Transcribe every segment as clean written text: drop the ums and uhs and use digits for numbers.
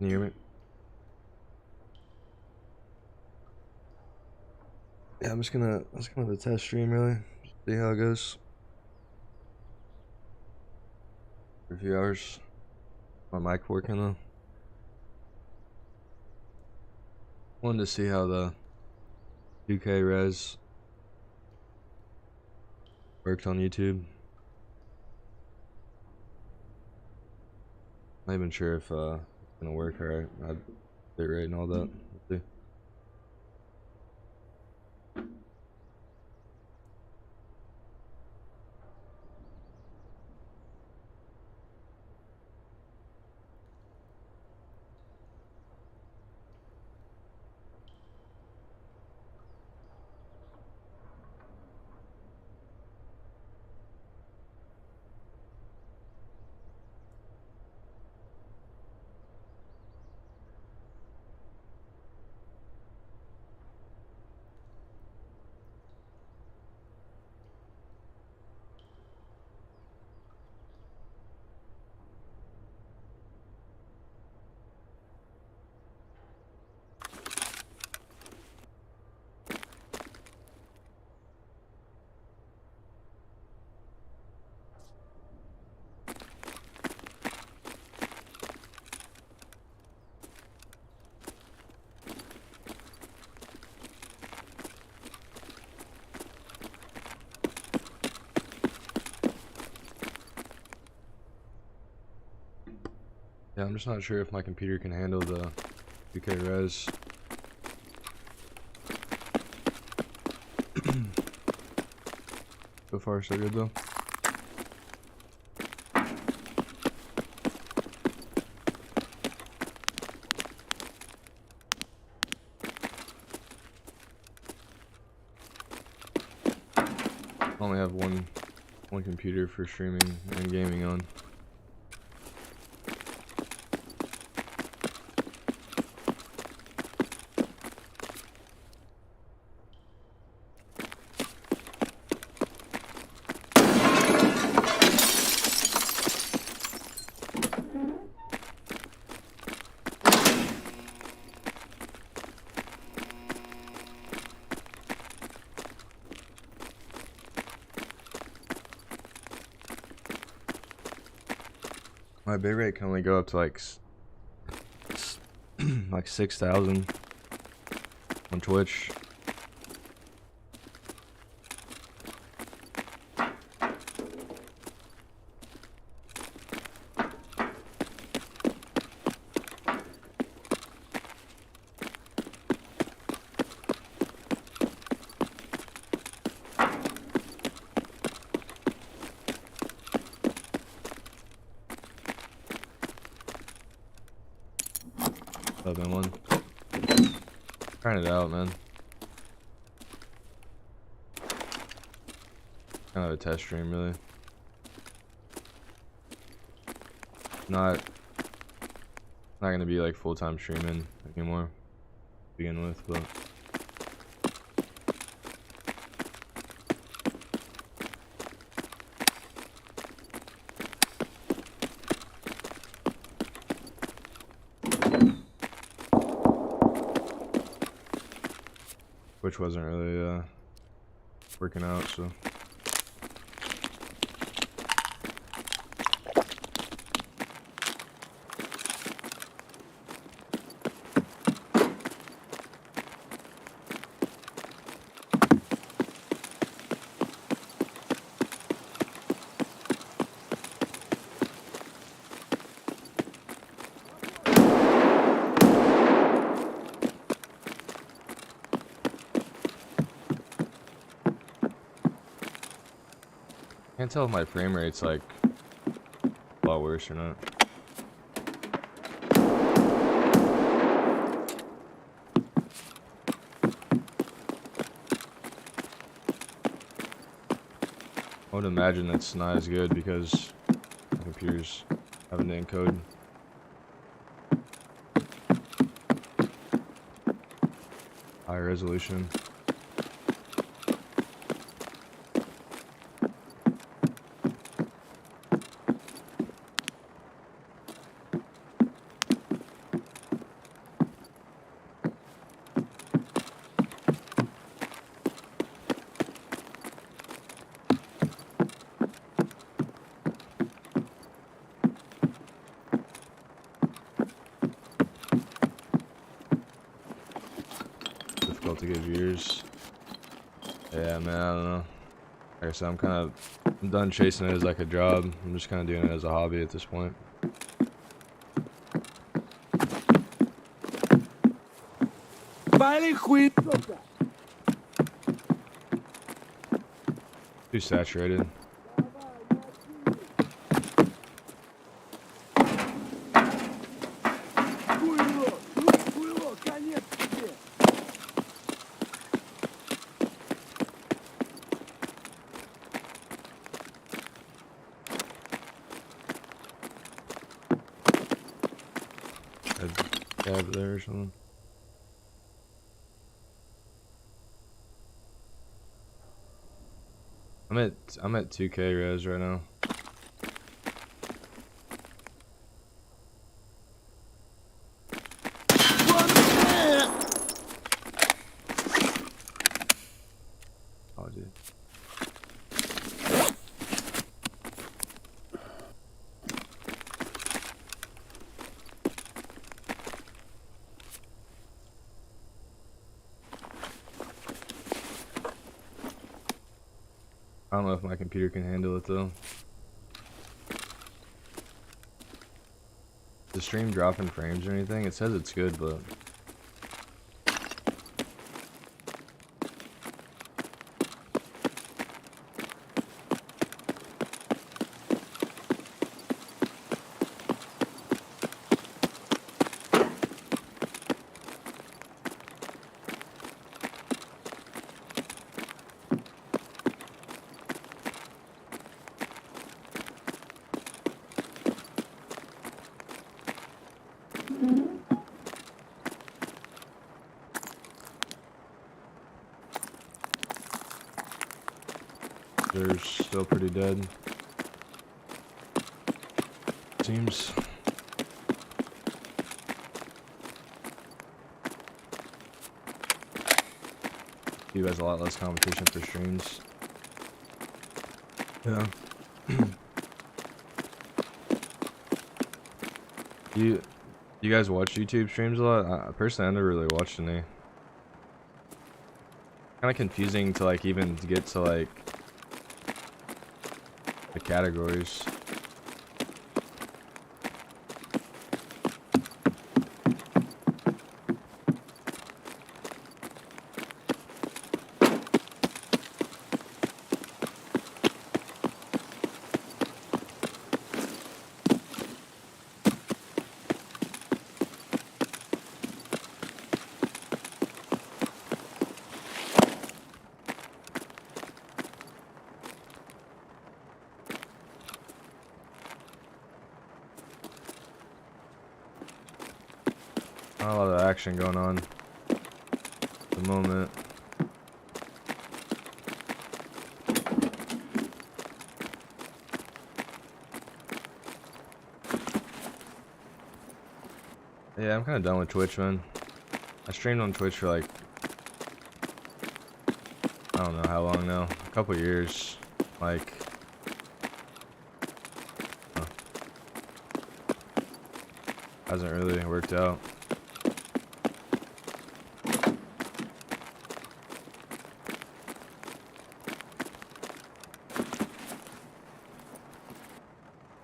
Can you hear me? Yeah, I'm just gonna have a test stream really. Just see how it goes. For a few hours. My mic working though. Wanted to see how the 2K res worked on YouTube. Not even sure if it's gonna work alright. Bit rate and all that. Let's see. Yeah, I'm just not sure if my computer can handle the 2K res. So far, so good though. I only have one computer for streaming and gaming on. My bitrate can only go up to like 6,000 on Twitch. Been one. Trying it out, man. Kind of a test stream, really. Not gonna be like full-time streaming anymore to begin with, but which wasn't really working out, so. Can't tell if my frame rate's like a lot worse or not. I would imagine it's not as good because the computer's having to encode. High resolution. difficult to get viewers. Yeah, man, I don't know. Like I said, I'm done chasing it as like a job. I'm just kind of doing it as a hobby at this point. Too saturated. Cab there or something. I'm at 2K res right now. Oh, dude. I don't know if my computer can handle it though. The stream dropping frames or anything? It says it's good, but they're still pretty dead. Seems. YouTube has a lot less competition for streams. Yeah. You guys watch YouTube streams a lot? Personally, I never really watched any. Kind of confusing to like even get to like the categories. Not a lot of action going on at the moment. Yeah, I'm kind of done with Twitch, man. I streamed on Twitch for like, I don't know how long now. A couple years. Like, hasn't really worked out.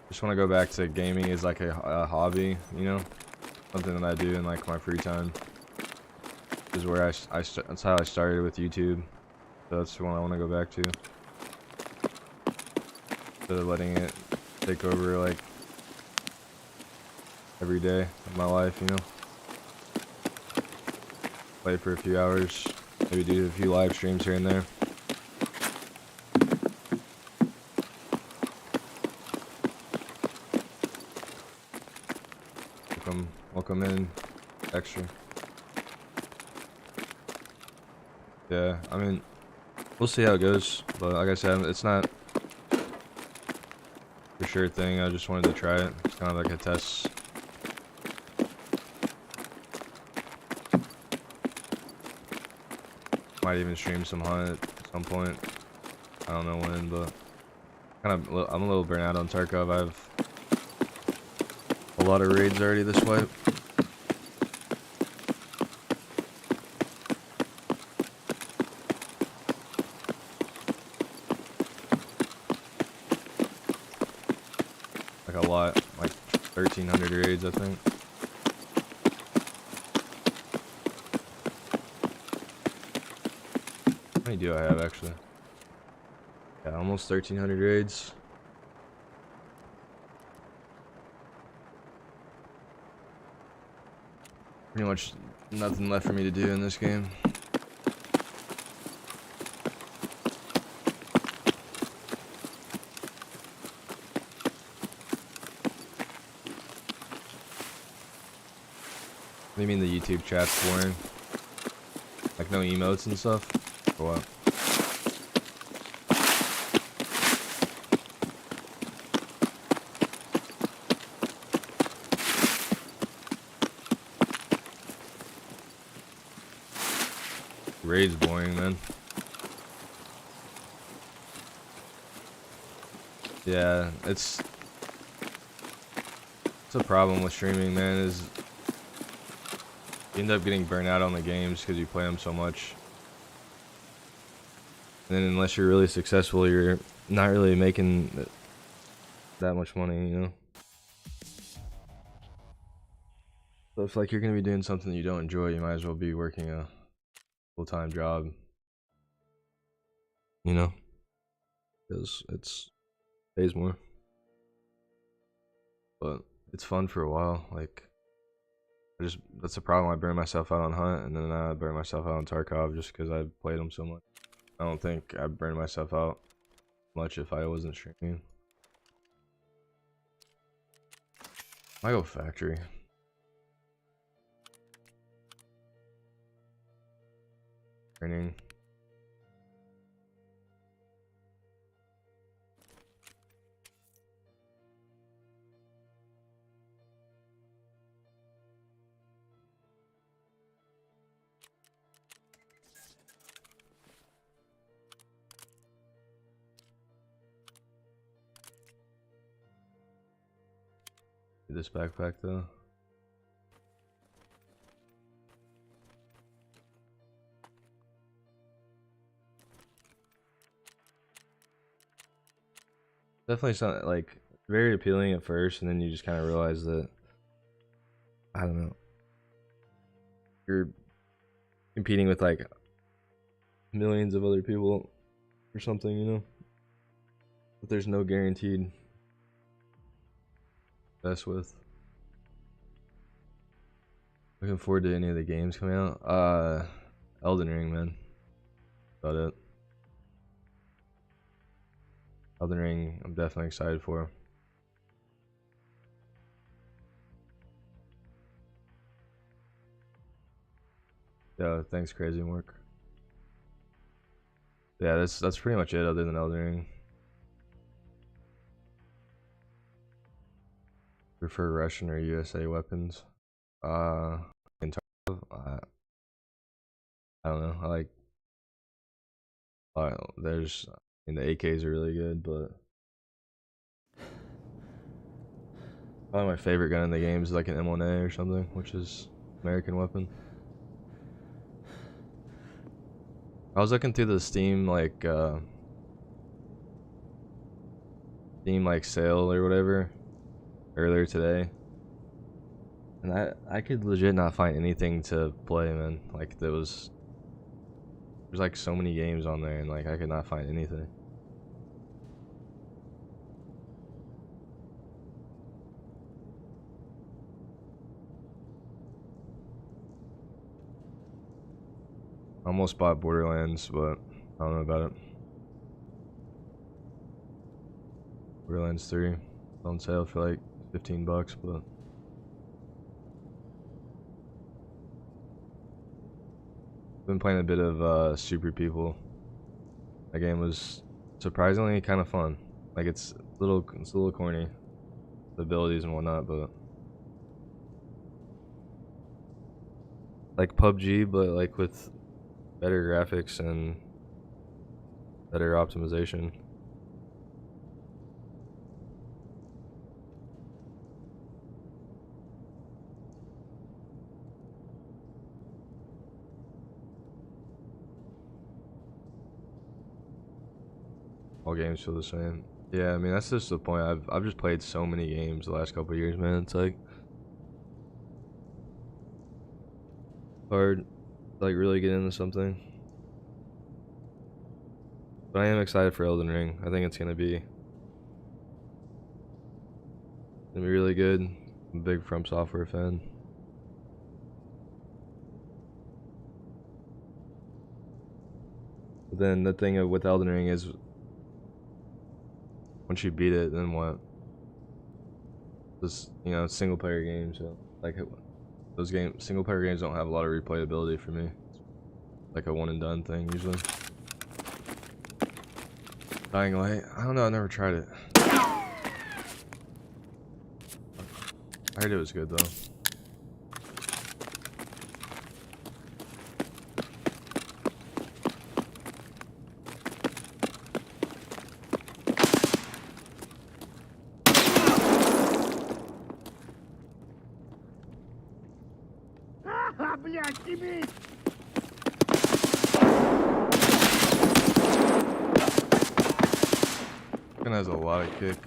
Just want to go back to gaming as like a hobby, you know, something that I do in like my free time. Is where that's how I started with YouTube, so that's the one I want to go back to. Instead of letting it take over like every day of my life, you know. Play for a few hours, maybe do a few live streams here and there. Welcome in, extra. Yeah, I mean, we'll see how it goes, but like I said, it's not for sure thing. I just wanted to try it. It's kind of like a test. Might even stream some hunt at some point. I don't know when, but I'm a little burnt out on Tarkov. I have a lot of raids already this wipe. 1,300 raids, I think. How many do I have actually? Yeah, almost 1,300 raids. Pretty much nothing left for me to do in this game. What do you mean the YouTube chat's boring? Like no emotes and stuff? Or what? Raid's boring, man. Yeah, it's a problem with streaming, man, is you end up getting burnt out on the games because you play them so much. And then unless you're really successful, you're not really making that much money, you know? So if like you're gonna be doing something you don't enjoy, you might as well be working a full-time job. You know? Because it's pays more. But it's fun for a while, like that's the problem. I burn myself out on Hunt, and then I burn myself out on Tarkov just because I played them so much. I don't think I'd burn myself out much if I wasn't streaming. I go factory. Training. This backpack though. Definitely something like very appealing at first, and then you just kind of realize that I don't know, you're competing with like millions of other people or something, you know. But there's no guaranteed best with. Looking forward to any of the games coming out. Elden Ring, man. About it. Elden Ring, I'm definitely excited for. Yeah, thanks, Crazy Work. Yeah, that's pretty much it other than Elden Ring. Prefer Russian or USA weapons? In Tarkov, I don't know. I like. There's. I mean, the AKs are really good, but probably my favorite gun in the game is like an M1A or something, which is American weapon. I was looking through the Steam sale or whatever earlier today, and I could legit not find anything to play, man. Like there's like so many games on there, and like I could not find anything. I almost bought Borderlands, but I don't know about it. Borderlands 3 on sale for like $15, but I've been playing a bit of Super People. That game was surprisingly kind of fun. Like it's a little corny, the abilities and whatnot, but like PUBG, but like with better graphics and better optimization. All games feel the same. Yeah, I mean that's just the point. I've just played so many games the last couple of years, man. It's like hard to, like really get into something. But I am excited for Elden Ring. I think it's gonna be really good. I'm a big From Software fan. But then the thing with Elden Ring is once you beat it, then what? This, you know, single player games. So like those single player games don't have a lot of replayability for me. Like a one and done thing usually. Dying Light. I don't know. I never tried it. I heard it was good though. It has a lot of kick.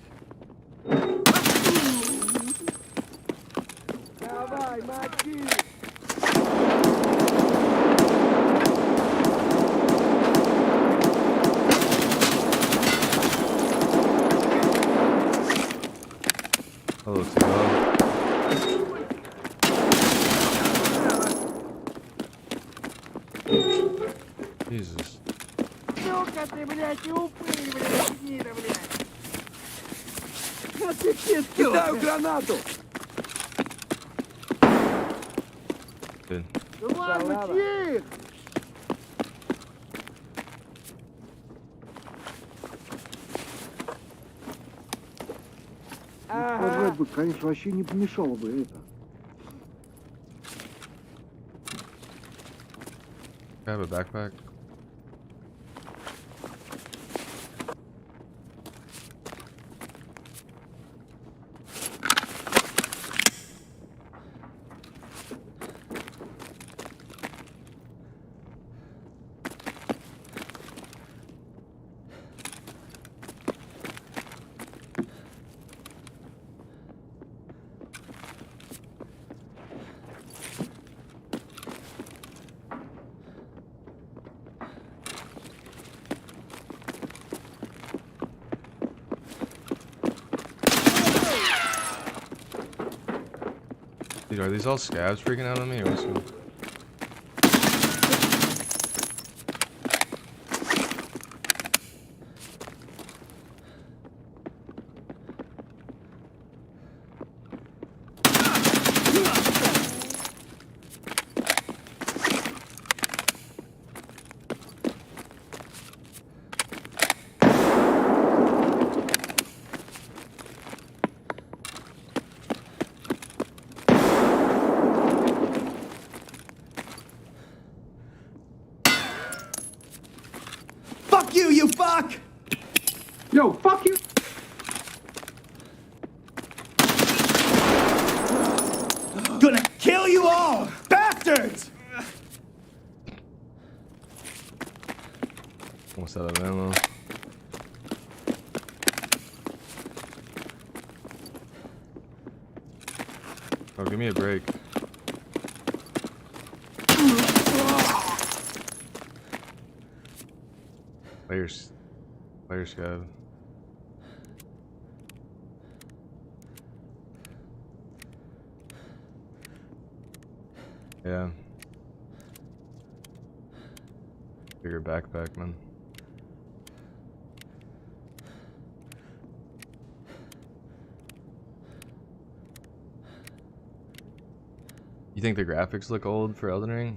Hello, Timo. Jesus. Кидаю гранату! Good. Red бы, конечно, вообще не помешало бы это. I have a backpack. Dude, are these all scabs freaking out on me or what's going on? Fuck you, you fuck! Yo, fuck you! Gonna kill you all, bastards! Almost out of ammo. Oh, give me a break. Player scab. Yeah. Bigger backpack, man. You think the graphics look old for Elden Ring?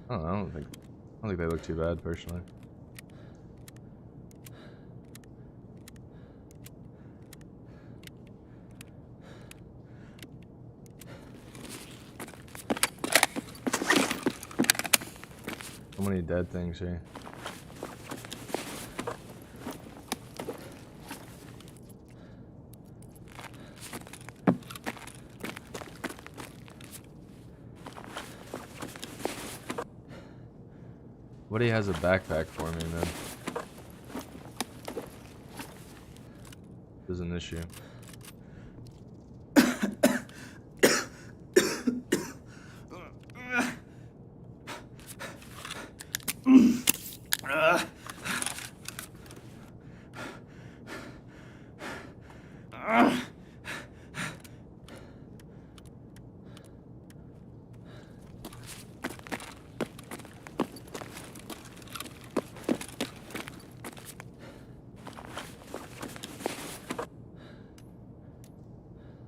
I don't know. I don't think they look too bad personally. So many dead things here. Woody has a backpack for me, man. is an issue.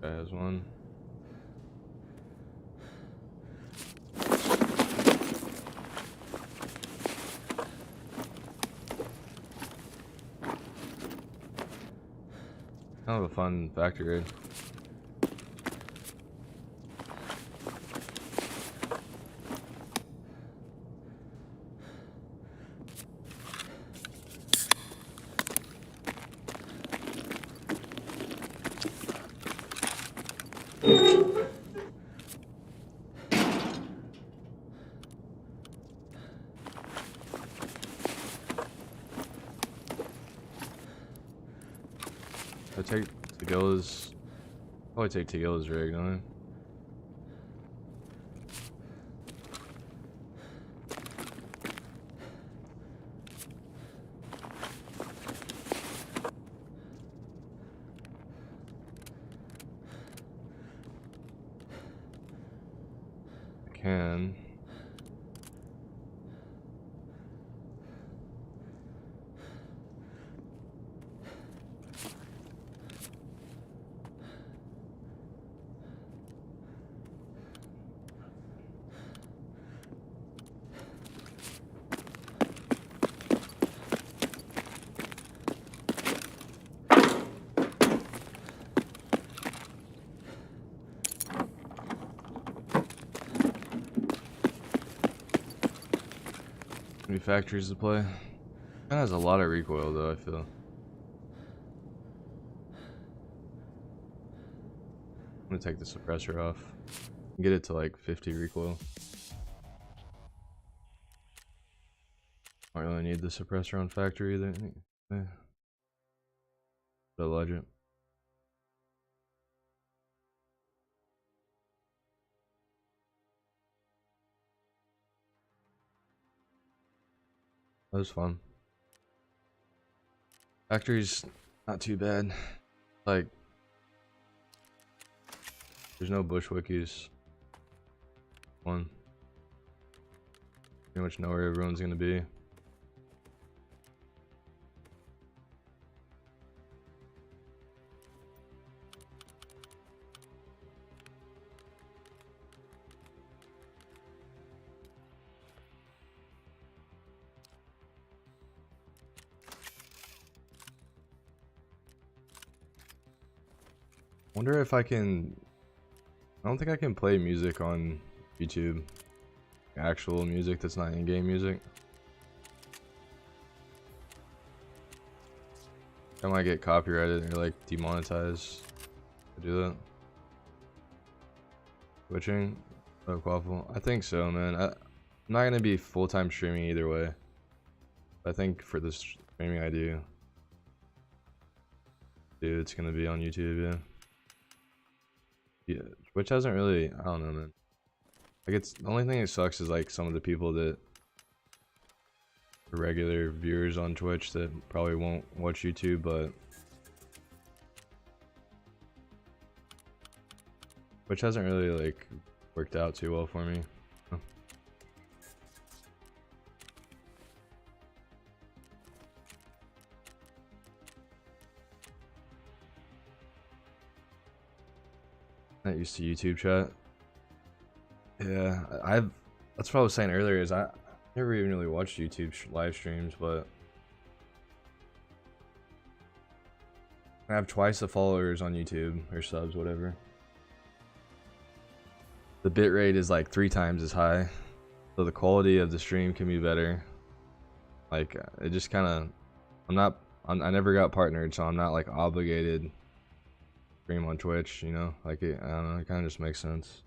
There's one. Kind of a fun factory raid. I take Tegilla's. Probably take Tegilla's rig, don't I? I can. New factories to play. That has a lot of recoil though, I feel. I'm gonna take the suppressor off. Get it to like 50 recoil. I don't really need the suppressor on factory either. The legend. That was fun. Factory's not too bad. Like, there's no bush wikis. One. Pretty much know where everyone's gonna be. Wonder if I can. I don't think I can play music on YouTube. Actual music that's not in-game music. I might get copyrighted or like demonetized to do that. Switching? Oh, Quaffle. I think so, man. I'm not gonna be full-time streaming either way. I think for the streaming I do, it's gonna be on YouTube, yeah. Yeah, which hasn't really, I don't know, man. Like, it's the only thing that sucks is like some of the people that are regular viewers on Twitch that probably won't watch YouTube, but which hasn't really like worked out too well for me. Not used to YouTube chat. Yeah, that's what I was saying earlier, is I never even really watched YouTube live streams, but I have twice the followers on YouTube, or subs, whatever. The bitrate is like 3 times as high, so the quality of the stream can be better. Like, it just kind of, I never got partnered, so I'm not like obligated stream on Twitch, you know, like I don't know, it kind of just makes sense.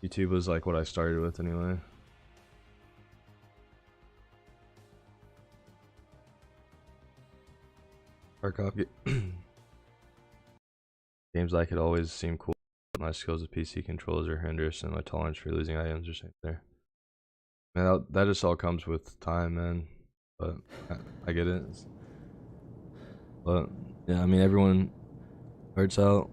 YouTube was like what I started with anyway. Tarkov games like it always seem cool, but my skills with PC controls are hindrance and my tolerance for losing items are same there. Man, that just all comes with time, man. But I get it. But yeah, I mean, everyone starts out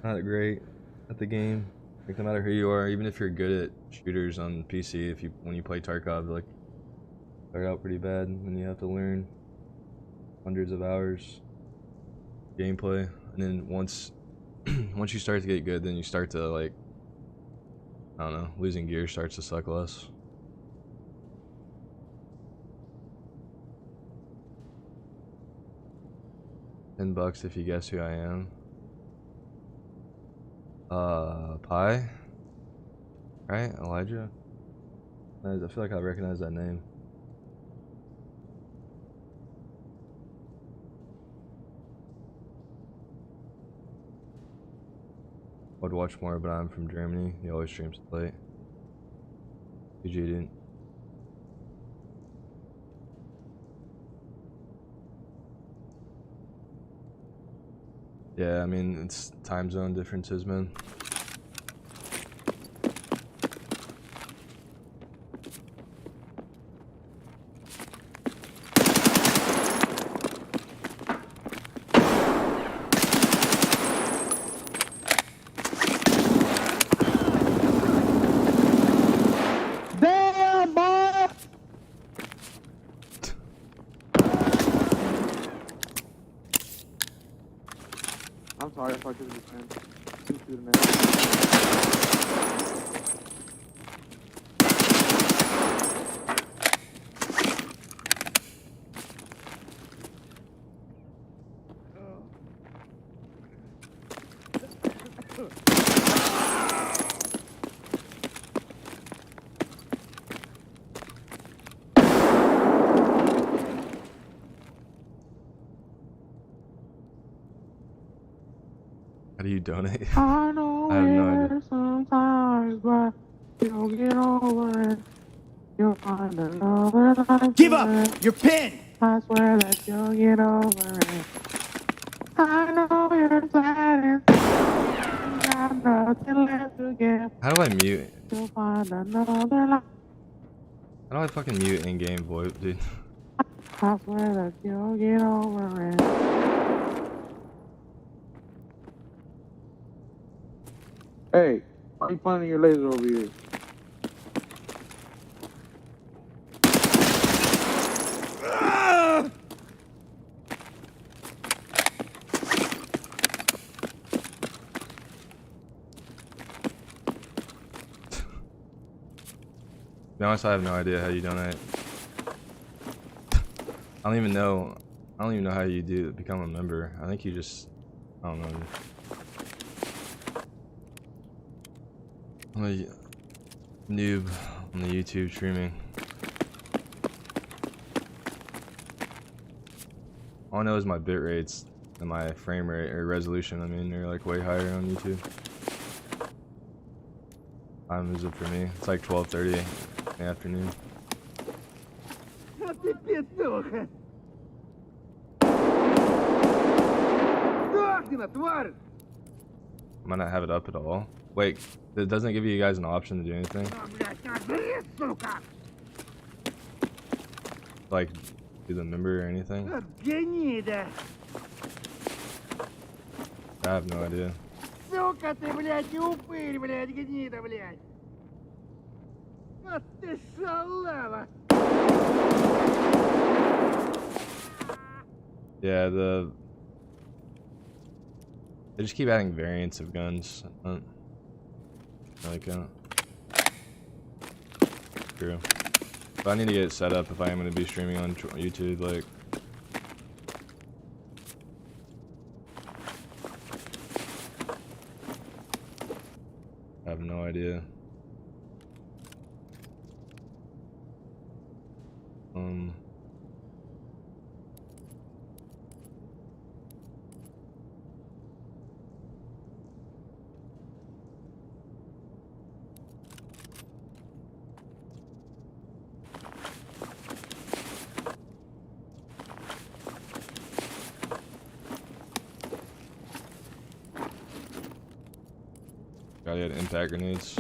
not great at the game. Like, no matter who you are, even if you're good at shooters on PC, when you play Tarkov, like, start out pretty bad, and you have to learn hundreds of hours gameplay, and then once you start to get good, then you start to, like, I don't know, losing gear starts to suck less. $10 if you guess who I am. Pi? Right? Elijah? I feel like I recognize that name. I'd watch more, but I'm from Germany. He always streams late. GG, dude. Yeah, I mean, it's time zone differences, man. Damn, boy! I'm sorry if I could have man. Couldn't shoot him, man. How do you donate? I know I have no idea. sometimes, but you'll get over it. You'll find another life. Give up! You're pinned! I swear that you'll get over it. I know you're sad and got nothing left to give. How do I mute? You'll find another life. How do I fucking mute in-game VoIP, dude? I swear that you'll get over it. Hey, why are you pointing your laser over here? To be honest, I have no idea how you donate. I don't even know how you become a member. I think you just, I don't know. I'm a noob on the YouTube streaming. All I know is my bit rates and my frame rate or resolution. I mean, they're like way higher on YouTube. Time is it for me? It's like 12:30 in the afternoon. I might not have it up at all. Wait, it doesn't give you guys an option to do anything? Like, do the member or anything? I have no idea. Сука ты, блядь, и упырь, блядь, гнида, блядь. Вот ты шалава. Yeah, they just keep adding variants of guns. Like, true. But I need to get it set up if I am going to be streaming on YouTube, like. I have no idea. forgot he had impact grenades.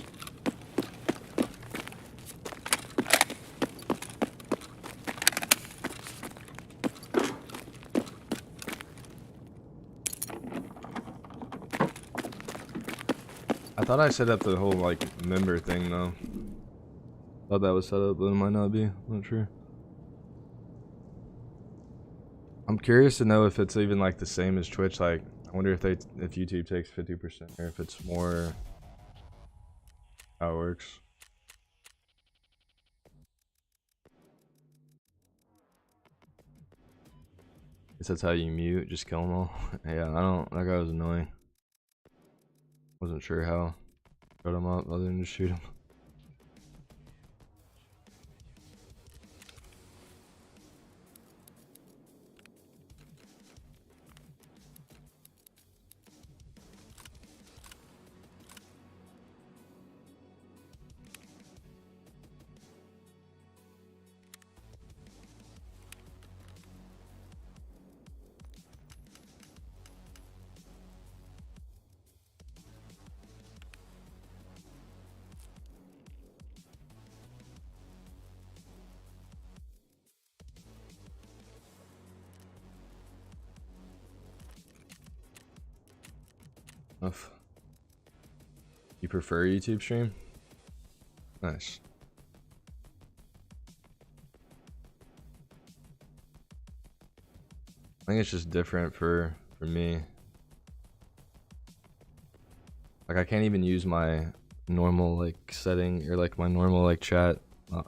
I thought I set up the whole like member thing though. Thought that was set up, but it might not be. I'm not sure. I'm curious to know if it's even like the same as Twitch. Like, I wonder if YouTube takes 50% or if it's more how it works. Guess that's how you mute. Just kill them all. Yeah, I don't. That guy was annoying. Wasn't sure how. Shut him up other than just shoot him. You prefer YouTube stream? Nice. I think it's just different for me. Like I can't even use my normal like setting or like my normal like chat like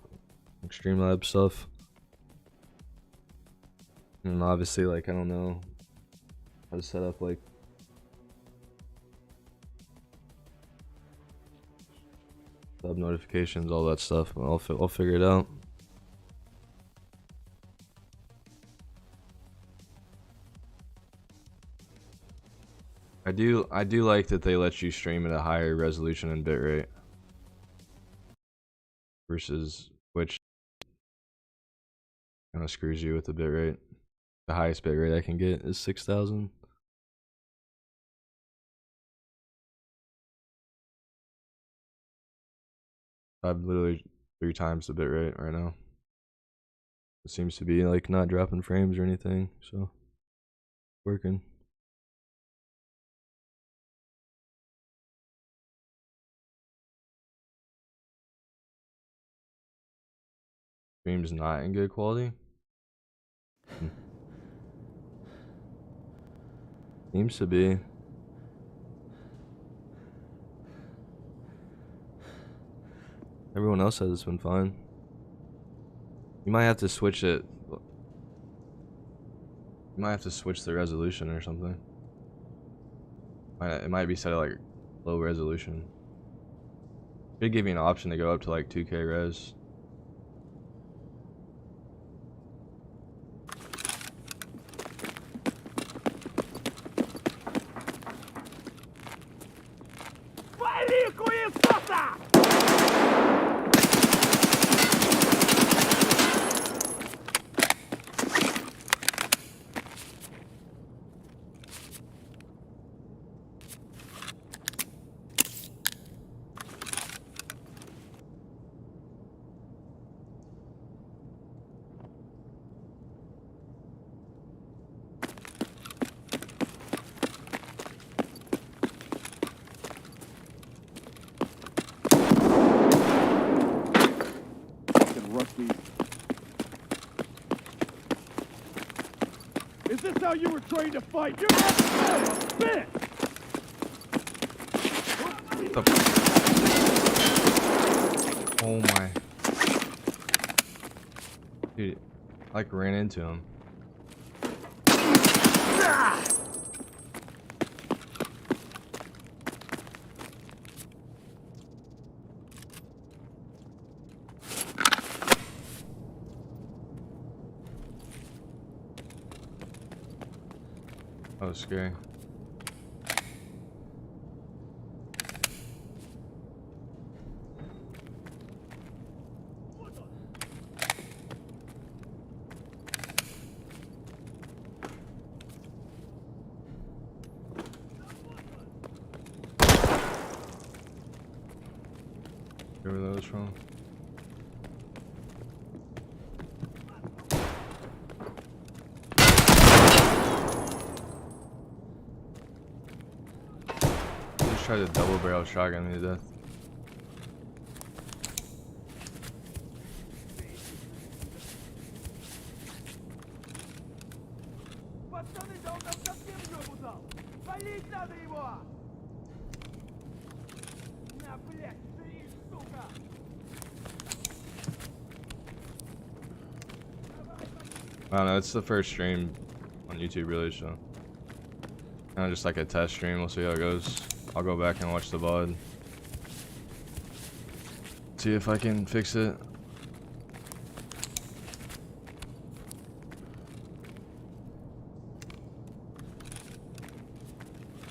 Streamlabs stuff. And obviously like I don't know how to set up like sub notifications, all that stuff. I'll figure it out. I do like that they let you stream at a higher resolution and bitrate versus which kind of screws you with the bitrate. The highest bitrate I can get is 6,000. I'm literally 3 times the bitrate right now. It seems to be like not dropping frames or anything, so working. Stream's not in good quality. Seems to be. Everyone else says it's been fine. You might have to switch it. You might have to switch the resolution or something. It might be set at like low resolution. It'd give you an option to go up to like 2K res. Is this how you were trained to fight? You're not a bitch! Oh my. Dude, I like ran into him. That was scary. Where that was from? Just tried to double barrel shotgun me to death. Пацаны, да он там совсем ёбу дал! Валить надо его! На, блядь, жри, сука! I don't know, it's the first stream on YouTube really, so kind of just like a test stream. We'll see how it goes. I'll go back and watch the VOD. See if I can fix it.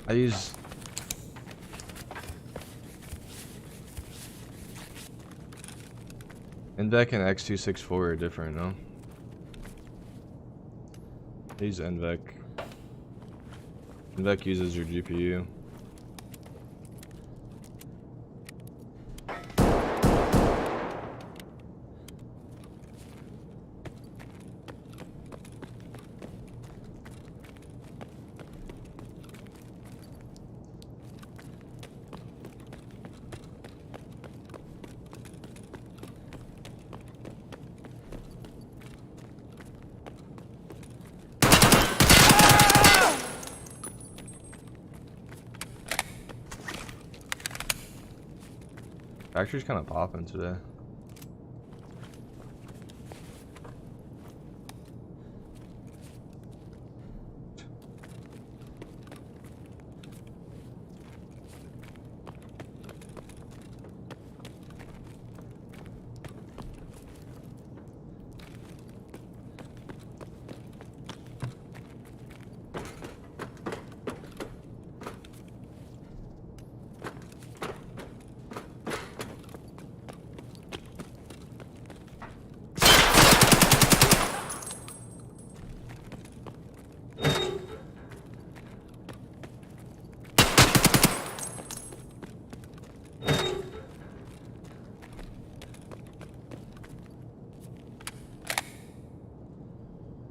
I use NVEC and X264 are different, no? I use NVEC. NVEC uses your GPU. Factory's kind of popping today.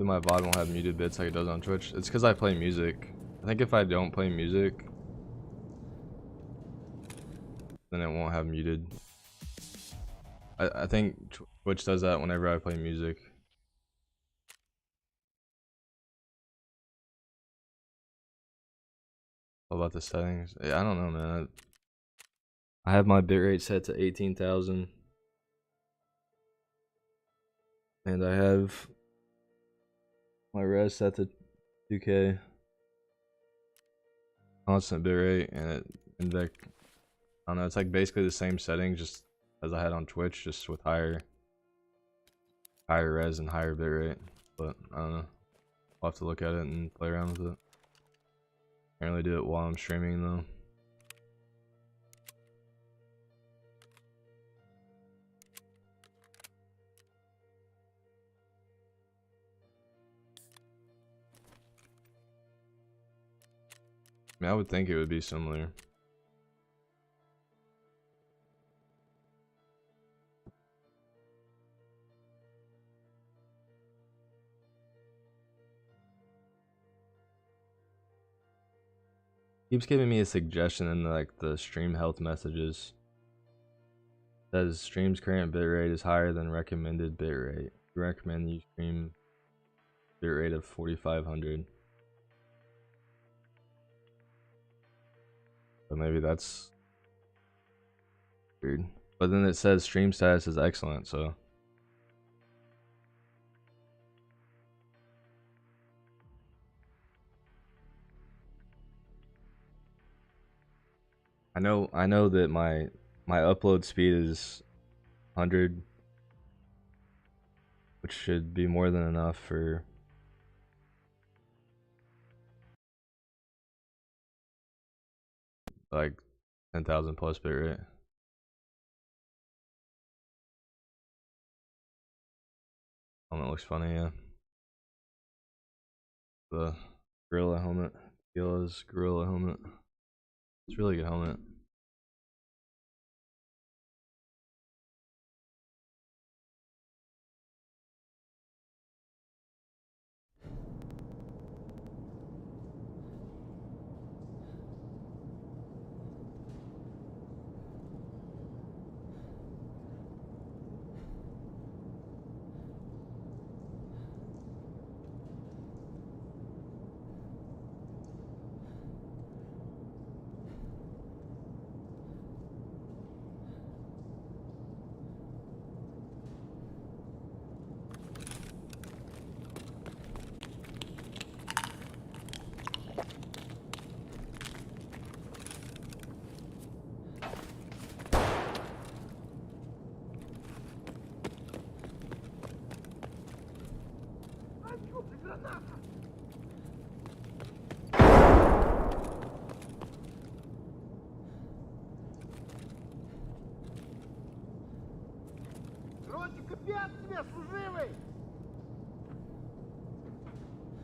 My VOD won't have muted bits like it does on Twitch. It's because I play music. I think if I don't play music, then it won't have muted. I think Twitch does that whenever I play music. What about the settings? Yeah, I don't know, man. I have my bitrate set to 18,000. And I have my res set to 2K. Constant bitrate and NVEC. I don't know, it's like basically the same setting just as I had on Twitch, just with higher res and higher bitrate. But I don't know. I'll have to look at it and play around with it. Can't really do it while I'm streaming though. I mean, I would think it would be similar. Keeps giving me a suggestion in like the stream health messages. Says stream's current bitrate is higher than recommended bitrate. We recommend you stream bitrate of 4500. So maybe that's weird. But then it says stream status is excellent, so I know that my upload speed is 100, which should be more than enough for like 10,000 plus bitrate. Helmet looks funny, yeah. The gorilla helmet, Gila's gorilla helmet. It's a really good helmet. Короче, капец тебе, служивый!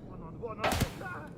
Вон он, да!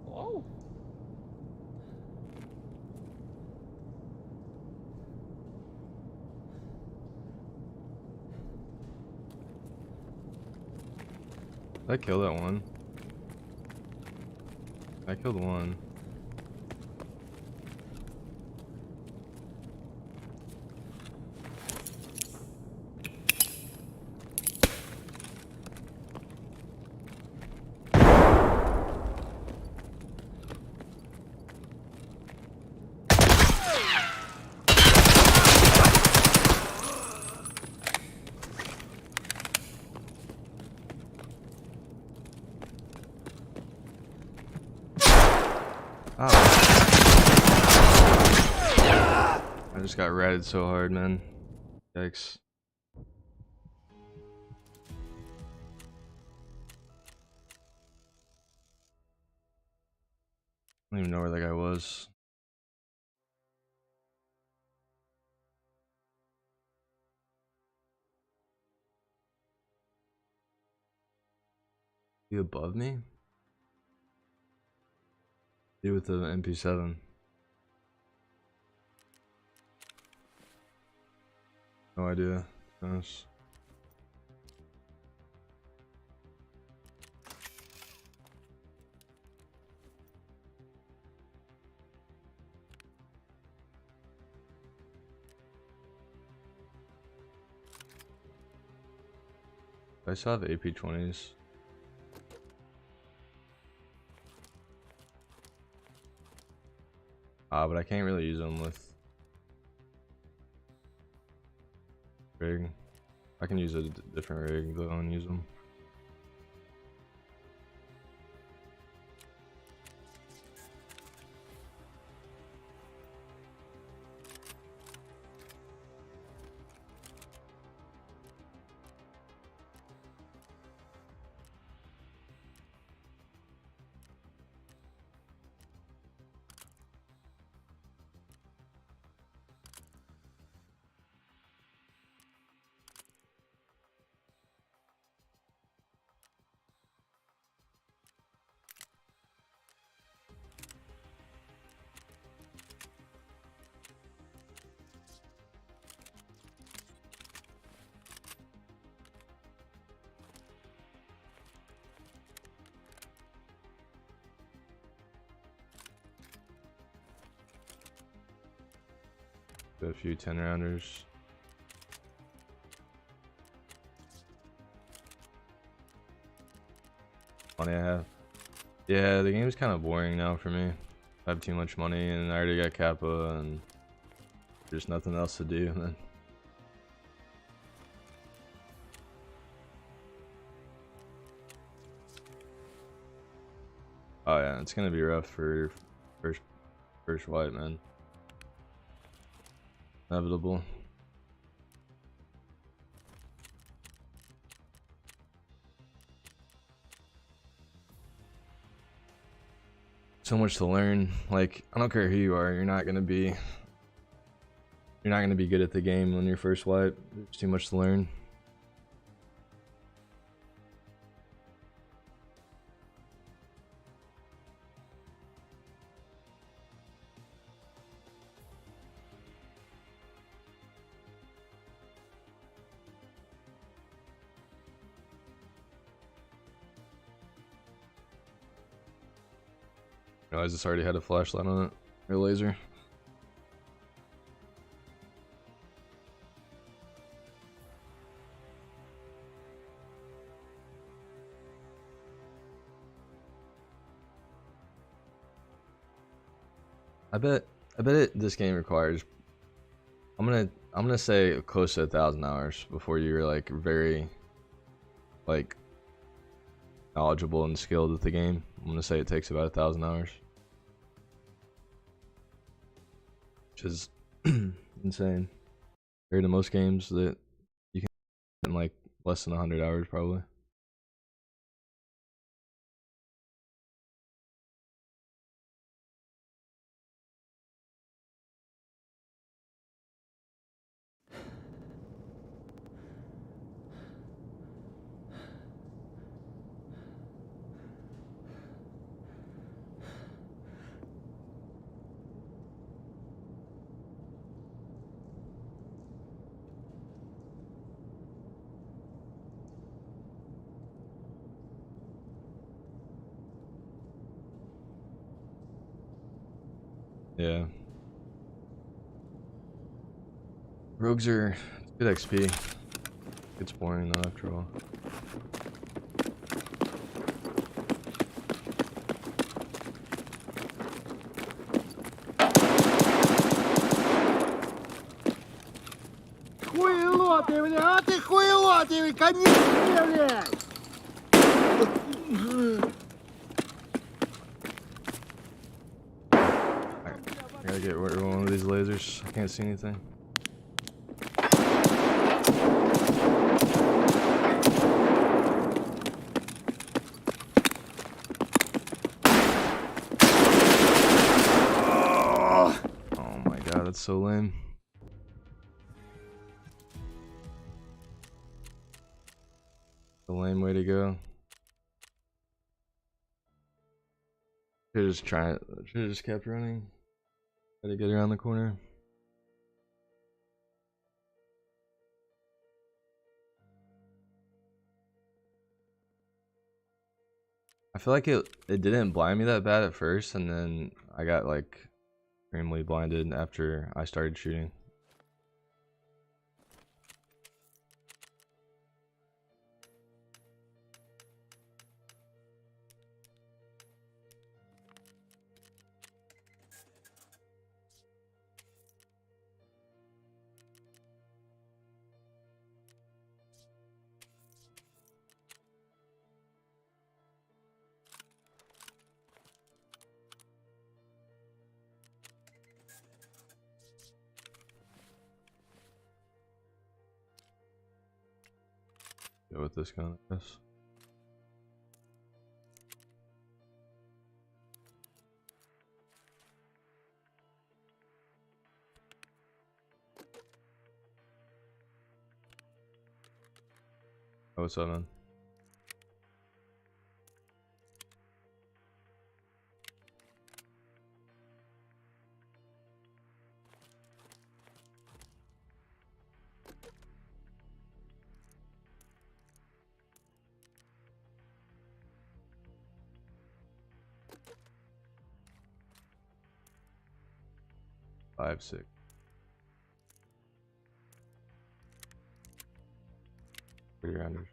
Whoa. Did I kill that one? I killed one. Oh. I just got ratted so hard, man. Yikes. I don't even know where that guy was. You above me? You with the MP7. No idea. Gosh. I still have AP20s. But I can't really use them with rig. I can use a different rig though and use them. Got a few 10-rounders. Money I have. Yeah, the game's kind of boring now for me. I have too much money and I already got Kappa and there's nothing else to do, man. Oh yeah, it's gonna be rough for first white, man. Inevitable. So much to learn. Like, I don't care who you are, you're not gonna be good at the game when you're first white. There's too much to learn. I just already had a flashlight on it, or laser. This game requires. I'm gonna say close to 1,000 hours before you're like very like knowledgeable and skilled with the game. I'm gonna say it takes about 1,000 hours, which is insane compared to most games that you can in like less than 100 hours probably. Yeah. Rogues are good XP. It's boring though after all. Хуйло ты, блядь, а ты хуйло ты, конечно, блядь! I gotta get rid of one of these lasers. I can't see anything. Oh my god, that's so lame. The lame way to go. Should've just kept running. Try to get around the corner. I feel like it didn't blind me that bad at first, and then I got like extremely blinded after I started shooting. Go with this gun, I guess. Oh, what's up, man? Five, six. Pretty rounders.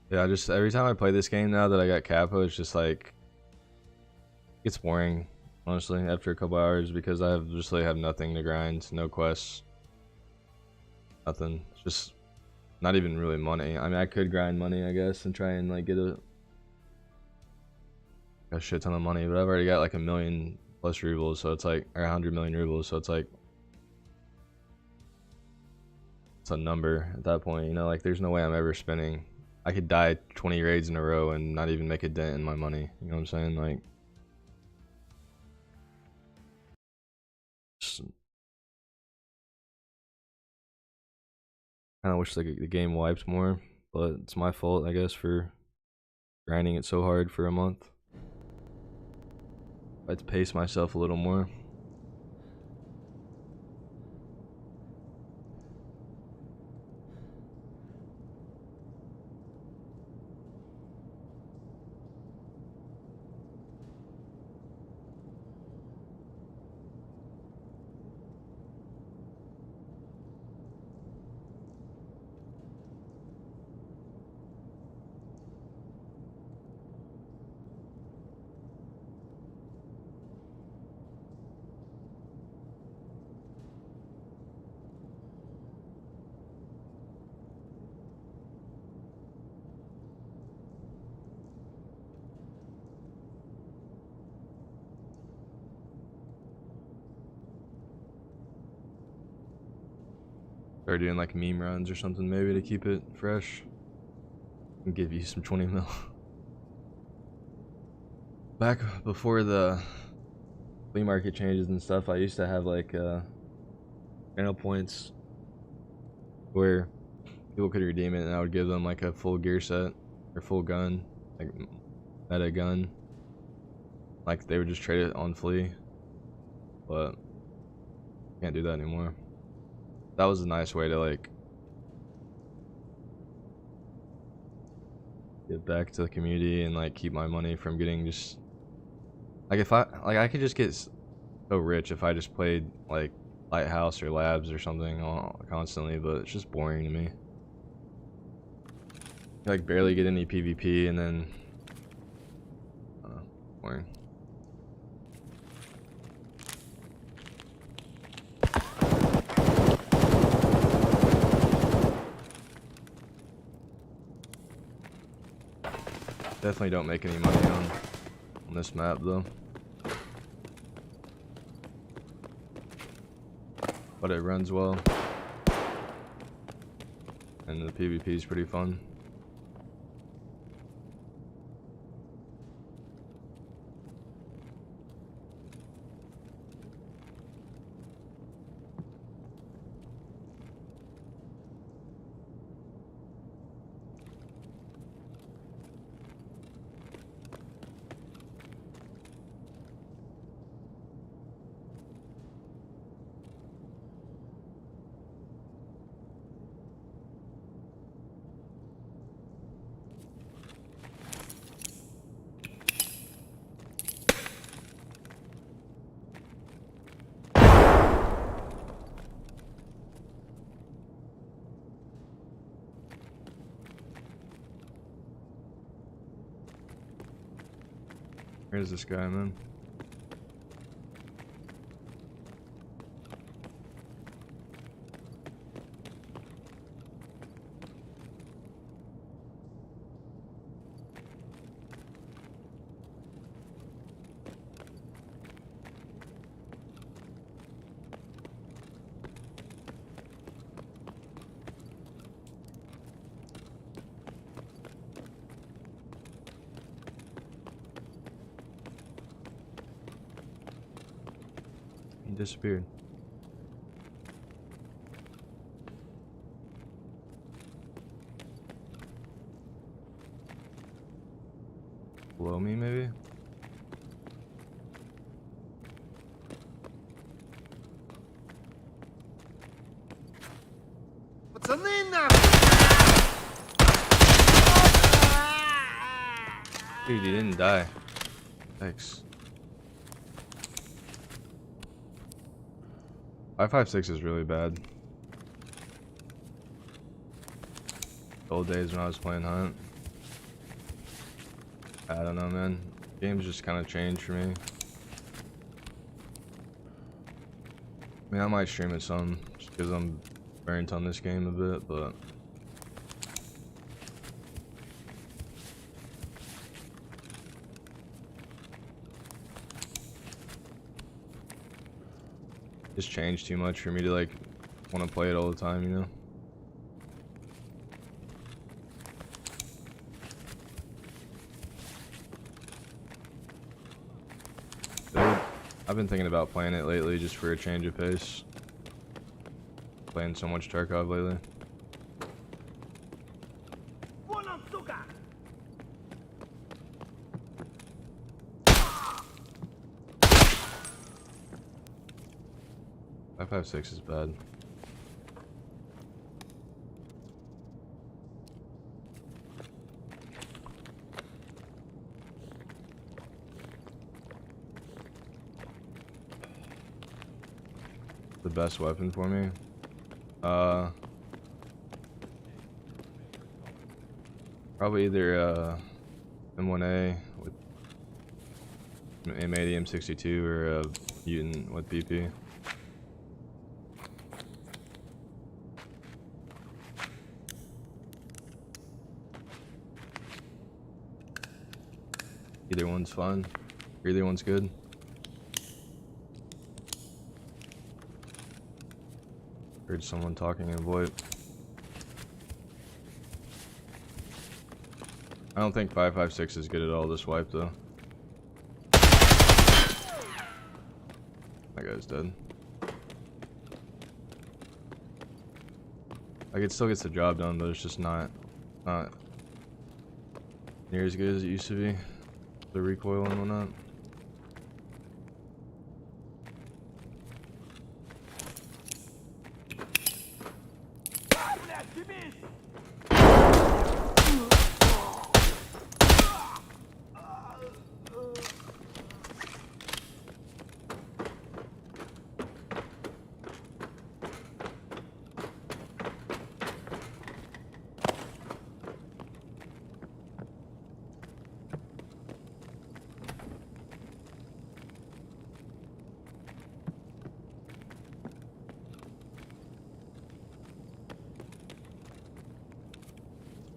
Yeah, just every time I play this game now that I got Kappa, it's just like it's boring, honestly, after a couple hours because I just like have nothing to grind, no quests, nothing. It's just not even really money. I mean, I could grind money, I guess, and try and like get a shit ton of money, but I've already got like 1,000,000 plus rubles, so it's like, or 100 million rubles, so it's like it's a number at that point, you know. Like there's no way I'm ever spending. I could die 20 raids in a row and not even make a dent in my money, you know what I'm saying? Like Kind of wish like the game wiped more, but it's my fault, I guess, for grinding it so hard for a month. I had to pace myself a little more. Start doing like meme runs or something maybe to keep it fresh. And give you some 20 mil. Back before the flea market changes and stuff, I used to have like channel points where people could redeem it, and I would give them like a full gear set or full gun, like meta gun. Like they would just trade it on flea, but can't do that anymore. That was a nice way to like give back to the community and like keep my money from getting just like if I could just get so rich if I just played like Lighthouse or Labs or something constantly, but it's just boring to me. You, like barely get any PvP and then boring. Definitely don't make any money on this map though. But it runs well. And the PvP is pretty fun. Where's this guy, man? He disappeared. Below me, maybe? Dude, he didn't die. Thanks. 5.56 is really bad. Old days when I was playing Hunt. I don't know, man. Games just kind of changed for me. I mean, I might stream it some just because I'm burnt on this game a bit, but it's changed too much for me to like want to play it all the time, you know? I've been thinking about playing it lately just for a change of pace. Playing so much Tarkov lately. 5.56 is bad. The best weapon for me? Probably either M1A with M80, M62, or a Mutant with BP. Either one's fun, or either one's good. Heard someone talking in VoIP. I don't think 5.56 is good at all this wipe though. That guy's dead. Like it still gets the job done, but it's just not near as good as it used to be. The recoil and whatnot.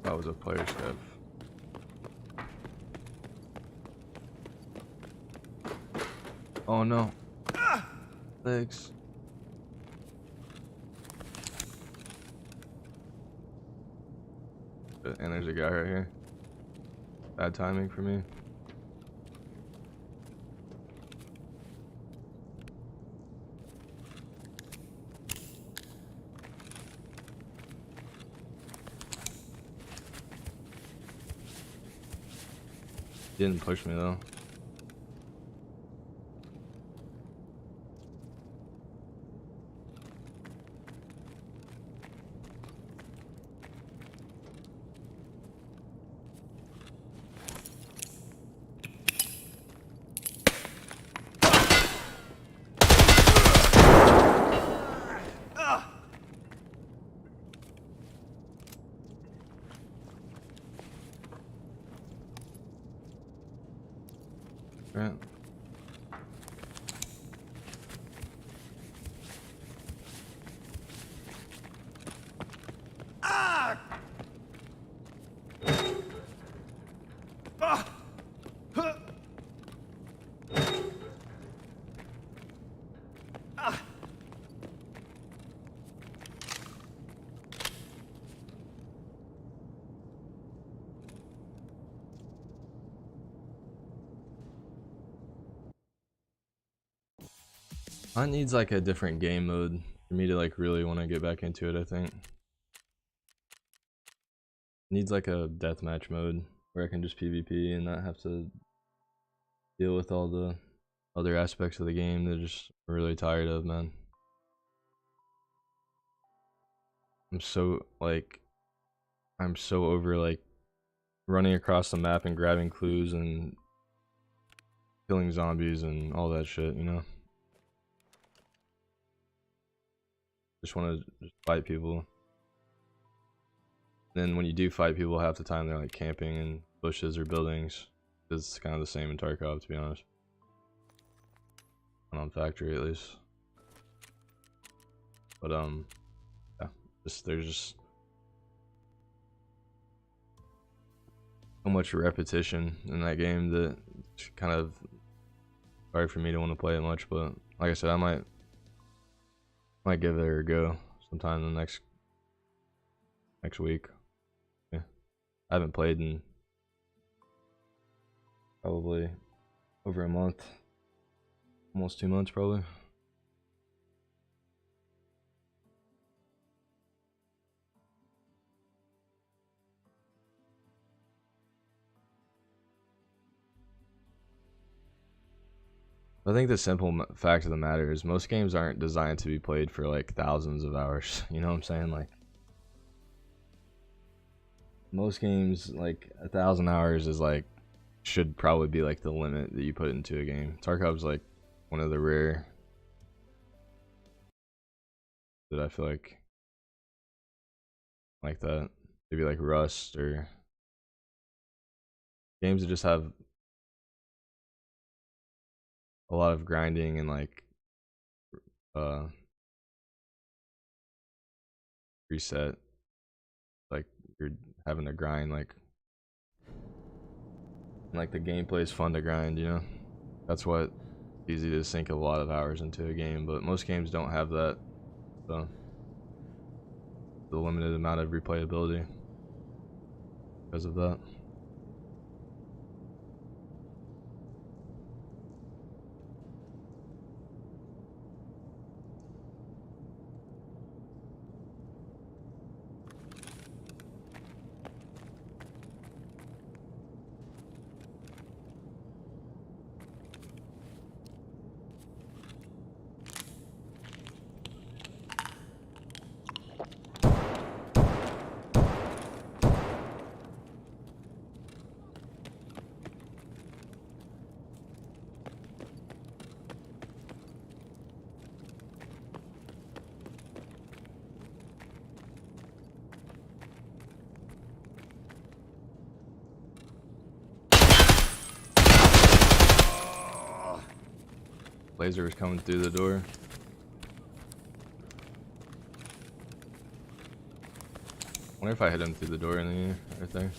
That was a player step. Oh no. Legs. And there's a guy right here. Bad timing for me. Didn't push me though. Right. Hunt needs like a different game mode for me to like really want to get back into it, I think. Needs like a deathmatch mode where I can just PvP and not have to deal with all the other aspects of the game that just really tired of, man. I'm so over like running across the map and grabbing clues and killing zombies and all that shit, you know? Just want to just fight people. Then when you do fight people, half the time they're like camping in bushes or buildings. It's kind of the same in Tarkov, to be honest. On factory at least. But yeah, there's just so much repetition in that game that it's kind of hard for me to want to play it much. But like I said, I might give it a go sometime in the next week. Yeah, I haven't played in probably over a month, almost 2 months probably. I think the simple fact of the matter is most games aren't designed to be played for like thousands of hours. You know what I'm saying? Like most games, like 1,000 hours is like should probably be like the limit that you put into a game. Tarkov's like one of the rare that I feel like that. Maybe like Rust or games that just have a lot of grinding and like uh reset, like you're having to grind, like the gameplay is fun to grind, you know. That's what easy to sink a lot of hours into a game, but most games don't have that, so the limited amount of replayability because of that. Laser was coming through the door. I wonder if I hit him through the door in the air, right there.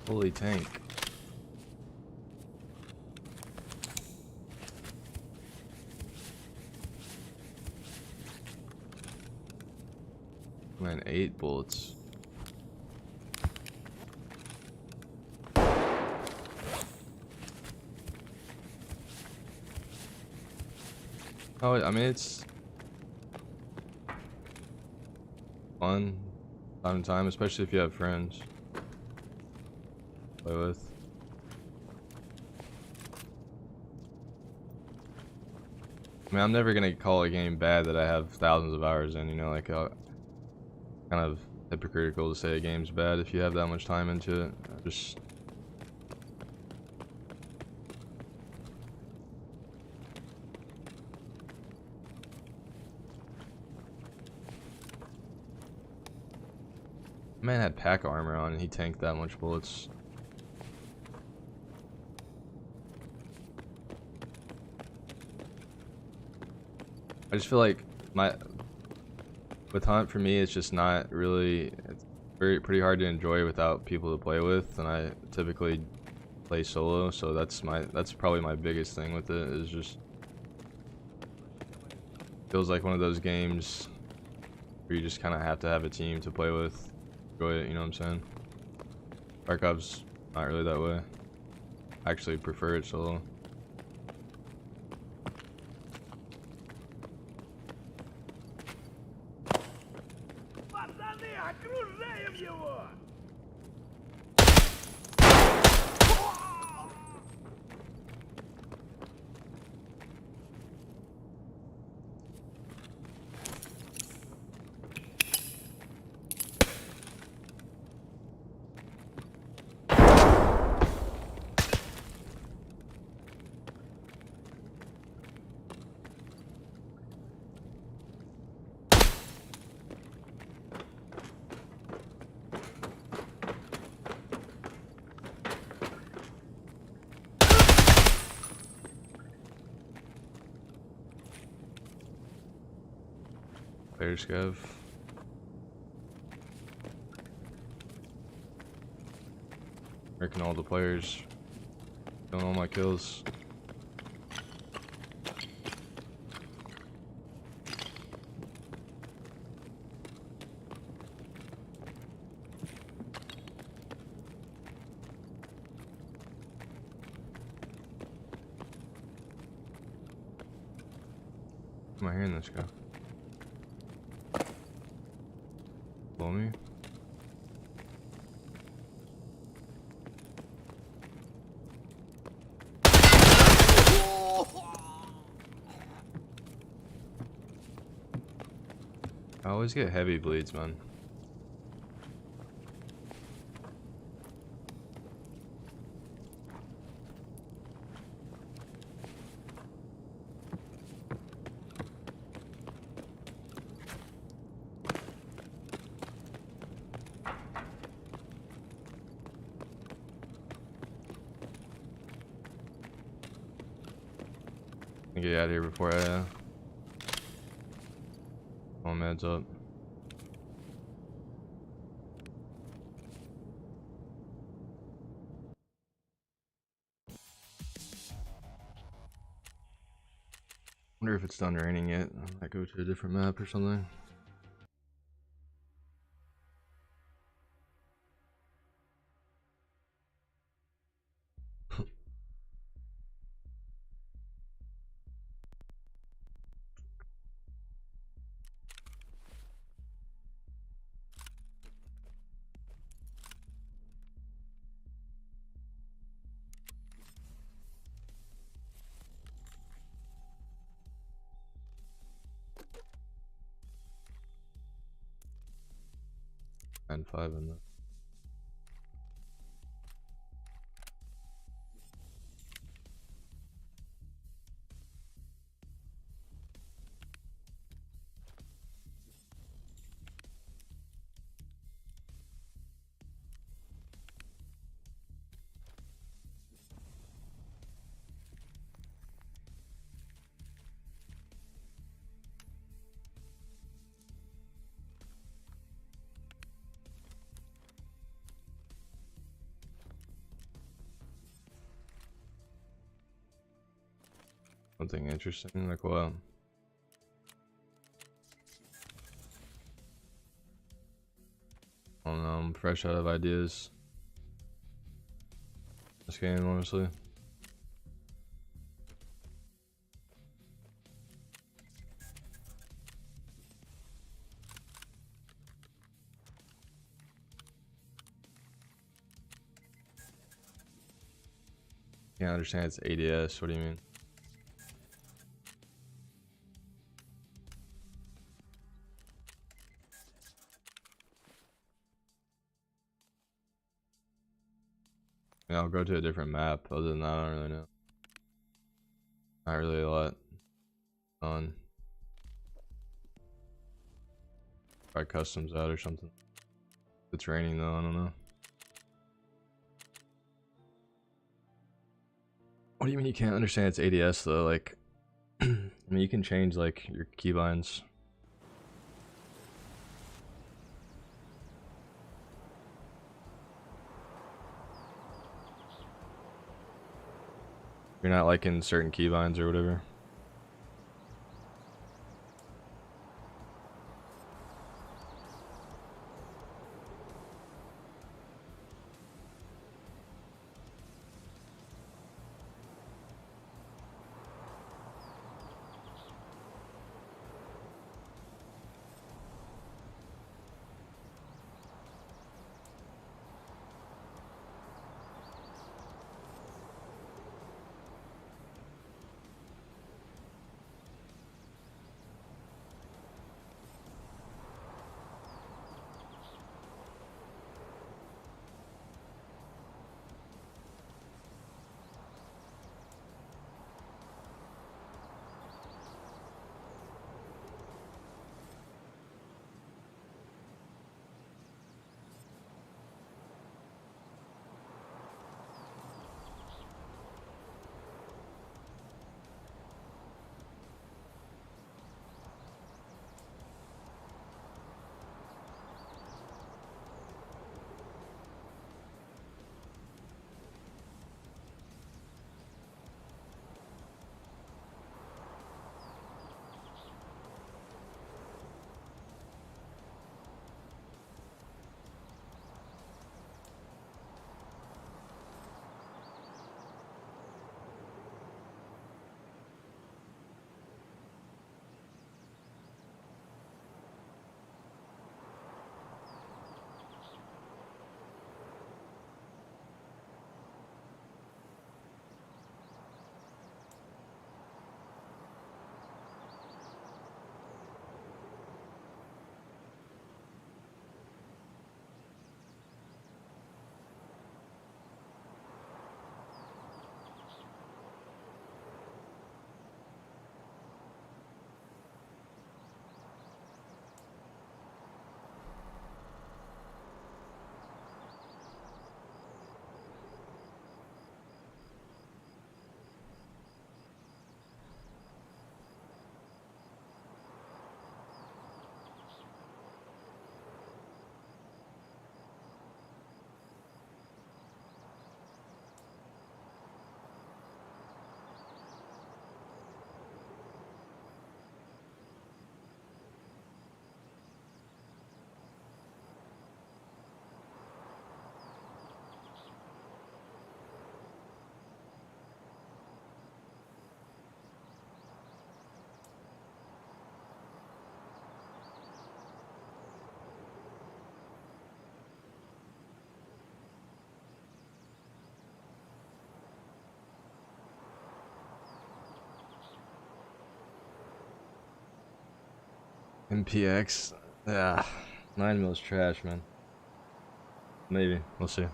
Holy tank. Man, 8 bullets. Oh, I mean, it's fun time to time, especially if you have friends to play with. I mean, I'm never gonna call a game bad that I have thousands of hours in, you know, like kind of hypocritical to say a game's bad if you have that much time into it. Just man had pack armor on and he tanked that much bullets. I just feel like with Hunt, for me, it's just not really, it's pretty hard to enjoy without people to play with, and I typically play solo, so that's probably my biggest thing with it, is just feels like one of those games where you just kind of have to have a team to play with, enjoy it, you know what I'm saying? Tarkov's not really that way. I actually prefer it solo. Пацаны, окружаем его! Players Gov. Wrecking all the players. Killing all my kills. Am I hearing this guy? Blow me? I always get heavy bleeds, man. Get out of here before I all meds up. Wonder if it's done raining yet. I might go to a different map or something. And 5 in the something interesting, like what? I don't know, I'm fresh out of ideas. This game, honestly. Can't understand it's ADS, what do you mean? Yeah, I'll go to a different map. Other than that, I don't really know. Not really a lot on. Try customs out or something. If it's raining though, I don't know. What do you mean you can't understand it's ADS though? Like, I mean, you can change like your keybinds. You're not liking certain keybinds or whatever. MPX. Yeah, 9mm is trash, man. Maybe we'll see.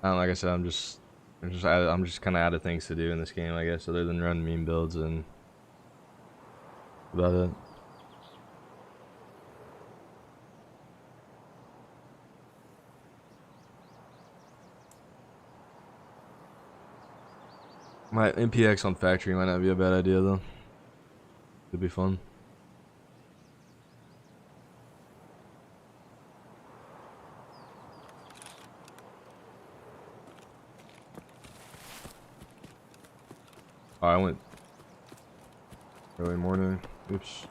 Like I said, I'm just kind of out of things to do in this game, I guess, other than run meme builds and about it. My MPX on factory might not be a bad idea though. Could be fun. Oh, I went early morning. Oops.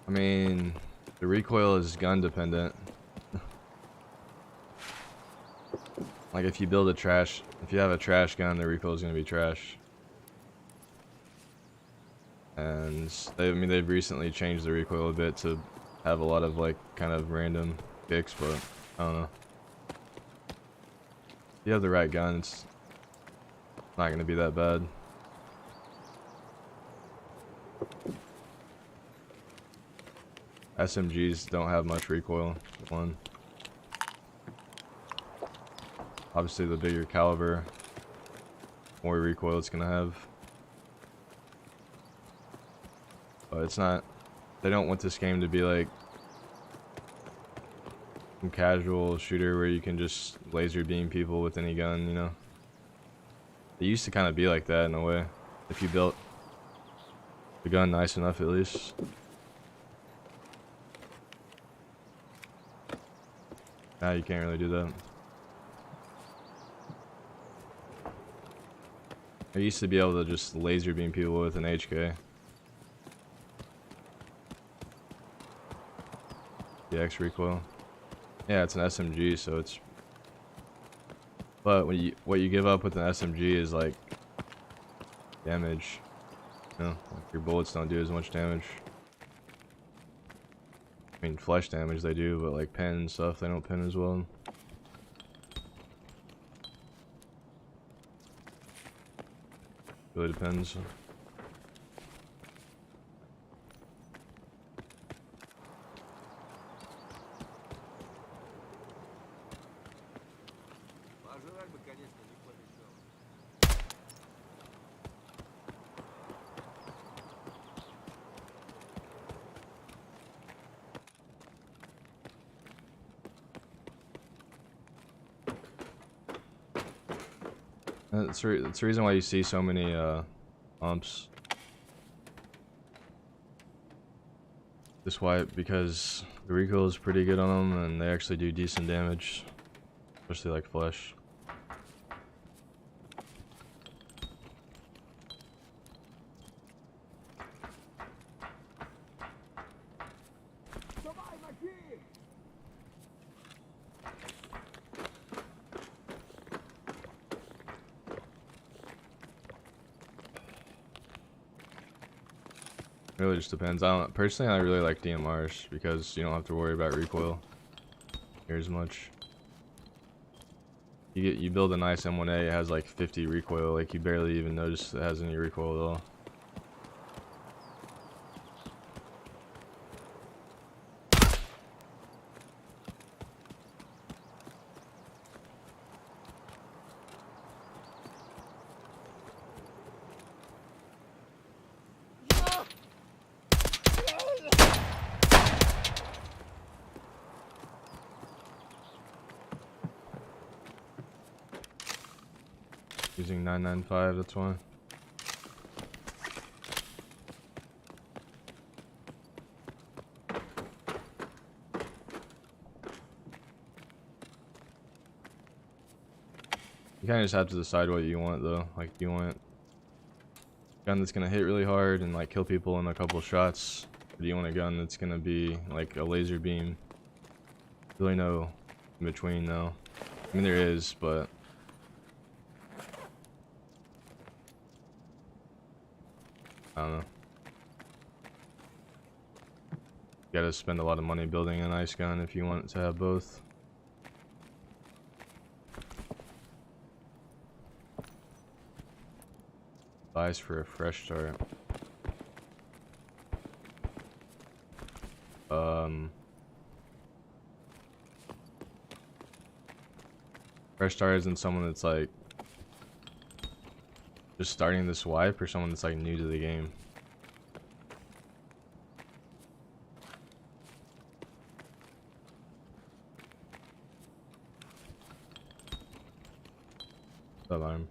I mean, the recoil is gun dependent. Like if you have a trash gun, the recoil is gonna be trash. And they've recently changed the recoil a bit to have a lot of like kind of random kicks, but I don't know. If you have the right gun, it's not gonna be that bad. SMGs don't have much recoil. One. Obviously, the bigger caliber, more recoil it's gonna have. But it's not. They don't want this game to be like some casual shooter where you can just laser beam people with any gun, you know. It used to kind of be like that in a way, if you built the gun nice enough at least. Now you can't really do that. I used to be able to just laser beam people with an HK. The X recoil. Yeah, it's an SMG, so it's. But what you give up with an SMG is like damage. You know, like your bullets don't do as much damage. I mean, flesh damage they do, but like pen and stuff, they don't pen as well. Really depends. That's the reason why you see so many umps. Because the recoil is pretty good on them and they actually do decent damage, especially like flesh. Really just depends. Personally, I really like DMRs because you don't have to worry about recoil here as much. You build a nice M1A, it has like 50 recoil, like you barely even notice it has any recoil at all. Using 995, that's why. You kind of just have to decide what you want though. Like, you want a gun that's gonna hit really hard and like kill people in a couple shots, or do you want a gun that's gonna be like a laser beam? Really no in between though. I mean there is, but I don't know. You gotta spend a lot of money building a nice gun if you want to have both. Advice for a fresh start. Fresh start isn't someone that's like just starting to swipe, or someone that's like new to the game. Alarm.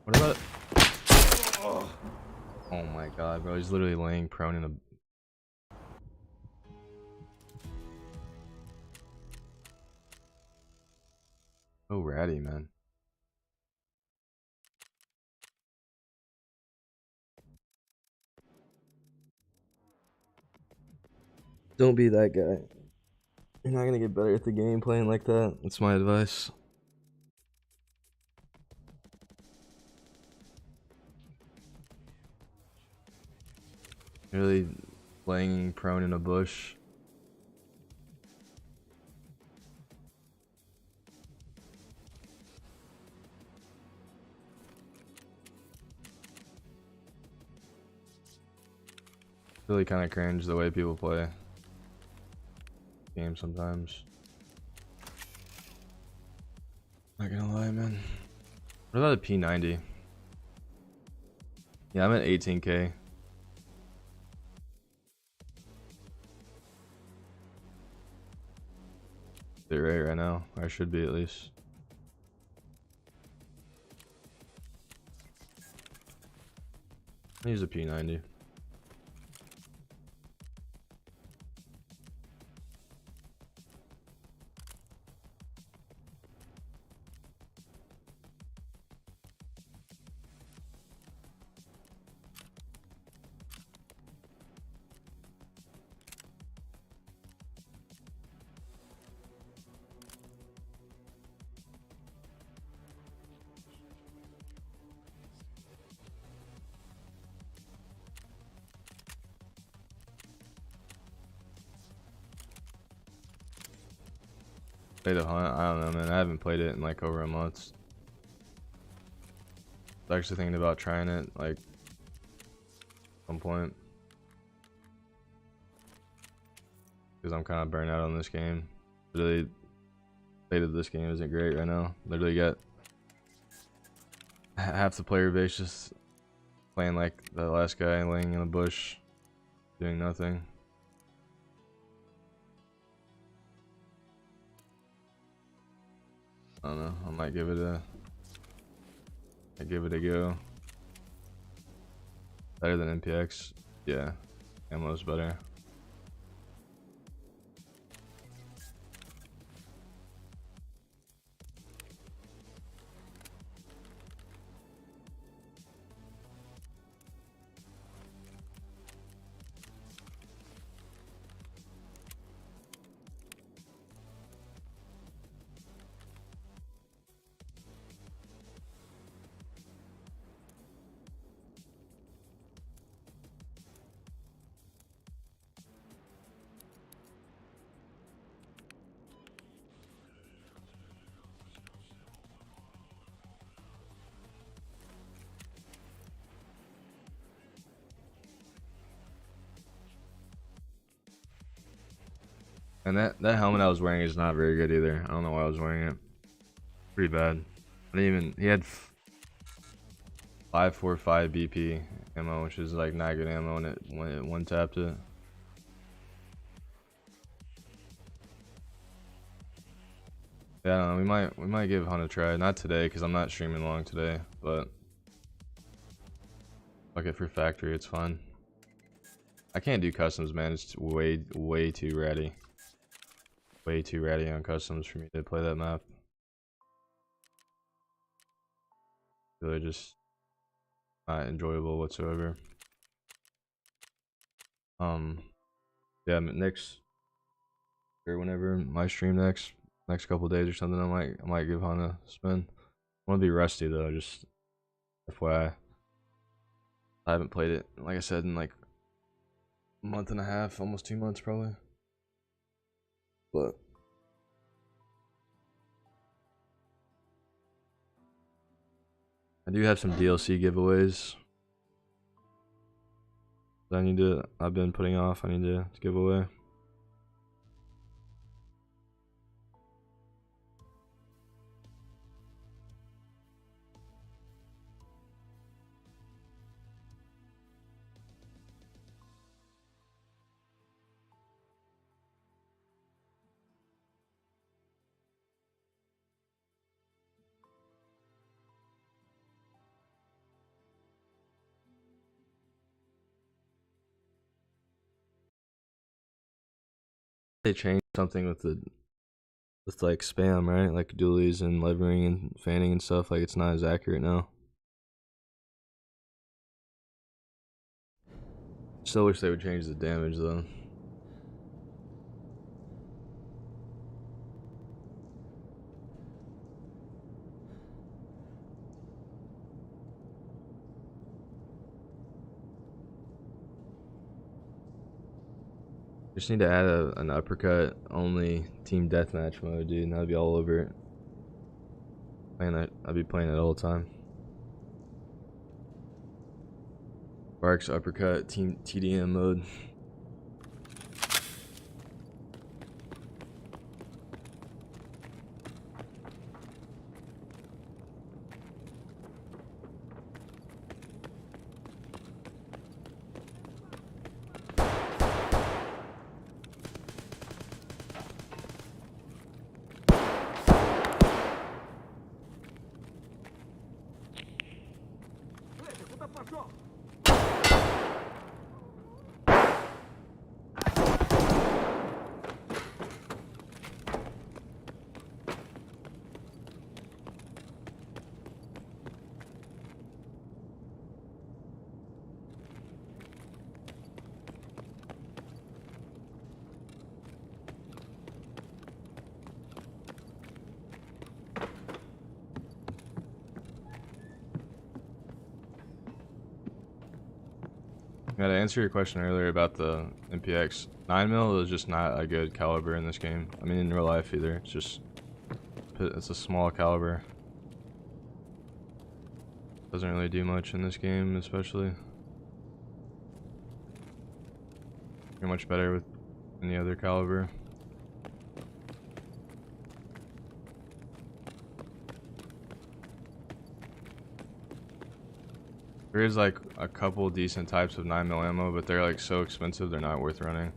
What about? Oh my god, bro! He's literally laying prone in a. So ratty, man. Don't be that guy. You're not gonna get better at the game playing like that. That's my advice. Really laying prone in a bush. Really kind of cringe the way people play games sometimes. Not gonna lie, man. What about a P90? Yeah, I'm at 18K. Bit right now. I should be at least. I'll use a P90. Play the hunt? I don't know, man. I haven't played it in like over a month. I was actually thinking about trying it like at some point, because I'm kind of burnt out on this game. Really, state of this game isn't great right now. Literally got half the player base just playing like the last guy laying in a bush, doing nothing. I don't know. I might give it a go. Better than MPX. Yeah, ammo's better. And that helmet I was wearing is not very good either. I don't know why I was wearing it. Pretty bad. I didn't even. He had 545 BP ammo, which is like not good ammo when it one tapped it. Yeah, I don't know. We might give Hunt a try. Not today, because I'm not streaming long today. But fuck it, for factory, it's fine. I can't do customs, man. It's way too ratty. Way too ratty on customs for me to play that map. Really just not enjoyable whatsoever. Yeah, next or whenever my stream next couple days or something, I might give Han a spin. I want to be rusty though, just FYI. I haven't played it, like I said, in like a month and a half, almost 2 months probably. But I do have some DLC giveaways that I've been putting off. I need to give away. They changed something with like spam, right? Like dualies and levering and fanning and stuff. Like it's not as accurate now. Still wish they would change the damage though. Just need to add an uppercut only team deathmatch mode, dude. And I'd be all over it. I'd be playing it all the time. Barks uppercut team TDM mode. Слышь, куда пошел? Yeah, to answer your question earlier about the MPX, 9mm is just not a good caliber in this game. I mean, in real life either. It's a small caliber. Doesn't really do much in this game, especially. You're much better with any other caliber. There is like a couple decent types of 9mm ammo, but they're like so expensive they're not worth running.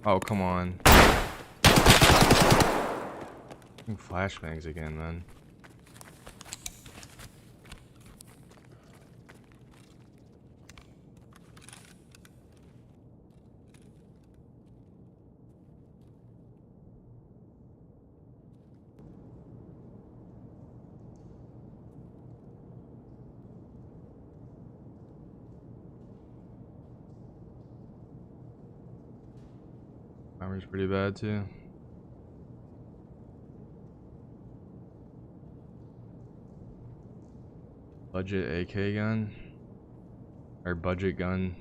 Oh, come on. Flashbangs again, man. Armor's pretty bad too. Budget AK gun? Or budget gun?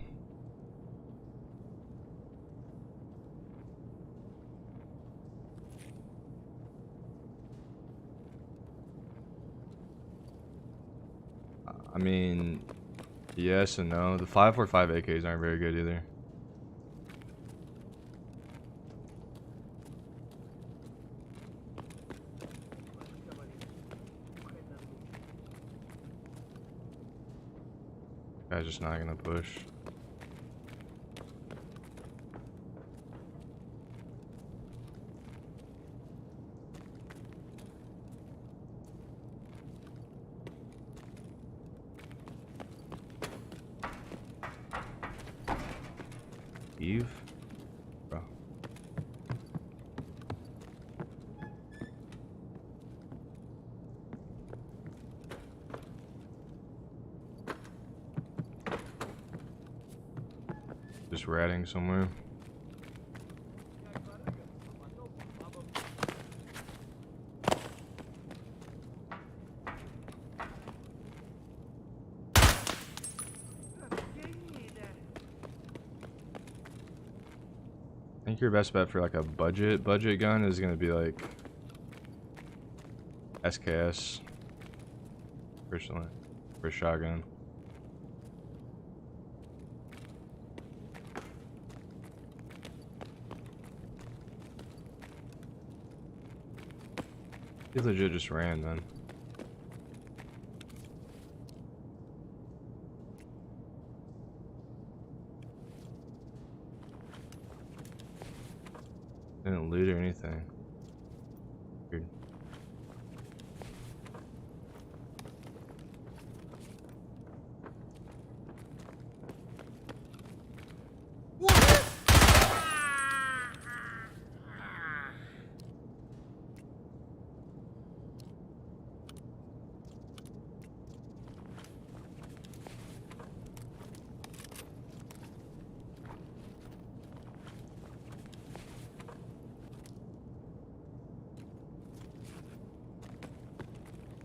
I mean, yes and no. The 5.45 AKs aren't very good either. Guy's just not gonna push. Eve? Bro. Just ratting somewhere. I think your best bet for like a budget gun is gonna be like SKS personally for a shotgun. He legit just ran, man. Didn't loot or anything. Weird.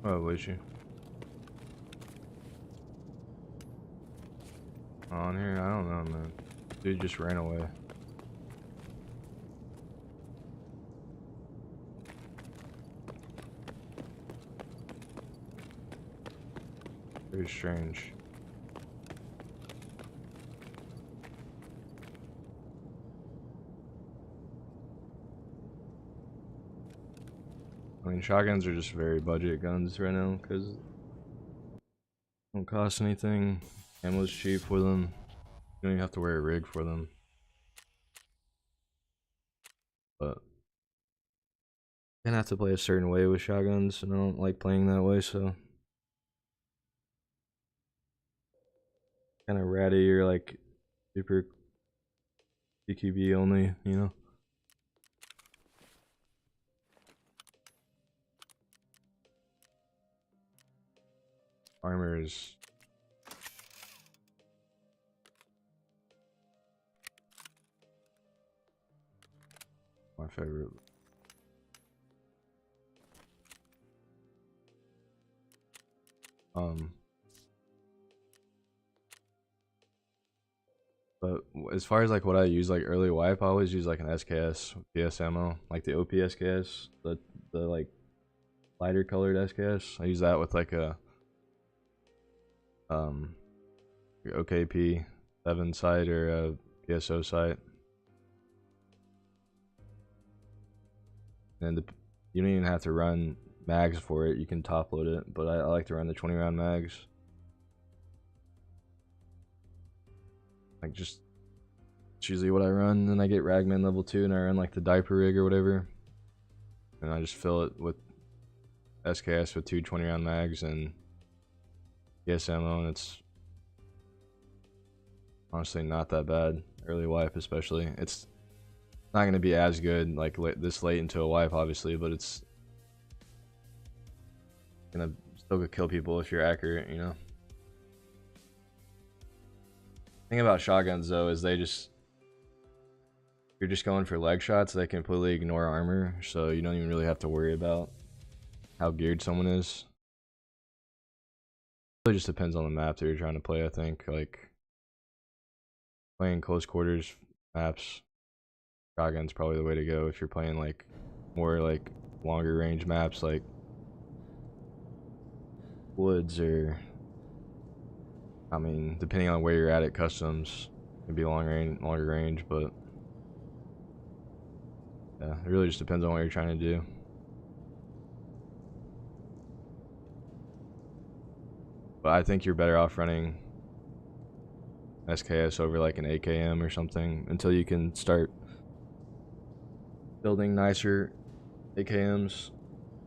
Oh, was you? On here? I don't know, man. Dude just ran away. Very strange. I mean, shotguns are just very budget guns right now because they don't cost anything. Ammo's cheap for them. You don't even have to wear a rig for them. But you're gonna have to play a certain way with shotguns, and I don't like playing that way, so kind of ratty or like super PQB only, you know. Armor is my favorite. But as far as like what I use like early wipe, I always use like an SKS PS ammo, like the OP SKS, the like lighter colored SKS. I use that with like a OKP 7 sight or a PSO sight. And you don't even have to run mags for it, you can top load it, but I like to run the 20 round mags. Like just it's usually what I run. Then I get Ragman level 2 and I run like the diaper rig or whatever. And I just fill it with SKS with 2 20 round mags and PS ammo, and it's honestly not that bad. Early wipe especially. It's not going to be as good like this late into a wipe obviously, but it's gonna still kill people if you're accurate, you know. Thing about shotguns though is you're just going for leg shots, they completely ignore armor, so you don't even really have to worry about how geared someone is. It really just depends on the map that you're trying to play, I think. Like playing close quarters maps, shotgun's probably the way to go. If you're playing like more like longer range maps like woods, or I mean depending on where you're at customs, it can be longer range, but yeah, it really just depends on what you're trying to do. But I think you're better off running SKS over like an AKM or something until you can start building nicer AKMs.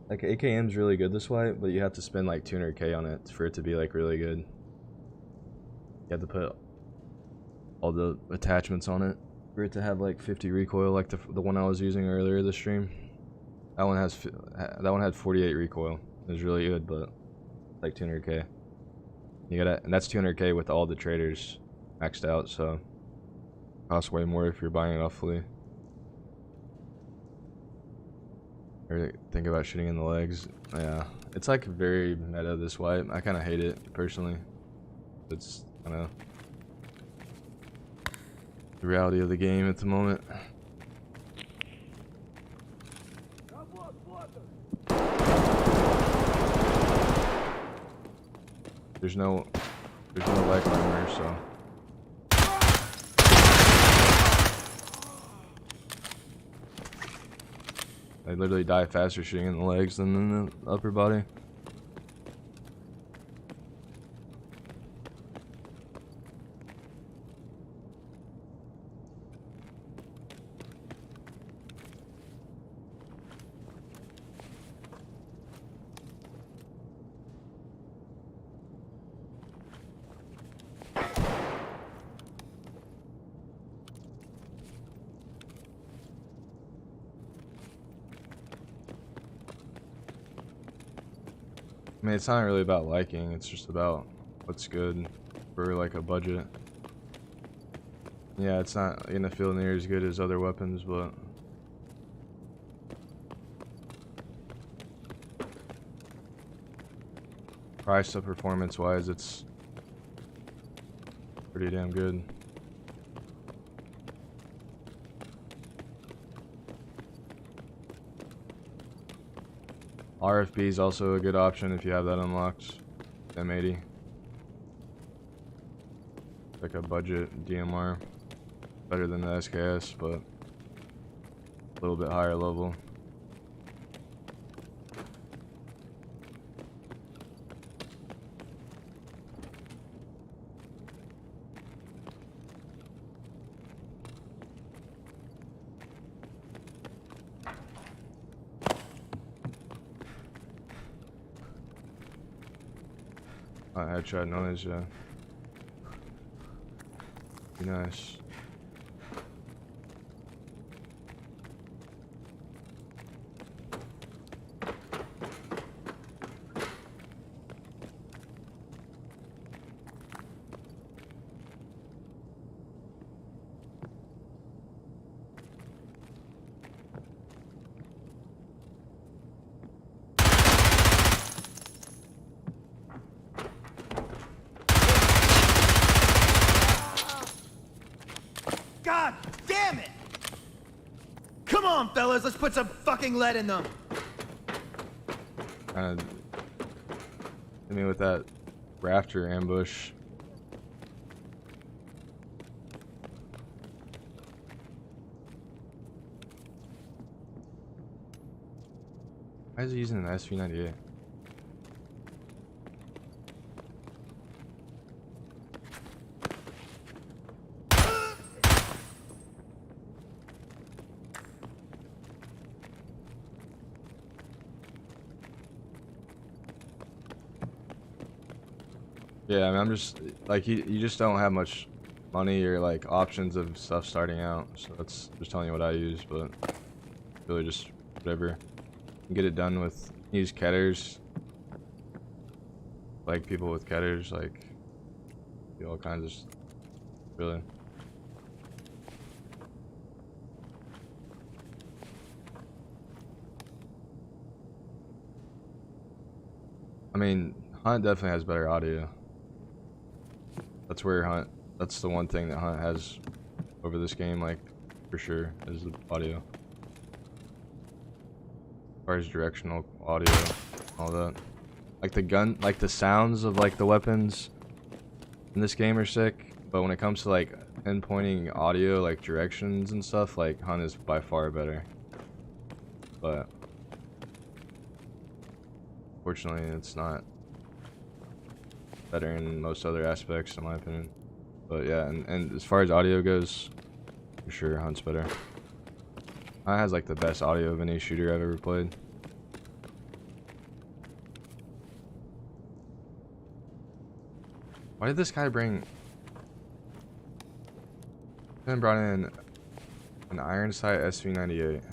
Like AKM's really good this way, but you have to spend like 200k on it for it to be like really good. You have to put all the attachments on it for it to have like 50 recoil, like the one I was using earlier this stream. That one had 48 recoil. It was really good, but like 200k. You gotta, and that's 200k with all the traders maxed out, so it costs way more if you're buying it off fully. Or think about shooting in the legs. Yeah, it's like very meta this wipe. I kind of hate it personally. It's kind of the reality of the game at the moment. There's no leg armor, so. I literally die faster shooting in the legs than in the upper body. I mean, it's not really about liking, it's just about what's good for like a budget. Yeah, it's not gonna feel near as good as other weapons, but price to performance wise, it's pretty damn good. RFB is also a good option if you have that unlocked. M80. Like a budget DMR. Better than the SKS, but a little bit higher level. Headshot noise, yeah. Be nice. God damn it! Come on, fellas, let's put some fucking lead in them. Hit me with that rafter ambush. Why is he using an SV98? Yeah, I mean, I'm just like you just don't have much money or like options of stuff starting out, so that's just telling you what I use, but really just whatever. Get it done with, use ketters, like people with ketters, like do all kinds of stuff, really. I mean, Hunt definitely has better audio. That's where Hunt, that's the one thing that Hunt has over this game, like, for sure, is the audio. As far as directional audio, all that. Like the gun, like the sounds of like the weapons in this game are sick, but when it comes to like pinpointing audio, like directions and stuff, like Hunt is by far better. But fortunately, it's not better in most other aspects, in my opinion. But yeah, and as far as audio goes, for sure, Hunt's better. Hunt has like the best audio of any shooter I've ever played. Why did this guy bring... Then brought in an iron sight SV98.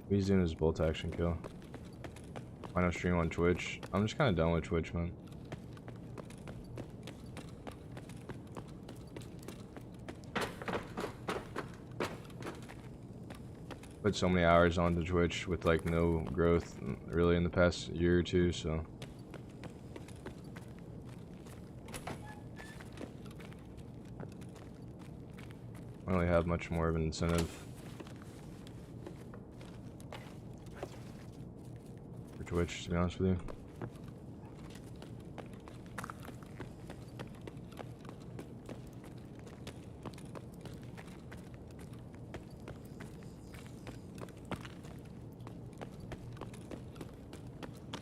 He's doing his bolt action kill. Why not stream on Twitch? I'm just kind of done with Twitch, man. Put so many hours onto Twitch with like no growth really in the past year or two, so. I don't really have much more of an incentive for Twitch, to be honest with you.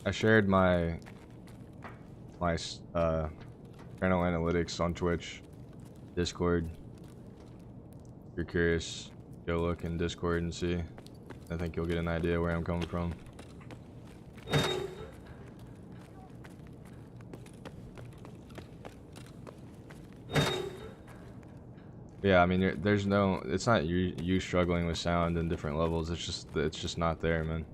I shared my channel analytics on Twitch, Discord. If you're curious, go look in Discord and see. I think you'll get an idea where I'm coming from. Yeah, I mean, there's no. It's not you struggling with sound in different levels. It's just not there, man.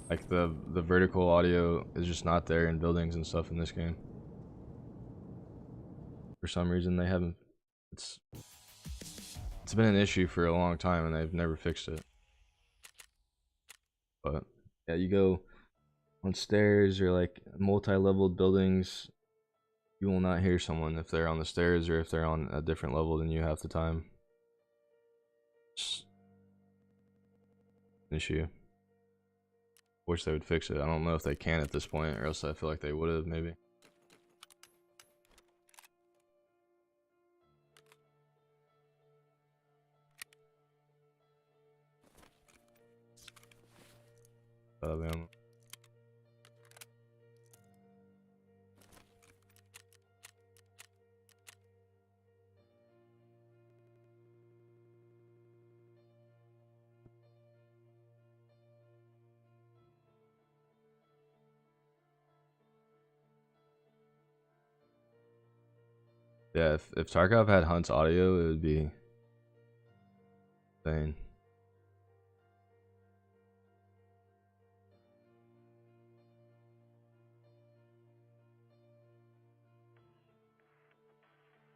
Like the vertical audio is just not there in buildings and stuff in this game. For some reason they haven't. It's been an issue for a long time and they've never fixed it. But yeah, you go on stairs or like multi-leveled buildings, you will not hear someone if they're on the stairs or if they're on a different level than you half the time. It's an issue. Wish they would fix it. I don't know if they can at this point, or else I feel like they would have maybe. Man. Yeah, if Tarkov had Hunt's audio, it would be insane.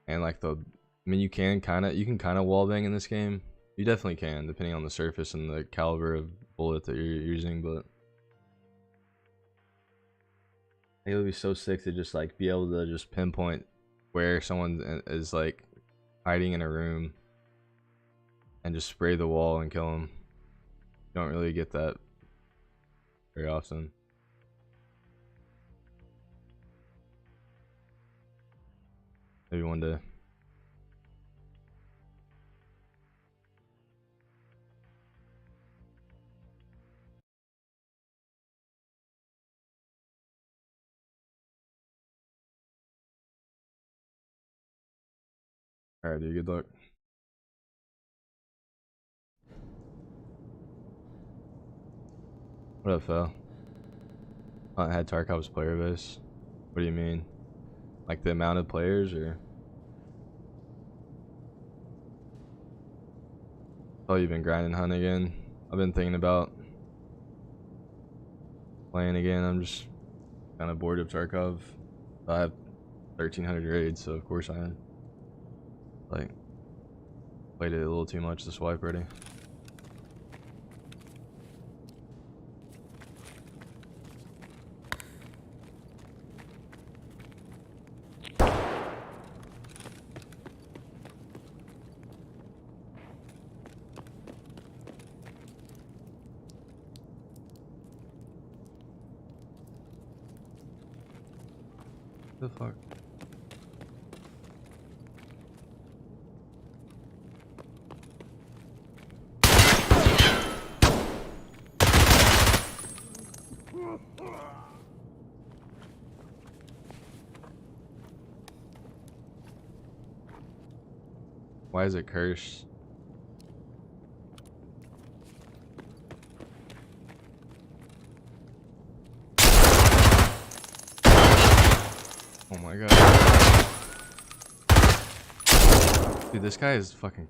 And like I mean, you can kind of wallbang in this game. You definitely can, depending on the surface and the caliber of bullet that you're using. But it would be so sick to just like be able to just pinpoint where someone is like hiding in a room and just spray the wall and kill them. You don't really get that very often. Maybe one day. Alright, dude, good luck. What up, Phil? I had Tarkov's player base. What do you mean? Like the amount of players, or? Oh, you've been grinding Hunt again? I've been thinking about playing again. I'm just kind of bored of Tarkov. I have 1,300 raids, so of course I am. Like, played it a little too much this wipe already. The fuck? Why is it cursed? Oh my god. Dude, this guy is fucking...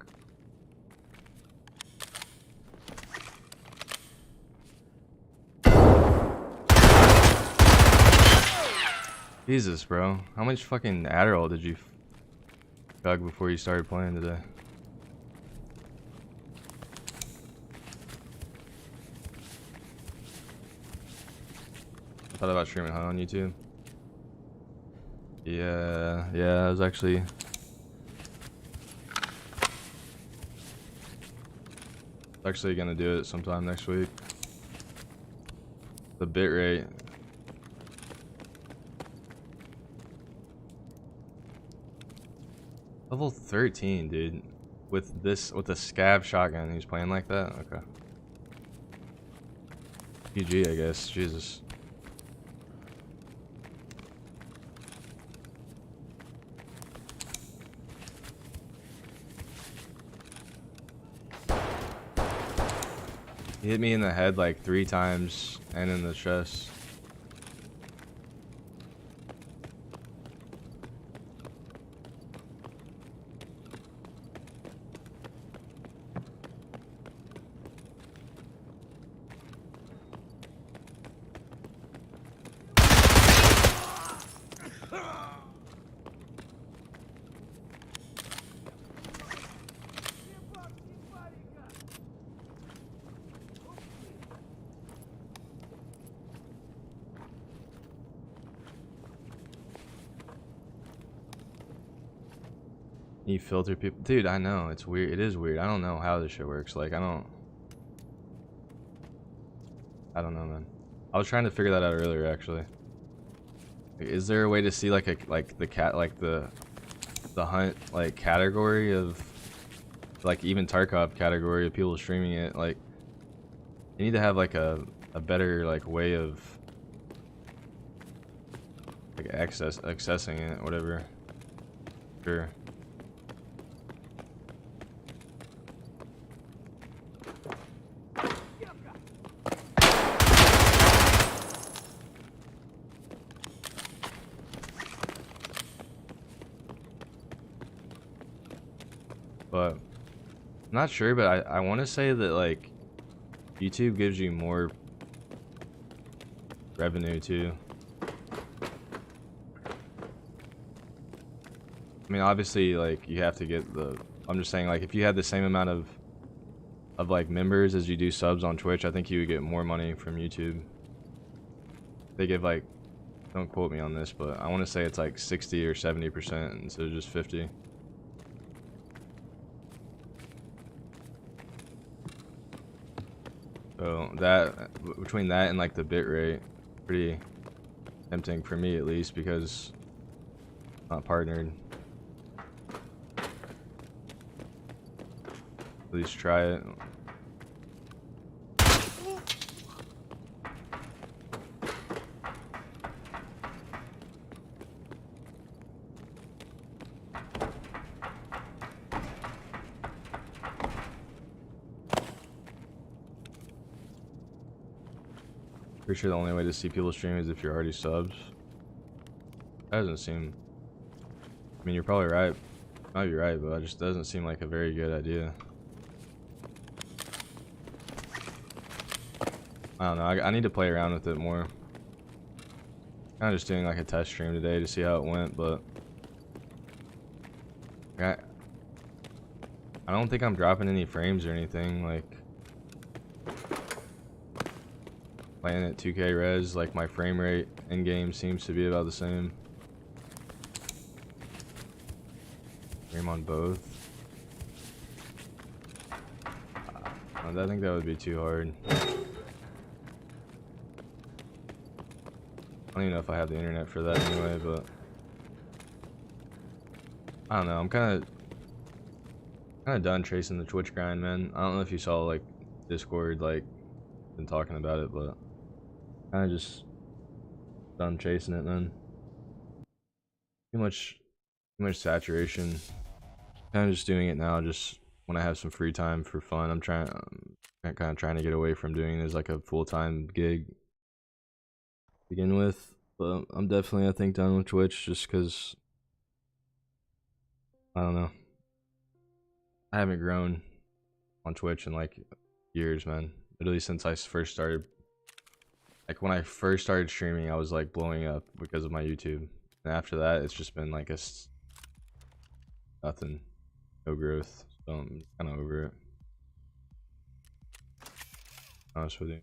Jesus, bro. How much fucking Adderall did you chug before you started playing today? I thought about streaming Hunt on YouTube. Yeah, I was actually... gonna do it sometime next week. The bitrate. Level 13, dude. With a scav shotgun, he's playing like that? Okay. GG, I guess. Jesus. He hit me in the head like 3 times and in the chest. You filter people, dude. I know it's weird. It is weird. I don't know how this shit works. Like I don't know, man. I was trying to figure that out earlier, actually. Like, is there a way to see like the hunt like category of like even Tarkov category of people streaming it? Like you need to have like a better like way of like accessing it, whatever. Sure. But I'm not sure, but I want to say that like YouTube gives you more revenue too. I mean, obviously, like you have to get the. I'm just saying, like if you had the same amount of like members as you do subs on Twitch, I think you would get more money from YouTube. They give like, don't quote me on this, but I want to say it's like 60 or 70% instead of just 50. So that, between that and like the bit rate, pretty tempting for me at least because I'm not partnered. At least try it. Pretty sure the only way to see people stream is if you're already subs. That doesn't seem... I mean, you're probably right. Might be right, but it just doesn't seem like a very good idea. I don't know. I need to play around with it more. Kind of just doing like a test stream today to see how it went, but... I don't think I'm dropping any frames or anything, like... Playing at 2K res, like my frame rate in game seems to be about the same. Frame on both. I think that would be too hard. I don't even know if I have the internet for that anyway, but I don't know. I'm kind of done chasing the Twitch grind, man. I don't know if you saw like Discord, like been talking about it, but kind of just done chasing it, man. Too much saturation. kind of just doing it now, just when I have some free time for fun. I'm kind of trying to get away from doing it as like a full-time gig to begin with. But I'm definitely, I think, done with Twitch just because, I don't know. I haven't grown on Twitch in like years, man. Literally since I first started. Like when I first started streaming, I was like blowing up because of my YouTube. And after that, it's just been like nothing, no growth. So I'm kind of over it. Honest with you.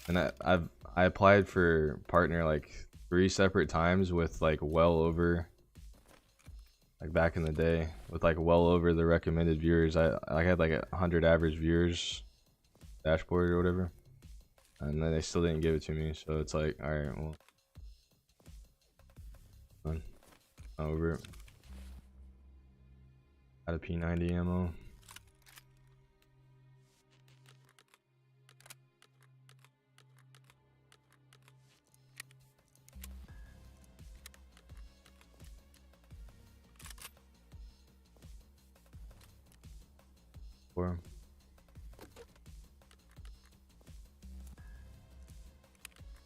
And I applied for partner like 3 separate times with like well over, like back in the day, with like well over the recommended viewers. I had like 100 average viewers dashboard or whatever, and then they still didn't give it to me. So it's like, all right, well, I'm over it. Out of P90 ammo. Or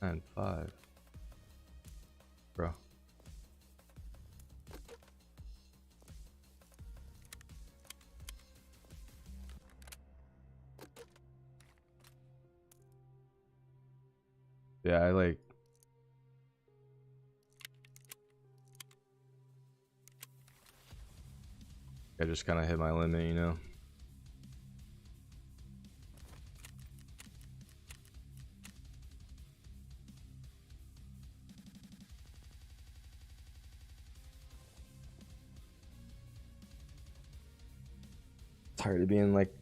and 5, bro. Yeah, I just kind of hit my limit, you know. Tired of being like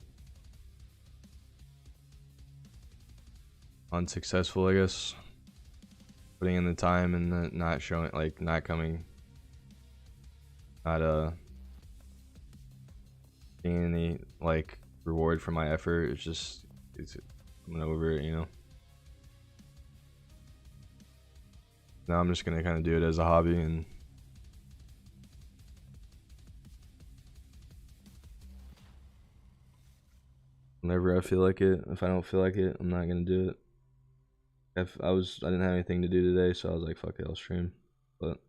unsuccessful, I guess. Putting in the time and then not showing, like not coming, not getting any like reward for my effort. I'm over it, you know. Now I'm just gonna kind of do it as a hobby, and whenever I feel like it. If I don't feel like it, I'm not gonna do it. I didn't have anything to do today, so I was like, fuck it, I'll stream. But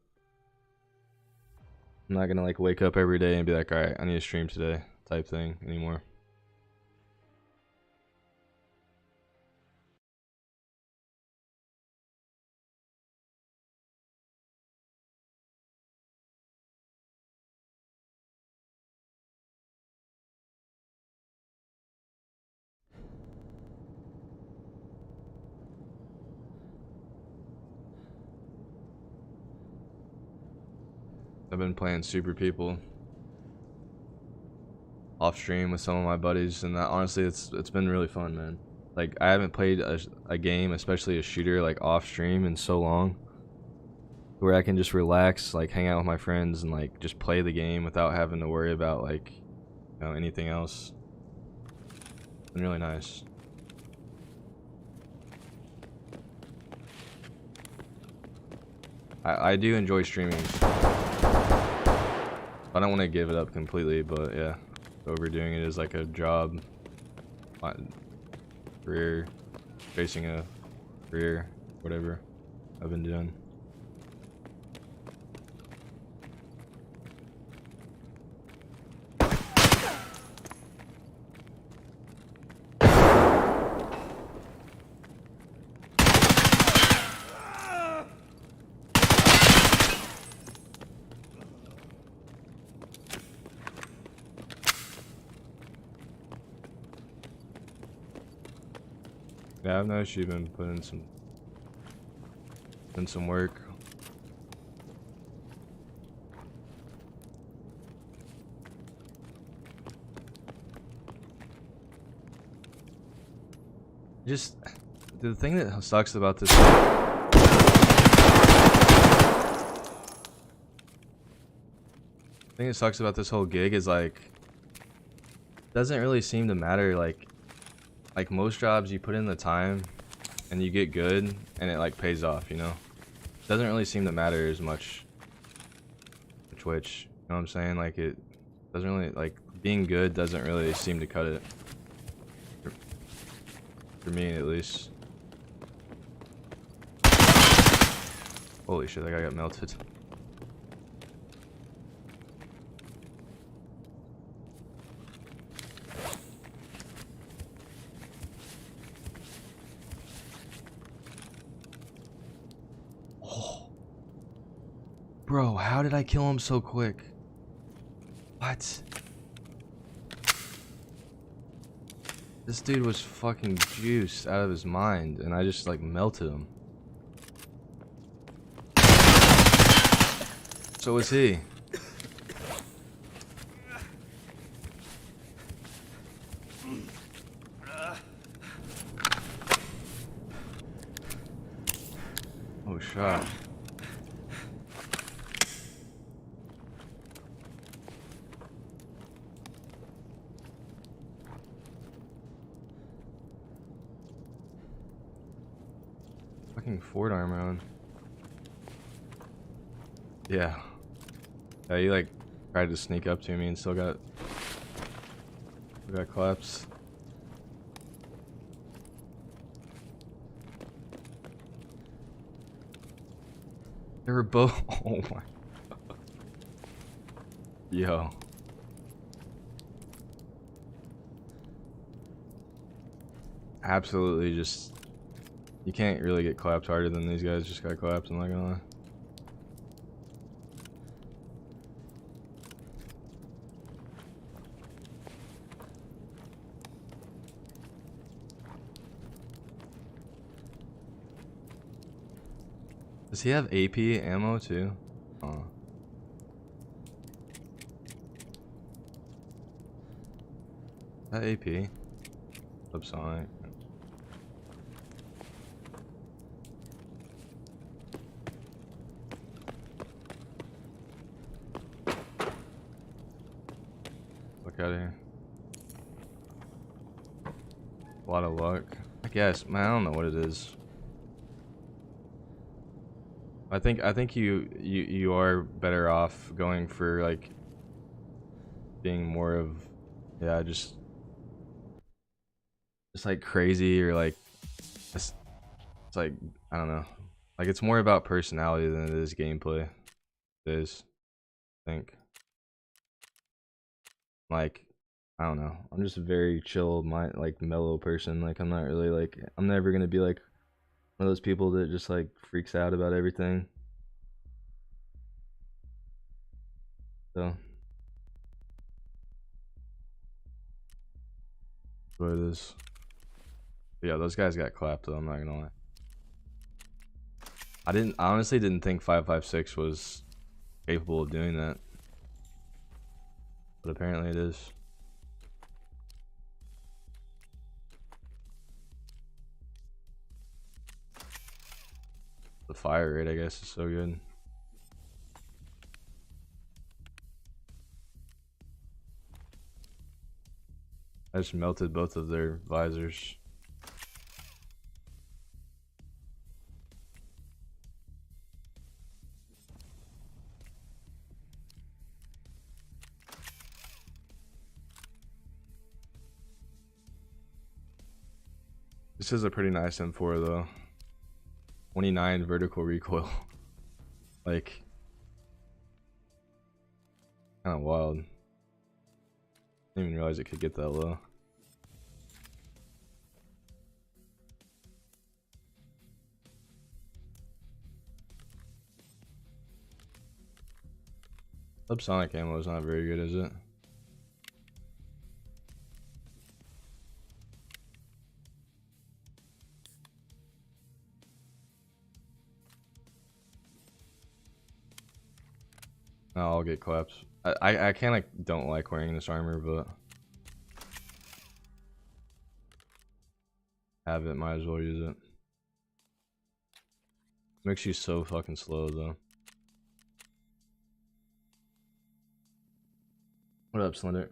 I'm not gonna like wake up every day and be like, all right, I need to stream today type thing anymore. I've been playing Super People off stream with some of my buddies, and that honestly, it's been really fun, man. Like I haven't played a game, especially a shooter, like off stream in so long, where I can just relax, like hang out with my friends and like just play the game without having to worry about like, you know, anything else. It's been really nice. I do enjoy streaming. I don't want to give it up completely, but yeah, overdoing it is like a job, career, chasing a career, whatever I've been doing. Yeah, I've noticed you've been putting some work. Just the thing that sucks about this. The thing that sucks about this whole gig is like, it doesn't really seem to matter. Like most jobs, you put in the time and you get good and it like pays off, you know. It doesn't really seem to matter as much which Twitch. You know what I'm saying? Like it doesn't really like being good doesn't really seem to cut it. For me at least. Holy shit, that guy got melted. Oh. Bro, how did I kill him so quick? What? This dude was fucking juiced out of his mind, and I just like melted him. So was he. Oh, shot. Fucking Ford armor on. Yeah. Yeah, he like tried to sneak up to me and still got collapsed. They were both. Oh my. Yo. Absolutely just. You can't really get clapped harder than these guys just got clapped, I'm not gonna lie. Does he have AP ammo too? Oh. Is that AP? Subsonic. Look out of here. A lot of luck. I guess, man, I don't know what it is. I think you are better off going for like being more of just like crazy or like it's like I don't know. Like it's more about personality than it is gameplay. It is, I think. Like I don't know. I'm just a very chill, like mellow person. Like I'm not really like I'm never gonna be like one of those people that just like freaks out about everything. So what it is. But yeah, those guys got clapped though, I'm not gonna lie. I honestly didn't think 556 was capable of doing that. But apparently it is. The fire rate, I guess, is so good. I just melted both of their visors. This is a pretty nice M4 though. 29 vertical recoil. Like, kind of wild. Didn't even realize it could get that low. Subsonic ammo is not very good, is it? No, I'll get claps. I kind of don't like wearing this armor, but have it, might as well use it. Makes you so fucking slow though. What up, Slender?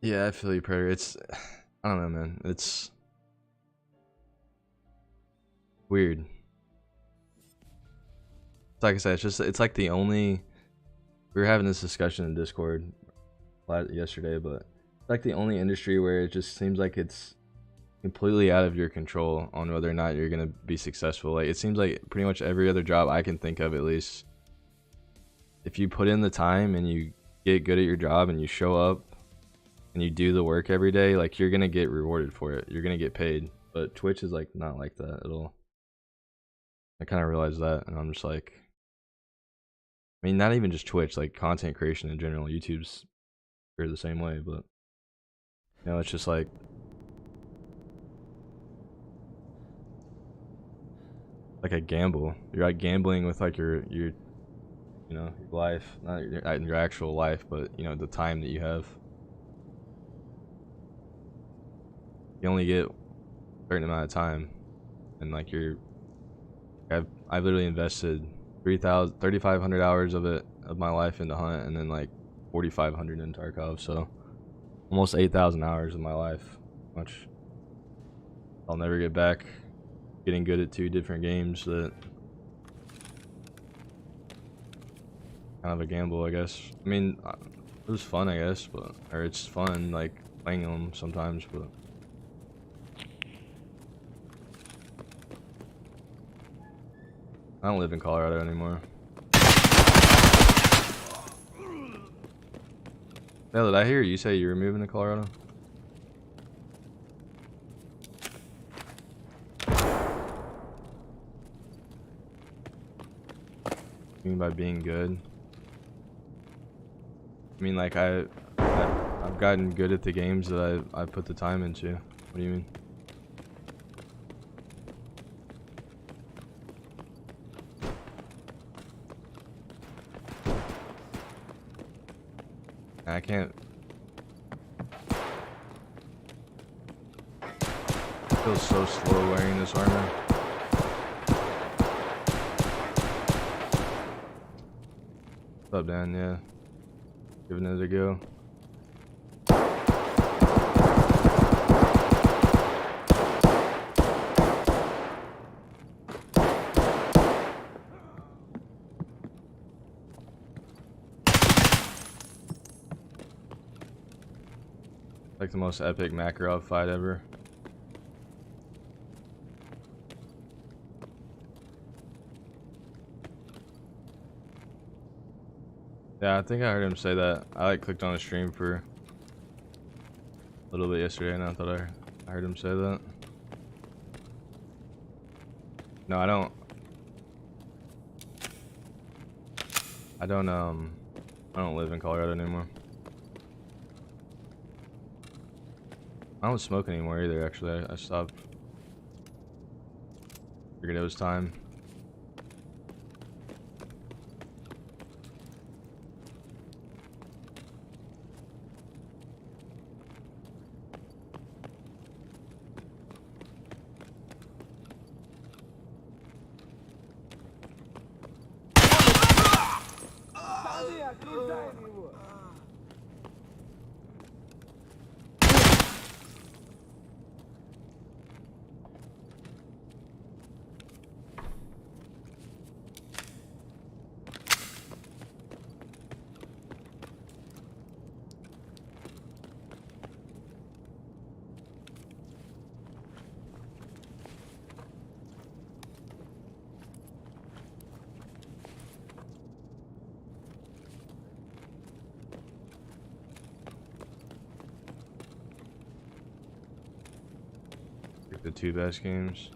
Yeah, I feel you, Prayer. It's, I don't know, man. It's weird. Like I said, it's like the only. We were having this discussion in Discord yesterday, but it's like the only industry where it just seems like it's completely out of your control on whether or not you're gonna be successful. Like, it seems like pretty much every other job I can think of, at least, if you put in the time and you get good at your job and you show up and you do the work every day, like, you're gonna get rewarded for it. You're gonna get paid. But Twitch is like not like that at all. I kind of realized that, and I'm just like, I mean, not even just Twitch, like content creation in general. YouTube's the same way, but you know, it's just like a gamble. You're like gambling with like your you know, your life, not your actual life, but you know, the time that you have. You only get a certain amount of time, and like I've literally invested 3,500 hours of my life into Hunt, and then like 4,500 in Tarkov, so almost 8,000 hours of my life, which I'll never get back. Getting good at 2 different games, that kind of a gamble, I guess. I mean, it was fun, I guess, or it's fun like playing them sometimes, but I don't live in Colorado anymore. Yeah, did I hear you say you were moving to Colorado? You mean by being good? I mean, like I've gotten good at the games that I put the time into. What do you mean? I can't. I feel so slow wearing this armor. What's up, Dan? Yeah. Giving it a go. Like the most epic Makarov fight ever. Yeah, I think I heard him say that. I like clicked on a stream for a little bit yesterday, and I thought I heard him say that. No, I don't live in Colorado anymore. I don't smoke anymore either, actually. I stopped. Figured it was time. Пацаны, окружаем его! Like the 2 best games.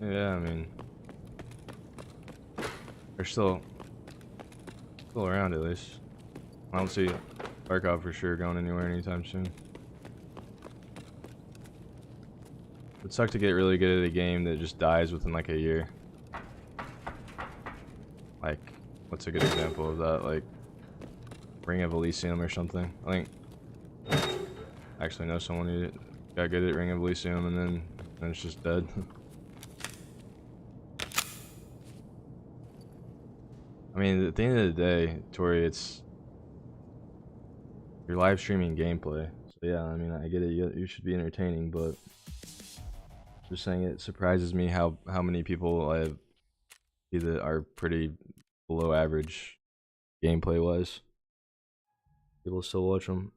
Yeah, I mean, they're still around at least. I don't see Tarkov for sure going anywhere anytime soon. It'd suck to get really good at a game that just dies within like a year. Like, what's a good example of that? Like, Ring of Elysium or something. I think I actually know someone who got good at Ring of Elysium and then it's just dead. I mean, at the end of the day, Tori, it's You're live streaming gameplay. So yeah, I mean, I get it. You should be entertaining, but just saying, it surprises me how many people I see that are pretty below average gameplay wise. People still watch them.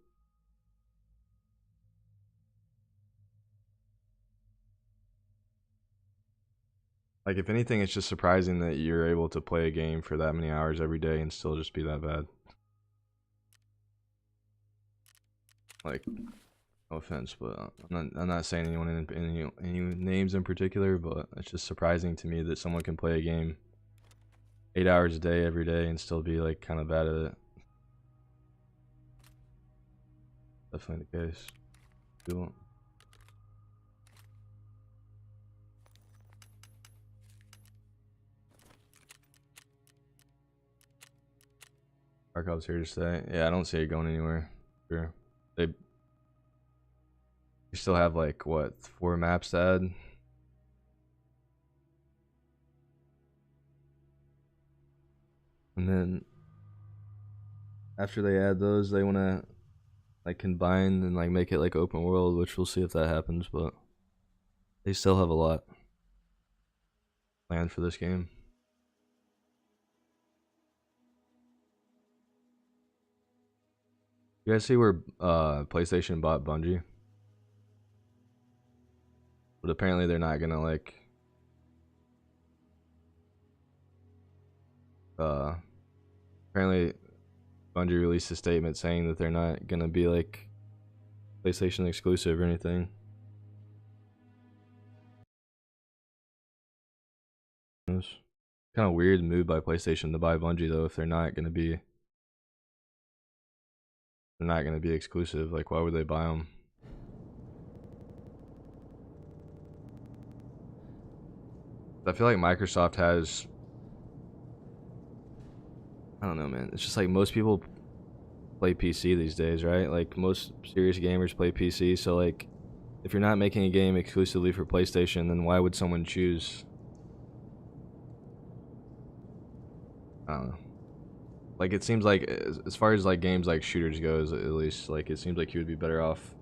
Like, if anything, it's just surprising that you're able to play a game for that many hours every day and still just be that bad. Like, no offense, but I'm not saying anyone in any names in particular, but it's just surprising to me that someone can play a game 8 hours a day every day and still be like kind of bad at it. Definitely the case. Cool. Tarkov's here to stay. Yeah, I don't see it going anywhere. Sure. They still have like what, 4 maps to add? And then after they add those, they want to like combine and like make it like open world, which we'll see if that happens, but they still have a lot planned for this game. You guys see where PlayStation bought Bungie? But apparently they're not gonna like apparently Bungie released a statement saying that they're not gonna be like PlayStation exclusive or anything. It's kind of weird move by PlayStation to buy Bungie though if they're not gonna be exclusive. Like, why would they buy them? I feel like Microsoft has, I don't know, man. It's just like most people play PC these days, right? Like most serious gamers play PC. So like, if you're not making a game exclusively for PlayStation, then why would someone choose? I don't know. Like, it seems like as far as like games like shooters goes, at least, like it seems like you would be better off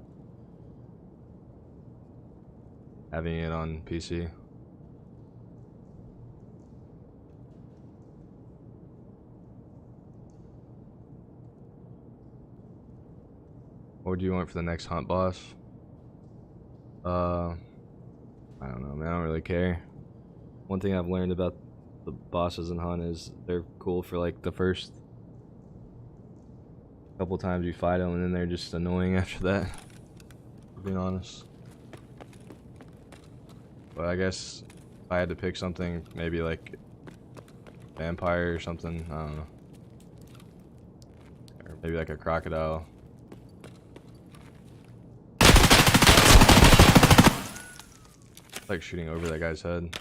having it on PC. What do you want for the next hunt boss? I don't know, man. I don't really care. One thing I've learned about the bosses in hunt is they're cool for like the first couple times you fight them, and then they're just annoying after that, for being honest. But I guess if I had to pick something, maybe like vampire or something, I don't know. Or maybe like a crocodile. Like shooting over that guy's head.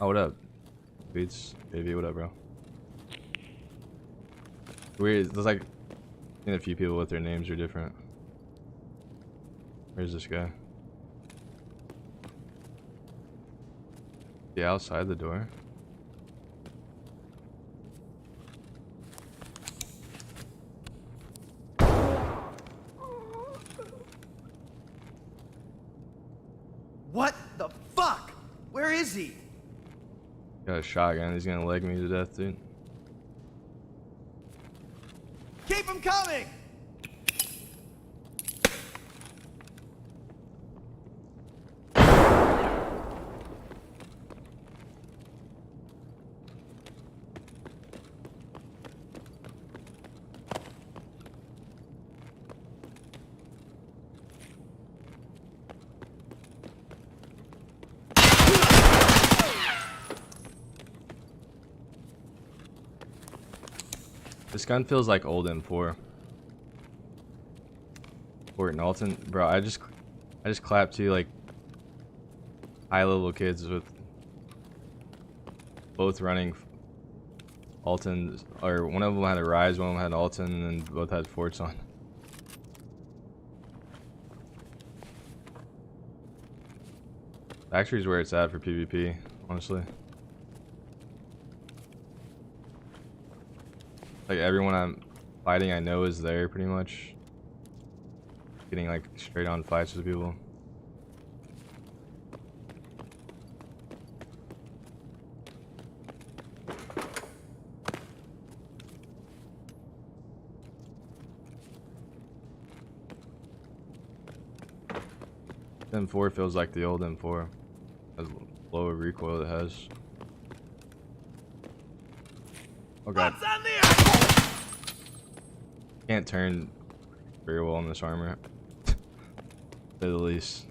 Oh, what up? Beats, baby, what up, bro? Weird, there's like a few people with their names are different. Where's this guy? Yeah, outside the door. What the fuck? Where is he? Got a shotgun, he's gonna leg me to death, dude. Keep him coming! This gun feels like old M4. Fort Knowlton, bro. I just clapped two like high level kids with both running Alton, or one of them had a Rise, one of them had Alton, and then both had Forts on. Factory's where it's at for PvP, honestly. Like everyone I'm fighting I know is there pretty much. Getting like straight on fights with people. M4 feels like the old M4. As lower recoil it has. Oh god. Can't turn very well in this armor. To say the least.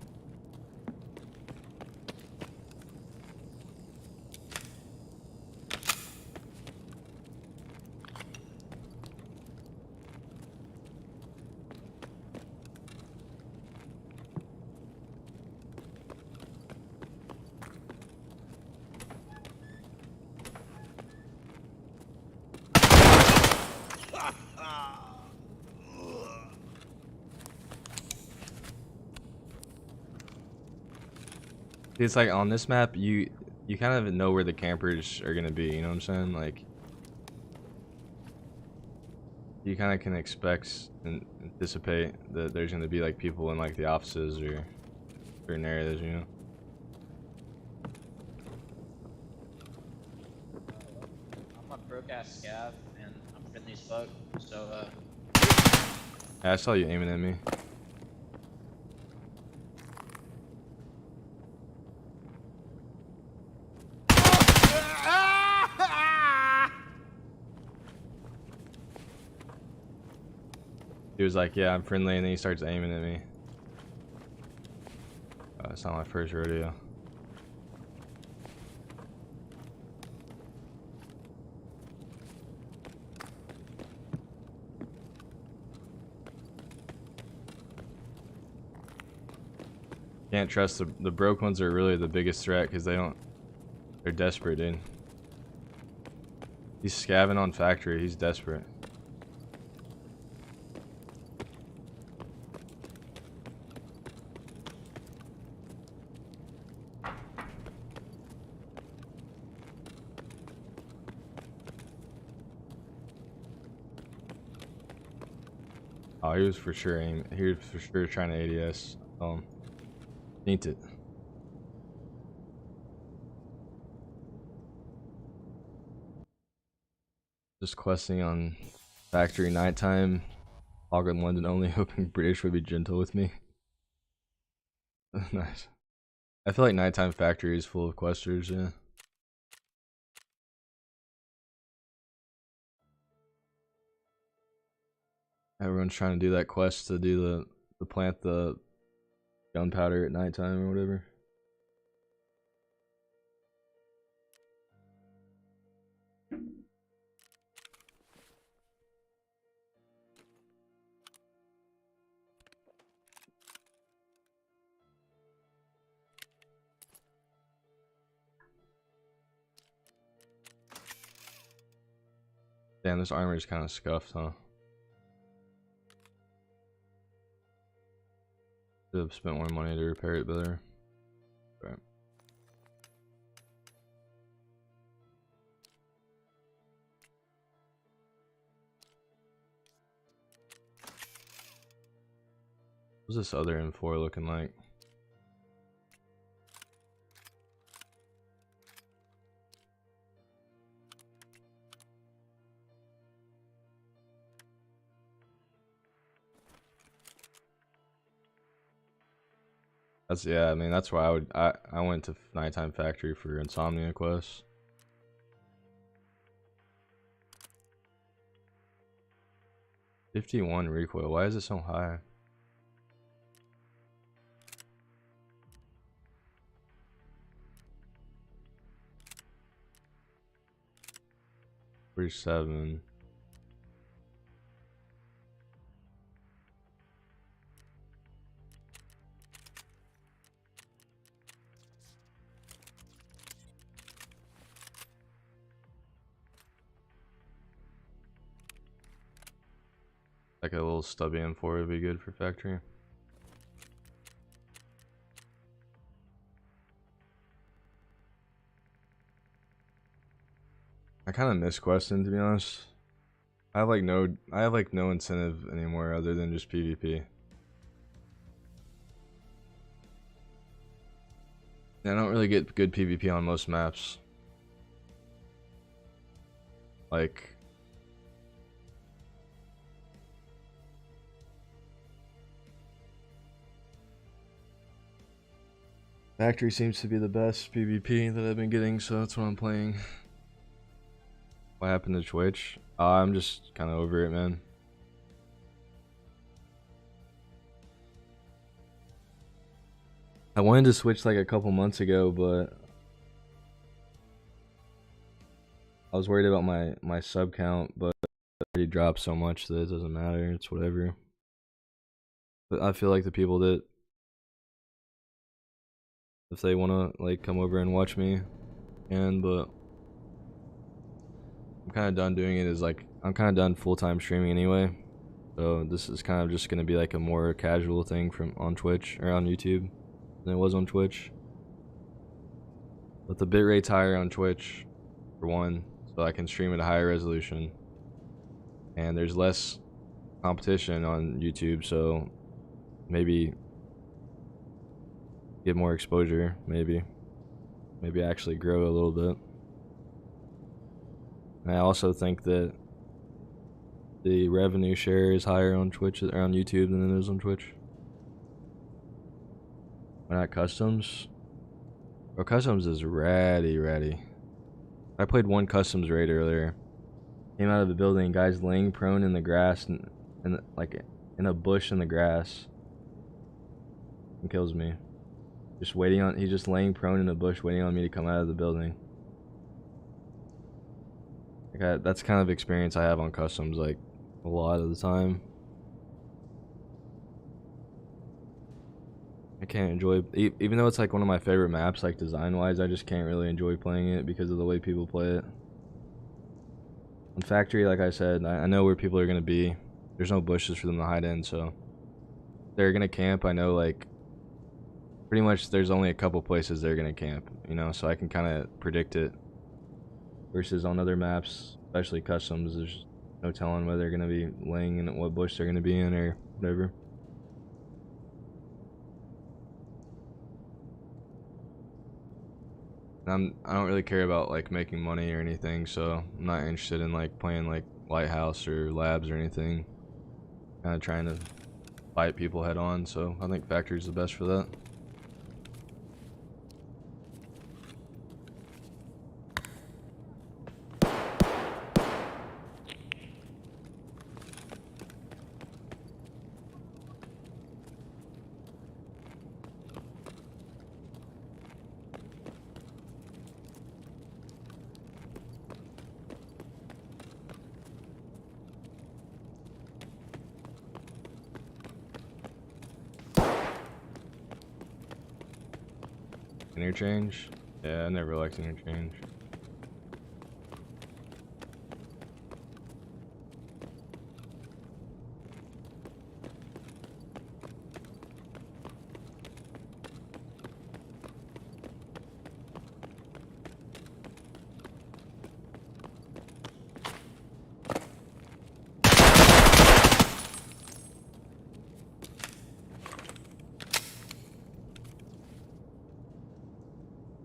It's like on this map you kind of know where the campers are gonna be, you know what I'm saying? Like you kind of can expect and anticipate that there's gonna be like people in like the offices or certain areas, you know. I'm a broke ass scav and I'm friendly as fuck, so Yeah, I saw you aiming at me. He was like, yeah, I'm friendly, and then he starts aiming at me. It's not my first rodeo. Can't trust the broke ones are really the biggest threat because they're desperate, dude. He's scavenging on factory, he's desperate. Oh, he was for sure he was for sure trying to ADS. Need it. Just questing on factory nighttime. Hog in London only, hoping British would be gentle with me. Nice. I feel like nighttime factory is full of questers, yeah. Everyone's trying to do that quest to do the plant the gunpowder at nighttime or whatever. Damn, this armor is kind of scuffed, huh? Should have spent more money to repair it better. Right. What's this other M4 looking like? That's yeah. I mean, that's why I went to Nighttime Factory for Insomnia quests. $51 recoil. Why is it so high? $47. Like a little stubby M4 would be good for factory. I kind of miss questing, to be honest. I have like no incentive anymore other than just PvP. I don't really get good PvP on most maps. Like, Factory seems to be the best PvP that I've been getting, so that's what I'm playing. What happened to Twitch? I'm just kind of over it, man. I wanted to switch like a couple months ago, but I was worried about my sub count, but it already dropped so much that it doesn't matter. It's whatever. But I feel like the people that, if they want to like come over and watch me, can, but I'm kind of done doing it as like, I'm kind of done full-time streaming anyway. So this is kind of just going to be like a more casual thing from on Twitch or on YouTube than it was on Twitch. But the bitrate's higher on Twitch, for one, so I can stream at a higher resolution. And there's less competition on YouTube, so maybe get more exposure, maybe actually grow a little bit. And I also think that the revenue share is higher on Twitch or on YouTube than it is on Twitch. Why not customs? Well, customs is ready. I played one customs raid earlier. Came out of the building, guys laying prone in the grass and like in a bush in the grass. And kills me. Just waiting on, he's just laying prone in a bush waiting on me to come out of the building. Like that's kind of experience I have on customs like a lot of the time. I can't enjoy, even though it's like one of my favorite maps, like design wise, I just can't really enjoy playing it because of the way people play it. On Factory, like I said, I know where people are going to be. There's no bushes for them to hide in, so they're going to camp. I know, like, pretty much there's only a couple places they're going to camp, you know, so I can kind of predict it. Versus on other maps, especially customs, there's no telling whether they're going to be laying in, what bush they're going to be in or whatever. I don't really care about like making money or anything, so I'm not interested in like playing like Lighthouse or Labs or anything. Kind of trying to fight people head on, so I think Factory's the best for that. Interchange? Yeah, I never liked interchange.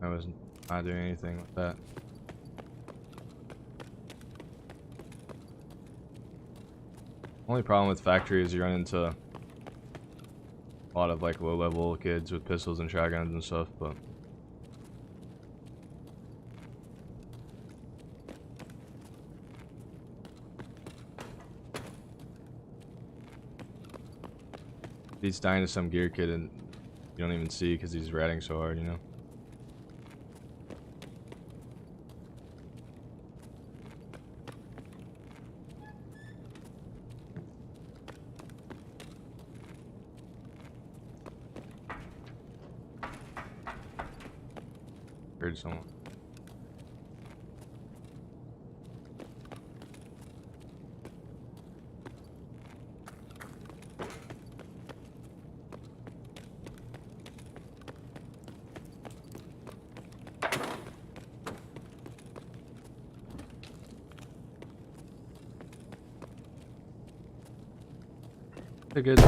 I was not doing anything with that. Only problem with Factory is you run into a lot of like low-level kids with pistols and shotguns and stuff, but he's dying to some gear kid and you don't even see because he's ratting so hard, you know. Heard someone. a good.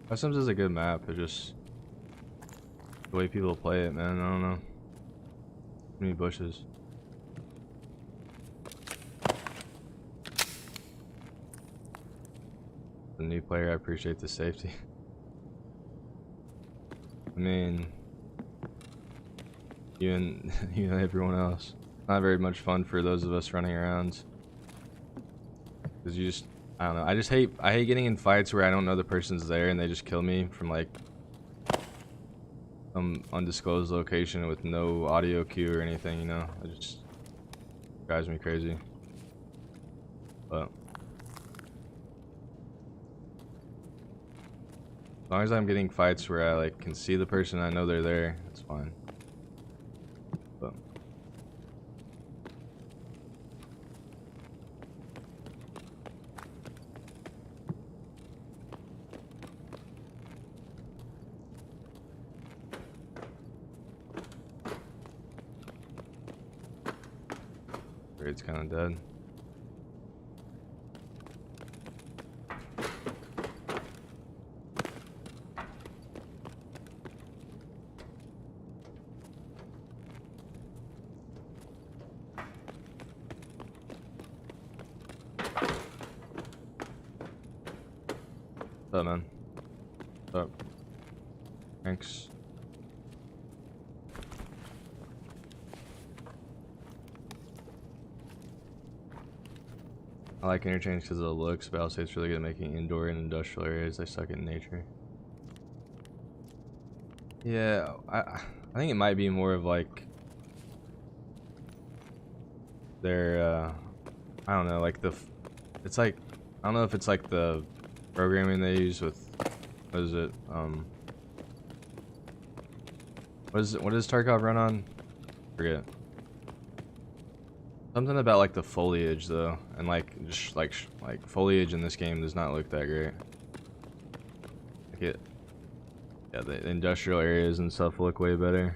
Customs is a good map. It's just the way people play it, man. I don't know. Too many bushes. As a new player, I appreciate the safety. I mean, you and you and everyone else. Not very much fun for those of us running around. Cause you just, I don't know. I hate getting in fights where I don't know the person's there and they just kill me from like some undisclosed location with no audio cue or anything. You know, it just drives me crazy. But as long as I'm getting fights where I like can see the person, I know they're there, it's fine. But it's kind of dead. What's up, man? What's up? Thanks. I like interchange because of the looks, but I'll say it's really good at making indoor and industrial areas. They suck at nature. Yeah, I think it might be more of like their I don't know, like it's like, I don't know if it's like the programming they use with, what is it, what does Tarkov run on? Forget. Something about like the foliage though, and like just like foliage in this game does not look that great. Like yeah, the industrial areas and stuff look way better.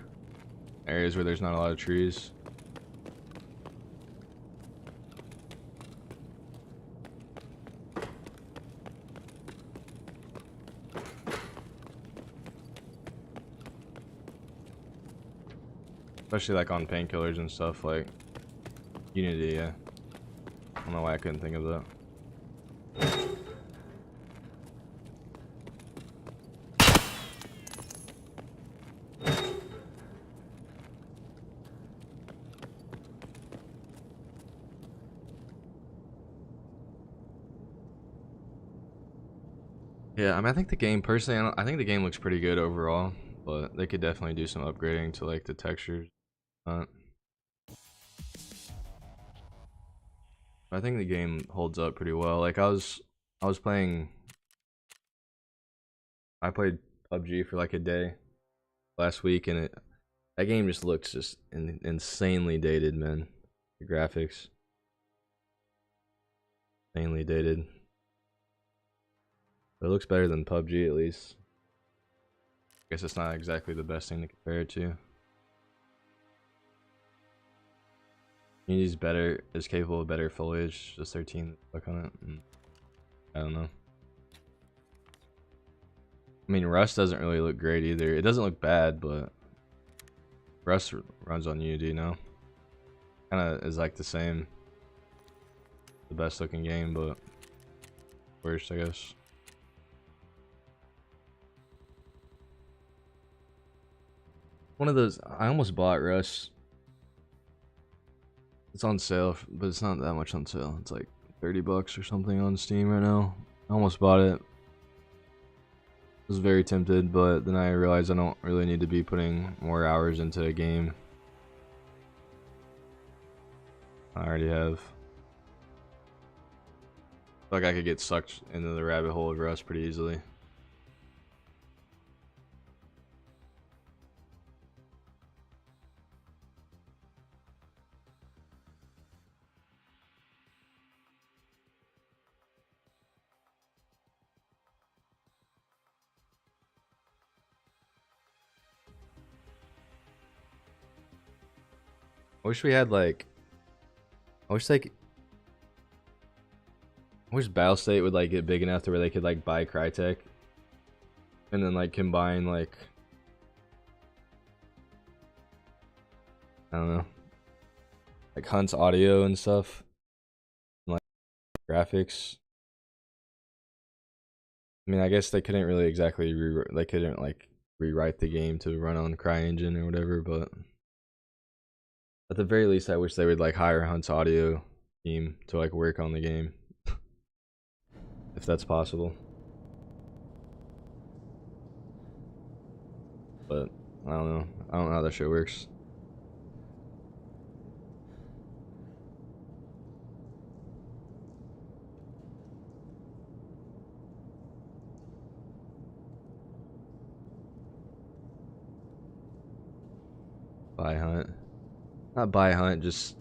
Areas where there's not a lot of trees. Especially like on painkillers and stuff like Unity, yeah. I don't know why I couldn't think of that. Yeah, I mean, I think the game, personally, I think the game looks pretty good overall, but they could definitely do some upgrading to like the textures. I think the game holds up pretty well. Like I was playing, I played PUBG for like a day last week, and that game just looks just insanely dated, man. The graphics, insanely dated. But it looks better than PUBG at least. I guess it's not exactly the best thing to compare it to. Unity's better, is capable of better foliage. Just 13 look on it. I don't know. I mean, Rust doesn't really look great either. It doesn't look bad, but Rust runs on Unity now. Kind of is like the same. The best looking game, but worst, I guess. One of those, I almost bought Rust. It's on sale, but it's not that much on sale. It's like 30 bucks or something on Steam right now. I almost bought it. Was very tempted, but then I realized I don't really need to be putting more hours into a game. I already have. I feel like I could get sucked into the rabbit hole of Rust pretty easily. I wish we had like, I wish like I wish Battlestate would like get big enough to where they could like buy Crytek and then like combine like, I don't know, like Hunt's audio and stuff, and, like graphics. I mean, I guess they couldn't really exactly they couldn't like rewrite the game to run on CryEngine or whatever, but at the very least, I wish they would like hire Hunt's audio team to like work on the game, if that's possible. But I don't know. I don't know how that shit works. Buy Hunt. Not buy Hunt, just,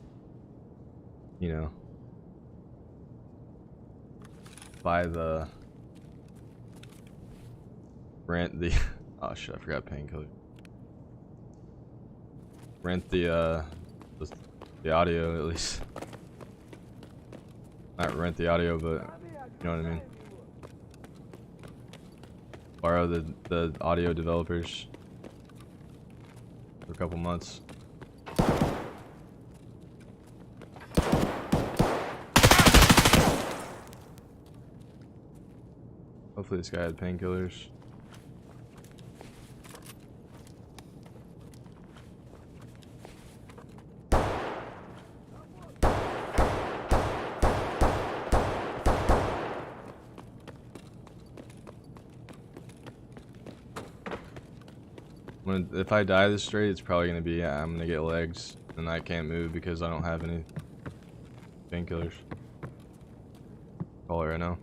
you know, buy the rent the oh shit, I forgot painkiller. Rent the audio at least. Not rent the audio, but you know what I mean. Borrow the audio developers for a couple months. Hopefully this guy had painkillers. If I die this straight, it's probably gonna be, I'm gonna get legs and I can't move because I don't have any painkillers. Call it right now.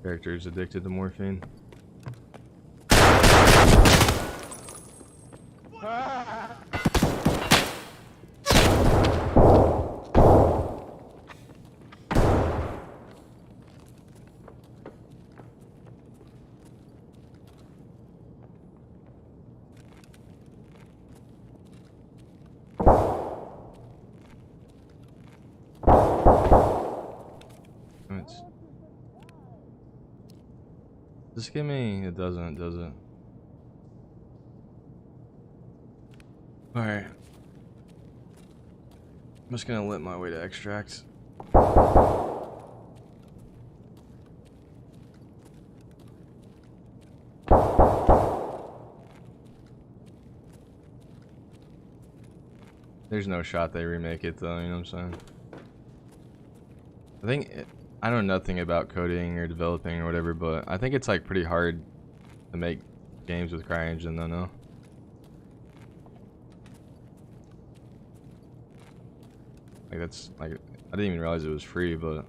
Character is addicted to morphine. Just give me, it doesn't, does it? Alright. I'm just gonna limp my way to extract. There's no shot they remake it though, you know what I'm saying? I know nothing about coding or developing or whatever, but I think it's like pretty hard to make games with CryEngine though, no? Like that's like, I didn't even realize it was free, but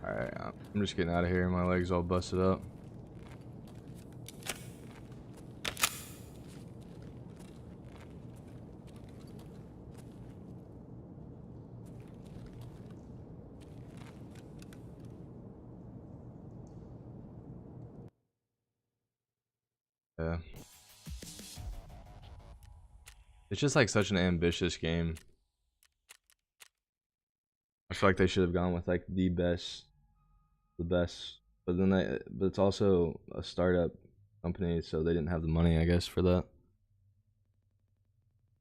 alright, I'm just getting out of here. My leg's all busted up. Yeah. It's just like such an ambitious game. I feel like they should have gone with like the best. But then but it's also a startup company, so they didn't have the money, I guess, for that.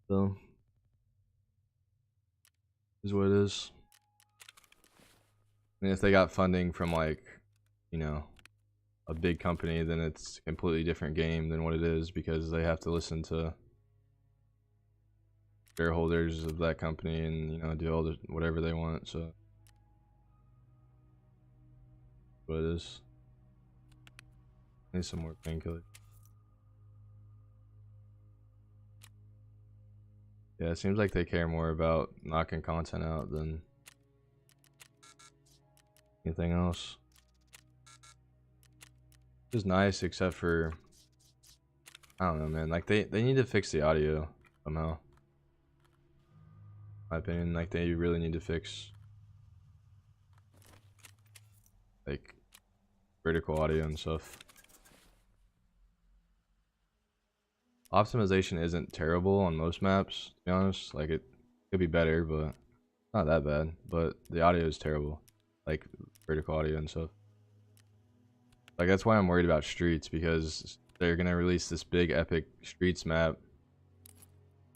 So, is what it is. I mean, if they got funding from like, you know, a big company, then it's a completely different game than what it is because they have to listen to shareholders of that company and, you know, do all the whatever they want. So, what it is. Need some more painkillers. Yeah, it seems like they care more about knocking content out than anything else. It's nice, except for, I don't know, man. Like they need to fix the audio somehow. In my opinion, like they really need to fix like vertical audio and stuff. Optimization isn't terrible on most maps, to be honest. Like it could be better, but not that bad. But the audio is terrible, like vertical audio and stuff. Like that's why I'm worried about Streets, because they're gonna release this big epic Streets map,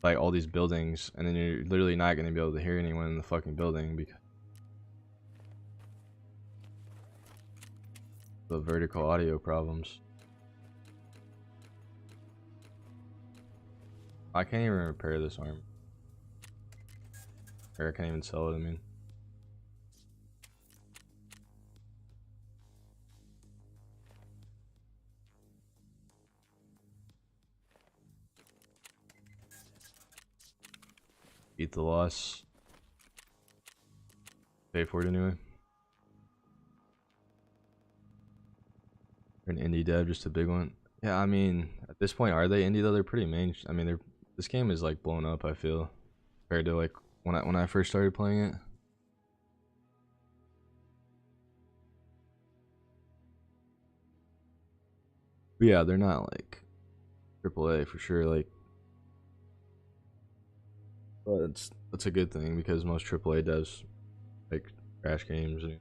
like all these buildings, and then you're literally not gonna be able to hear anyone in the fucking building because the vertical audio problems. I can't even repair this arm. Or I can't even sell it, I mean. Eat the loss. Pay for it anyway. Or an indie dev, just a big one. Yeah, I mean, at this point, are they indie though? They're pretty main. I mean, this game is like blown up, I feel, compared to like when I first started playing it. But yeah, they're not like AAA for sure. Like, but that's a good thing because most AAA devs like crash games. And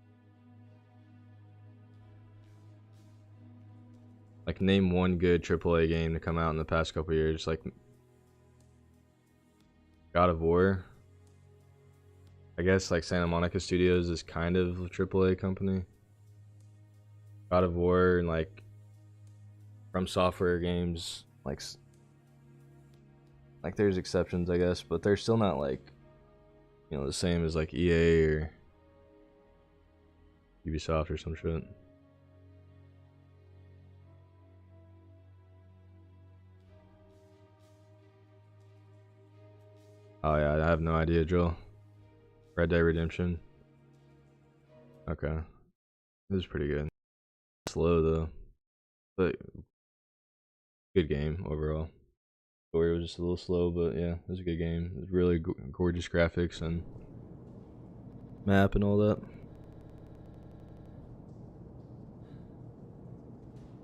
like, name one good AAA game to come out in the past couple years. Like God of War. I guess like Santa Monica Studios is kind of a AAA company. God of War and like From Software games, like there's exceptions, I guess, but they're still not like, you know, the same as like EA or Ubisoft or some shit. Oh yeah, I have no idea, Joel. Red Dead Redemption. Okay. It was pretty good. Slow though. But good game overall. Story was just a little slow, but yeah, it was a good game. It was really gorgeous graphics and map and all that.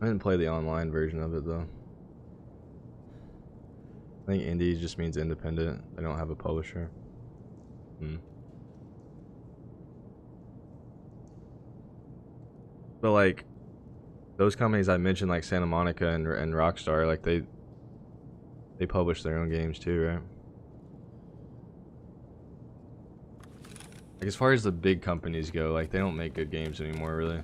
I didn't play the online version of it though. I think indie just means independent. They don't have a publisher. But like those companies I mentioned, like Santa Monica and Rockstar, like they publish their own games too, right? Like as far as the big companies go, like they don't make good games anymore, really.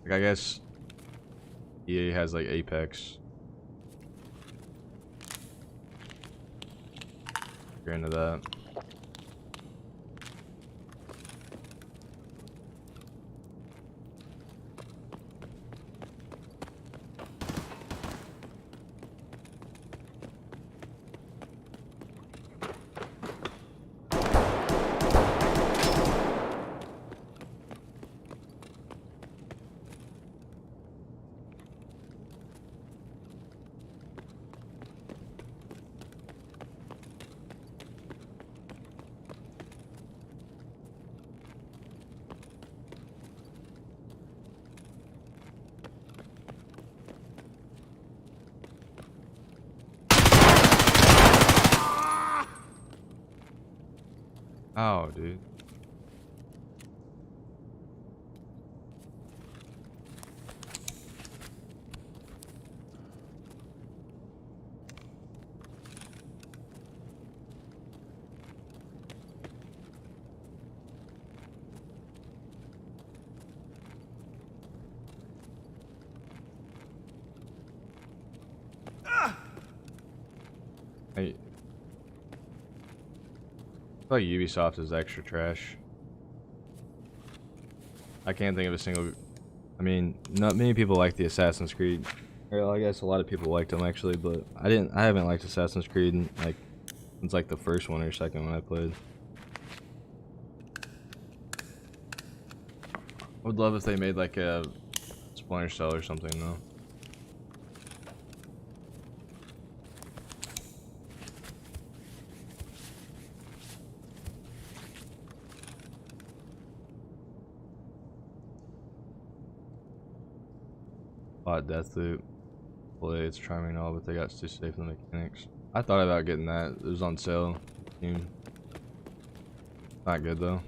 Like I guess EA has like Apex. If you're into that. Oh, dude. Hey. I feel like Ubisoft is extra trash. I can't think of a single. I mean, not many people like the Assassin's Creed Well, I guess a lot of people liked them actually, but I didn't. I haven't liked Assassin's Creed like since like the first one or second one I played. I would love if they made like a Splinter Cell or something though. Bought Deathloop. Play, it's charming and all, but they got too safe in the mechanics. I thought about getting that. It was on sale. Not good though.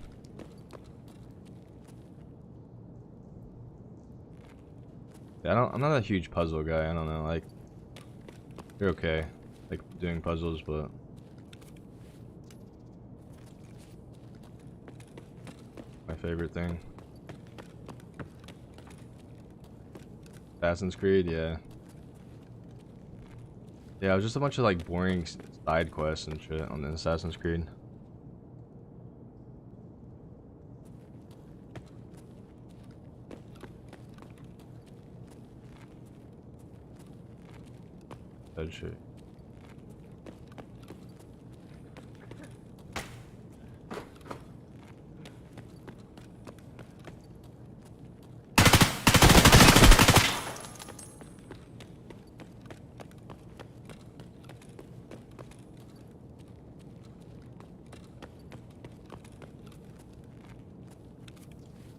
Yeah, I'm not a huge puzzle guy. I don't know. Like, you're okay, like doing puzzles, but my favorite thing. Assassin's Creed, yeah. Yeah, it was just a bunch of like boring side quests and shit on the Assassin's Creed. That shit.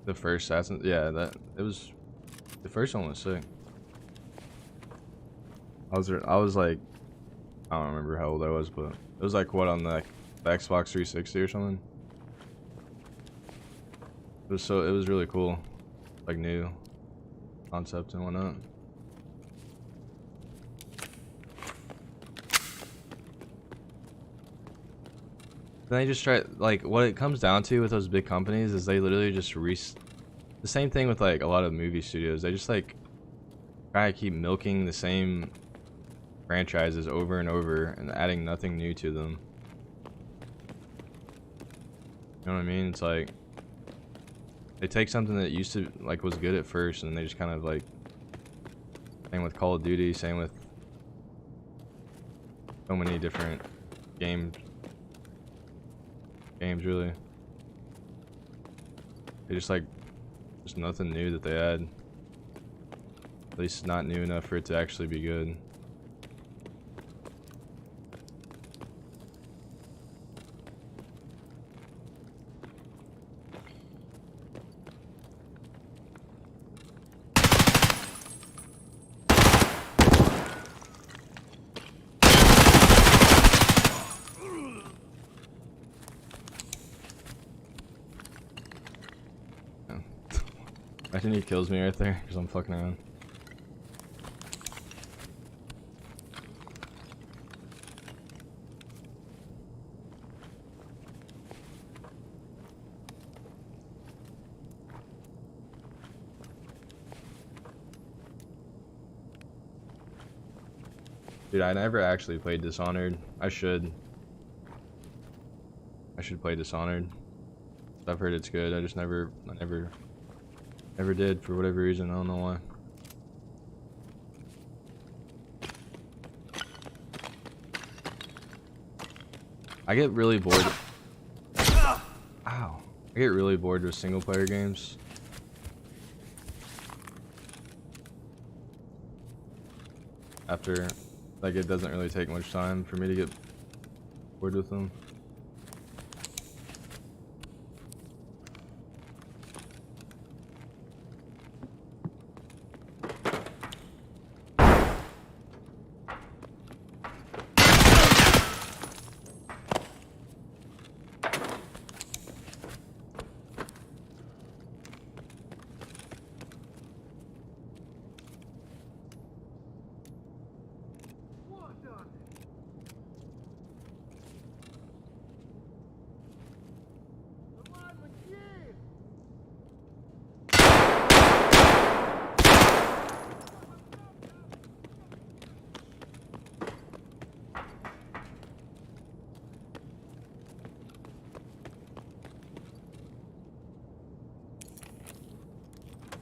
The first Assassin, yeah, it was. The first one was sick. I was like, I don't remember how old I was, but it was like what on the Xbox 360 or something. It was really cool, like new concept and whatnot. Then they just try, like, what it comes down to with those big companies is they literally just the same thing with like a lot of movie studios. They just like try to keep milking the same franchises over and over and adding nothing new to them. You know what I mean? It's like they take something that used to like was good at first and they just kind of like, same with Call of Duty, same with so many different games really. They just like, there's nothing new that they add. At least not new enough for it to actually be good. Imagine he kills me right there because I'm fucking around. Dude, I never actually played Dishonored. I should play Dishonored. I've heard it's good. I never did for whatever reason. I don't know why. I get really bored. Ow. I get really bored with single player games. After, like, it doesn't really take much time for me to get bored with them.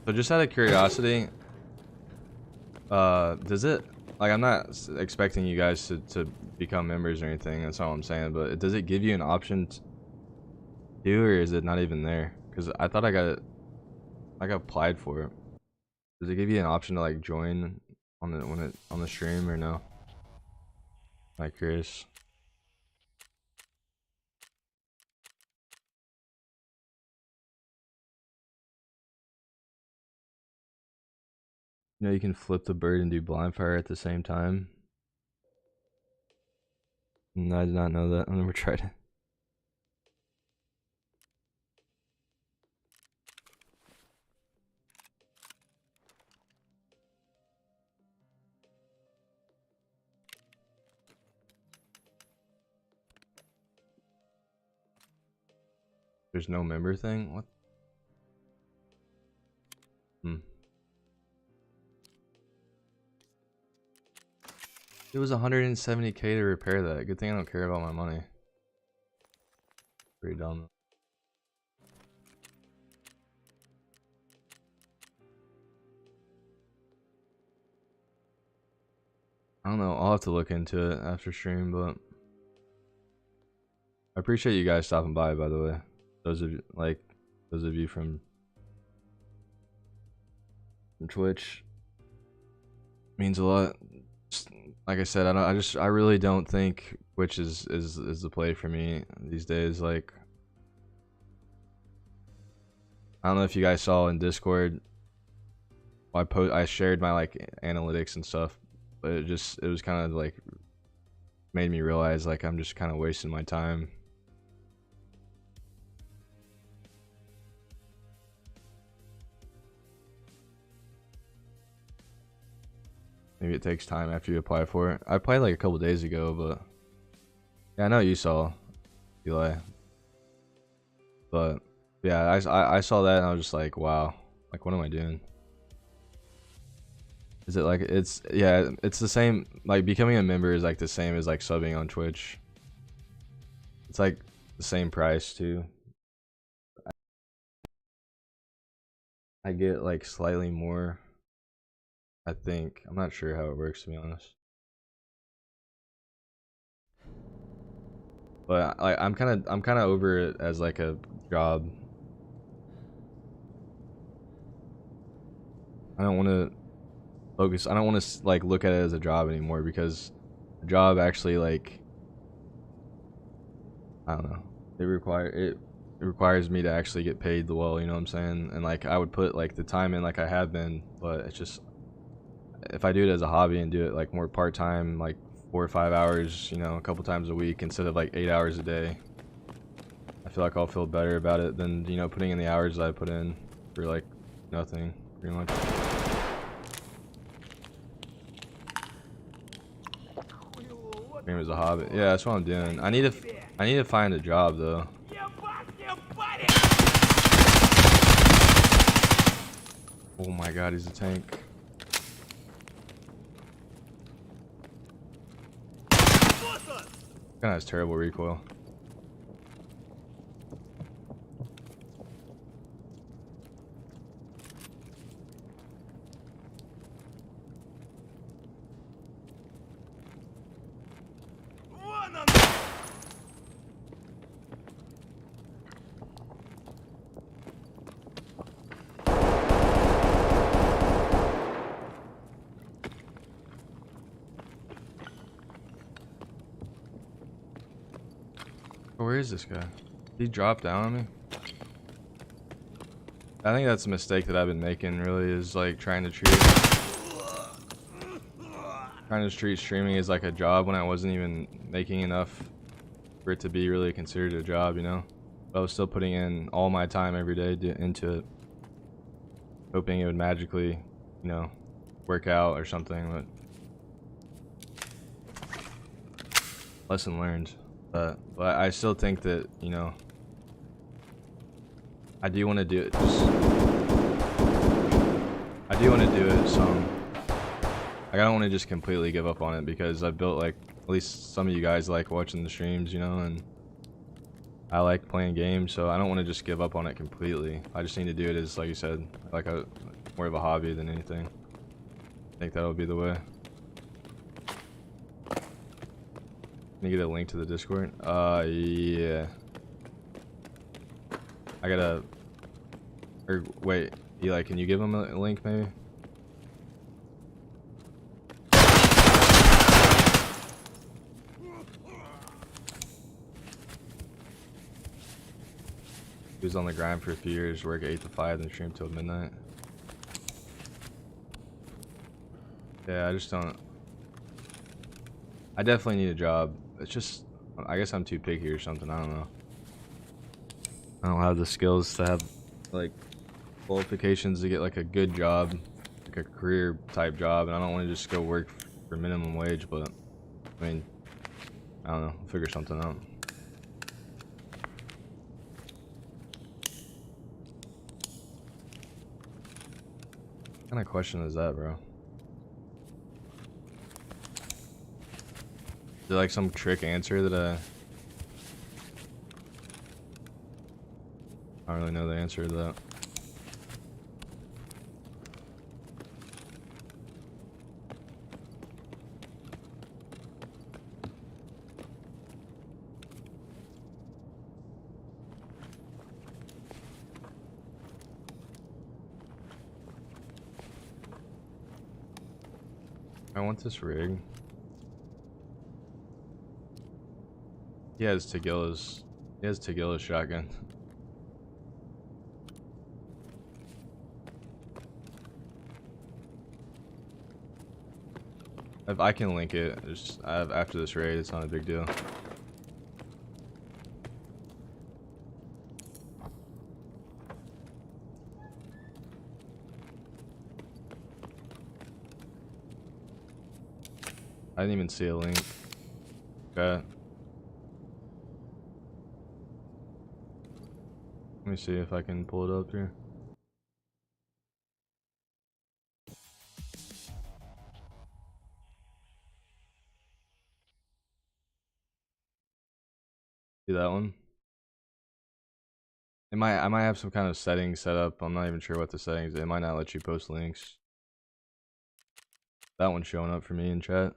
So just out of curiosity, Does it, like, I'm not expecting you guys to become members or anything, that's all I'm saying, but does it give you an option to do, or is it not even there? Because I thought I got it, like, I applied for it. Does it give you an option to, like, join on the stream, or no? Like, curious. You know, you can flip the bird and do blind fire at the same time. No, I did not know that. I never tried it. There's no member thing? What? It was 170k to repair that. Good thing I don't care about my money. Pretty dumb. I don't know. I'll have to look into it after stream, but I appreciate you guys stopping by the way. Those of you from Twitch means a lot. Just, like I said, I really don't think Twitch is the play for me these days. Like, I don't know if you guys saw in Discord, I shared my like analytics and stuff, but it was kind of like made me realize like I'm just kind of wasting my time. Maybe it takes time after you apply for it. I applied like a couple days ago, but yeah, I know you saw, Eli. But yeah, I saw that and I was just like, wow, like what am I doing? Is it like it's the same, like becoming a member is like the same as like subbing on Twitch. It's like the same price too. I get like slightly more, I think. I'm not sure how it works, to be honest. But I'm kind of over it as like a job. I don't want to focus. I don't want to like look at it as a job anymore, because a job actually, like, I don't know. It requires me to actually get paid well, you know what I'm saying? And like I would put like the time in like I have been, but it's just, if I do it as a hobby and do it like more part-time, like 4 or 5 hours, you know, a couple times a week instead of like 8 hours a day, I feel like I'll feel better about it than, you know, putting in the hours that I put in for like nothing, pretty much. Game is a hobby. Yeah, that's what I'm doing. I need to find a job though. Oh my god, he's a tank. Kinda has terrible recoil. Where is this guy? Did he drop down on me? I think that's a mistake that I've been making, really, is like trying to treat streaming as like a job when I wasn't even making enough for it to be really considered a job, you know? But I was still putting in all my time every day into it, hoping it would magically, you know, work out or something. But lesson learned. But I still think that, you know, I do want to do it. I do want to do it some. I don't want to just completely give up on it, because I've built, like, at least some of you guys like watching the streams, you know, and I like playing games, so I don't want to just give up on it completely. I just need to do it as, like you said, like more of a hobby than anything. I think that'll be the way. Can you get a link to the Discord? Yeah. I gotta... Or, wait, Eli, can you give him a link, maybe? He was on the grind for a few years, work 8 to 5, then stream till midnight. Yeah, I just don't... I definitely need a job. It's just... I guess I'm too picky or something, I don't know. I don't have the skills to have, like, qualifications to get, like, a good job. Like a career type job, and I don't want to just go work for minimum wage, but... I mean... I don't know, I'll figure something out. What kind of question is that, bro? Is there like some trick answer that I don't really know the answer to that. I want this rig. He has Tagilla's shotgun. If I can link it, just after this raid, it's not a big deal. I didn't even see a link. Okay. Let me see if I can pull it up here. See that one? I might have some kind of settings set up. I'm not even sure what the settings. It might not let you post links. That one's showing up for me in chat.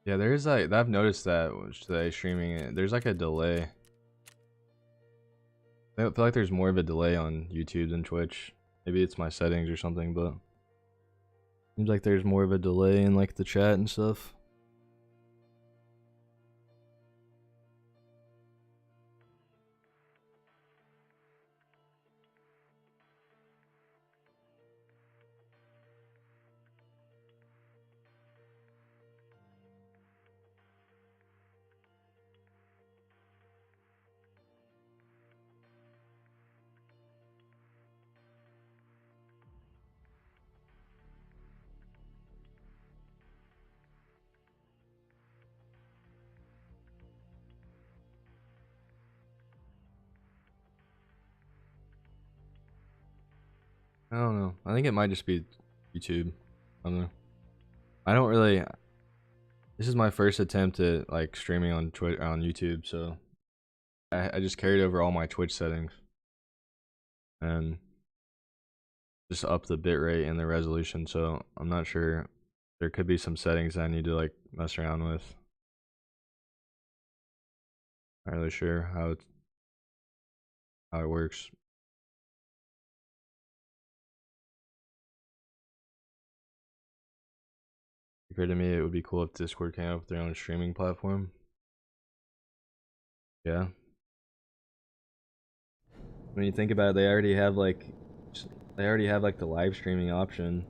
Yeah, there's like, I've noticed that today streaming it. There's like a delay. I feel like there's more of a delay on YouTube than Twitch. Maybe it's my settings or something, but seems like there's more of a delay in like the chat and stuff. I don't know. I think it might just be YouTube. I don't know. I don't really. This is my first attempt at like streaming on Twitch on YouTube, so I just carried over all my Twitch settings and just up the bitrate and the resolution. So I'm not sure. There could be some settings I need to like mess around with. Not really sure how it works. Occurred to me it would be cool if Discord came up with their own streaming platform. Yeah. When you think about it, they already have like They already have like the live streaming option.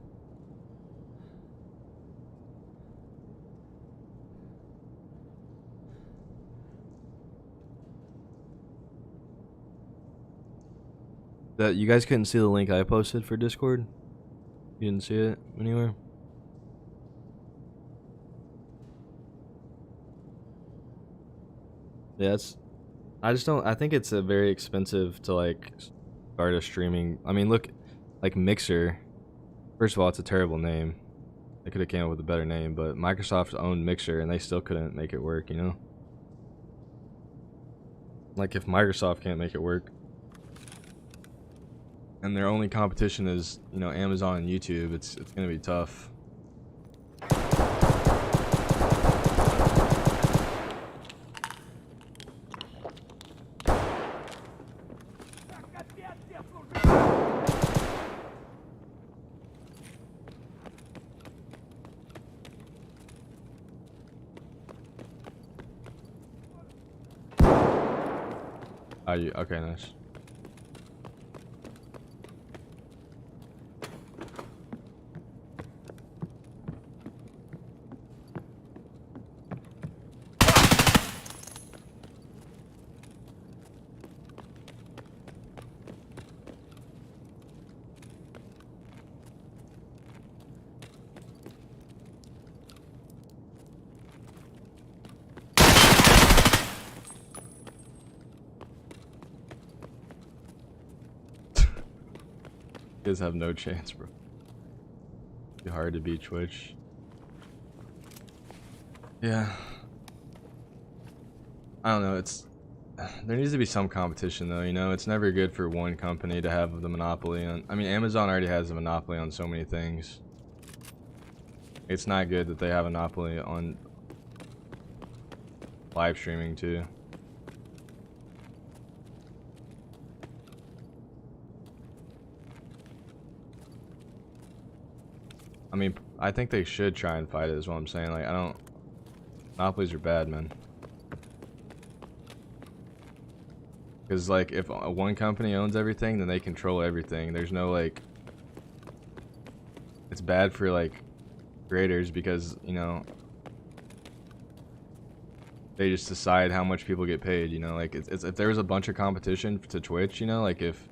That you guys couldn't see the link I posted for Discord? You didn't see it anywhere? Yeah, I just don't, I think it's a very expensive to like start a streaming. I mean, look, like Mixer. First of all, it's a terrible name. They could have came up with a better name, but Microsoft owned Mixer and they still couldn't make it work, you know? Like if Microsoft can't make it work, and their only competition is, you know, Amazon and YouTube, it's gonna be tough. Oh, you okay? Nice. You guys have no chance, bro. It'd be hard to beat Twitch. Yeah. I don't know, there needs to be some competition though, you know? It's never good for one company to have the monopoly on, I mean, Amazon already has a monopoly on so many things. It's not good that they have a monopoly on live streaming too. I mean, I think they should try and fight it, is what I'm saying. Like, monopolies are bad, man. Because, like, if one company owns everything, then they control everything. There's no, like... It's bad for, like, creators because, you know... They just decide how much people get paid, you know? Like, if there was a bunch of competition to Twitch, you know? Like, if,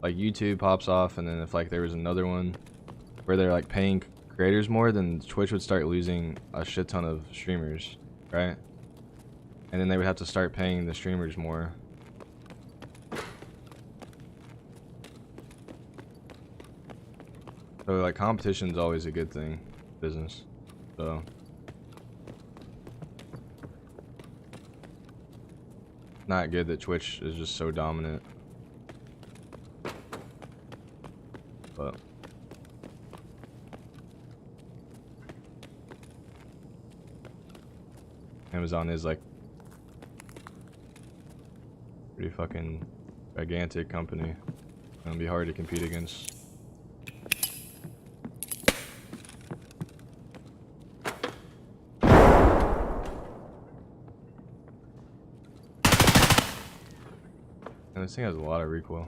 like, YouTube pops off, and then if, like, there was another one where they're, like, paying creators more, then Twitch would start losing a shit ton of streamers, right? And then they would have to start paying the streamers more. So like competition's always a good thing, business. So not good that Twitch is just so dominant. But Amazon is like pretty fucking gigantic company. It'll be hard to compete against. And this thing has a lot of recoil.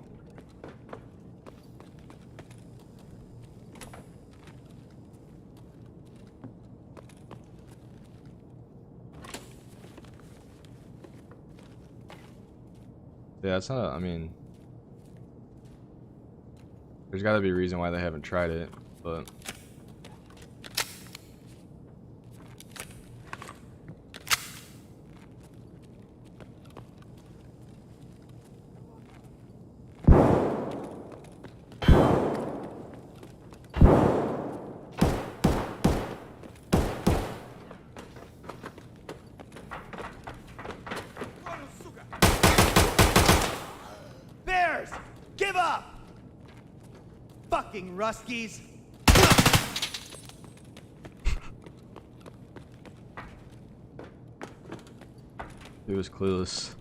Yeah, it's not, I mean, there's gotta be a reason why they haven't tried it, but Bears, give up! Fucking Ruskies! it was clueless.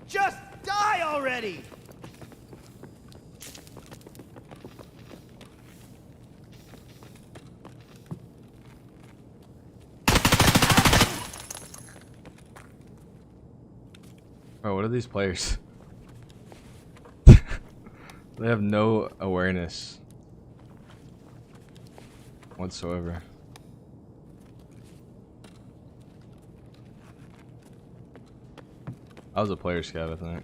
Just die already! Oh, what are these players? They have no awareness whatsoever. I was a player scout, I think.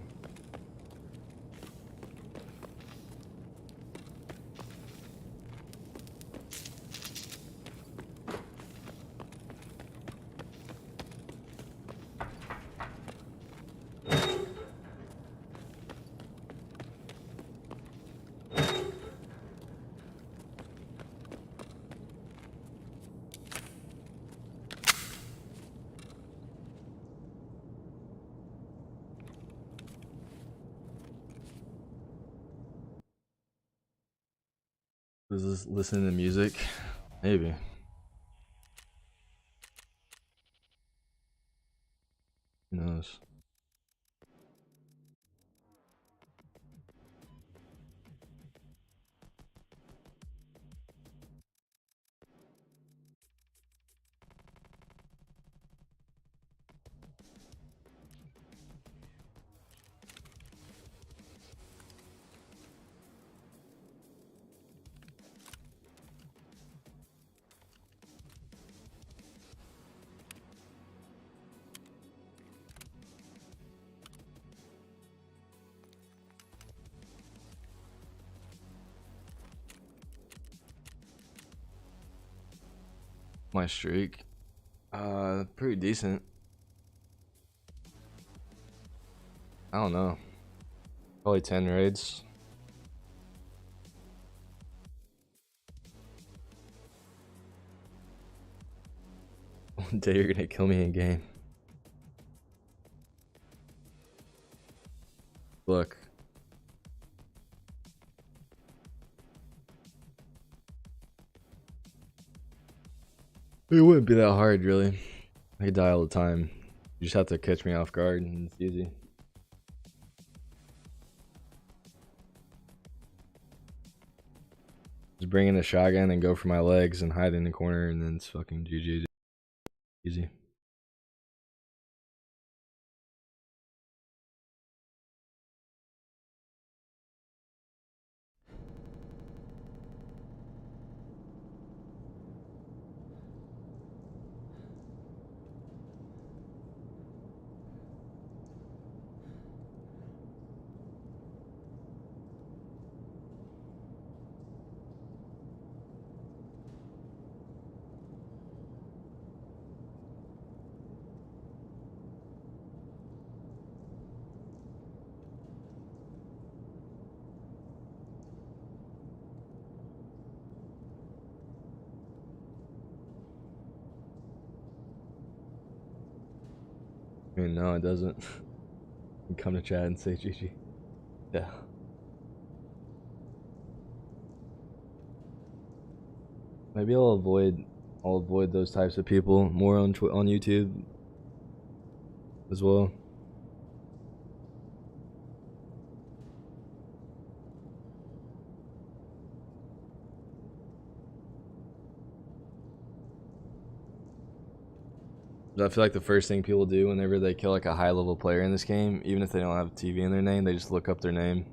Is this listening to music? Maybe. Who knows? My streak? Pretty decent. I don't know. Probably 10 raids. One day you're gonna kill me in game. Look. It wouldn't be that hard, really. I could die all the time. You just have to catch me off guard, and it's easy. Just bring in a shotgun and go for my legs and hide in the corner, and then it's fucking GG. Easy. I mean, no, it doesn't. You come to chat and say GG. Yeah. Maybe I'll avoid those types of people more on YouTube as well. I feel like the first thing people do whenever they kill like a high level player in this game, even if they don't have TV in their name, they just look up their name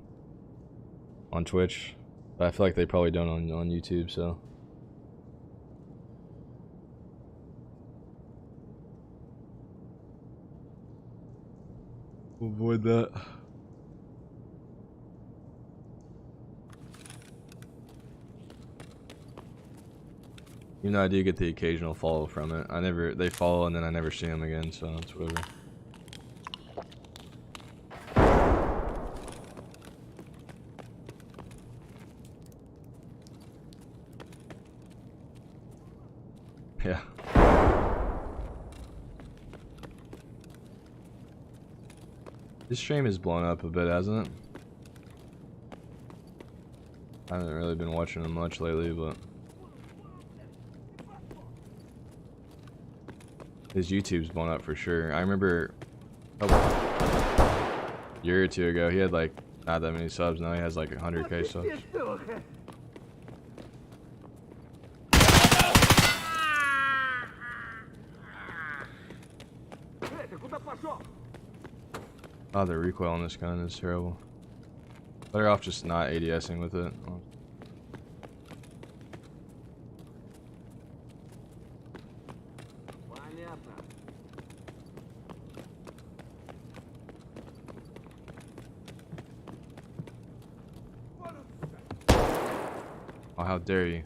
on Twitch. But I feel like they probably don't on YouTube, so. Avoid that. You know, I do get the occasional follow from it. They follow and then I never see them again, so it's whatever. Yeah. This stream has blown up a bit, hasn't it? I haven't really been watching them much lately, but his YouTube's blown up for sure. I remember year or two ago. He had like not that many subs. Now he has like 100k subs. Oh, the recoil on this gun is terrible. Better off just not ADSing with it. Oh, how dare you?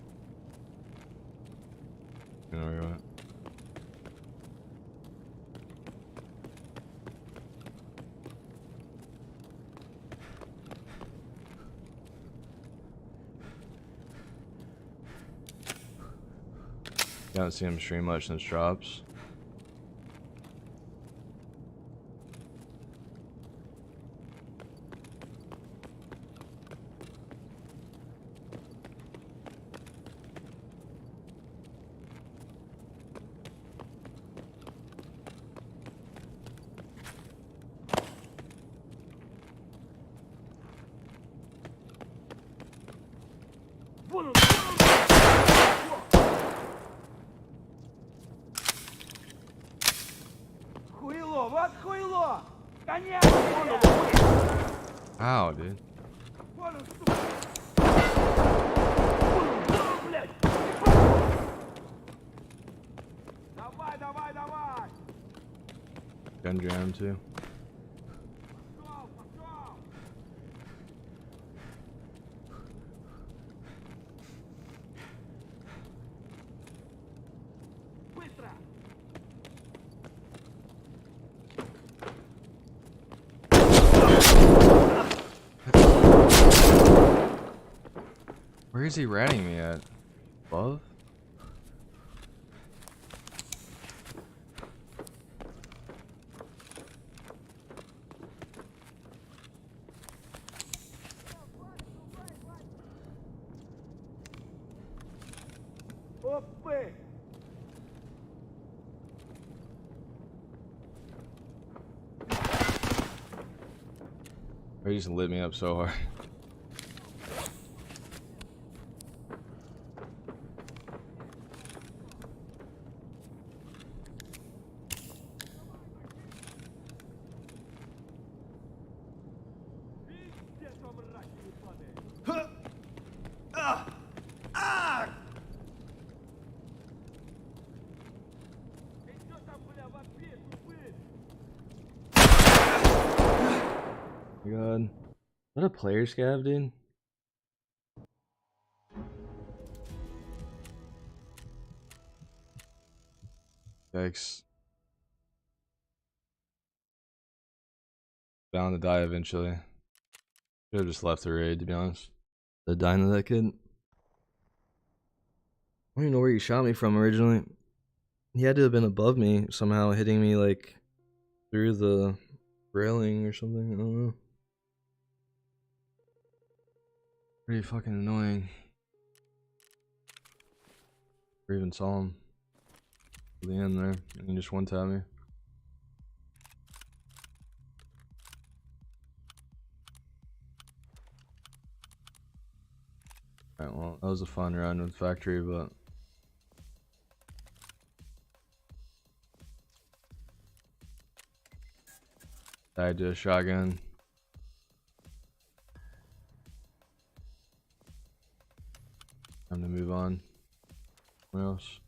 You know where you're at. I haven't seen him stream much since drops. Хуйло, вот хуйло! Коня! Ow, dude. Давай, давай, давай! Gun jam too. Пошел, пошел! Быстро! Where is he ratting me at? Above? Опы! He just lit me up so hard. Пиздец, он мразь ебаный! Huh. Ah. Ah. Ты чё там, бля, вообще тупые? Oh my god. Is that a player scav, dude? Yikes. Bound to die eventually. Should have just left the raid, to be honest. The dying of that kid. I don't even know where he shot me from originally. He had to have been above me somehow, hitting me like through the railing or something. I don't know. Pretty fucking annoying. Or even saw him at the end there, and he just one-tapped me. Alright, well, that was a fun run with Factory, but died to a shotgun. Time to move on. What else?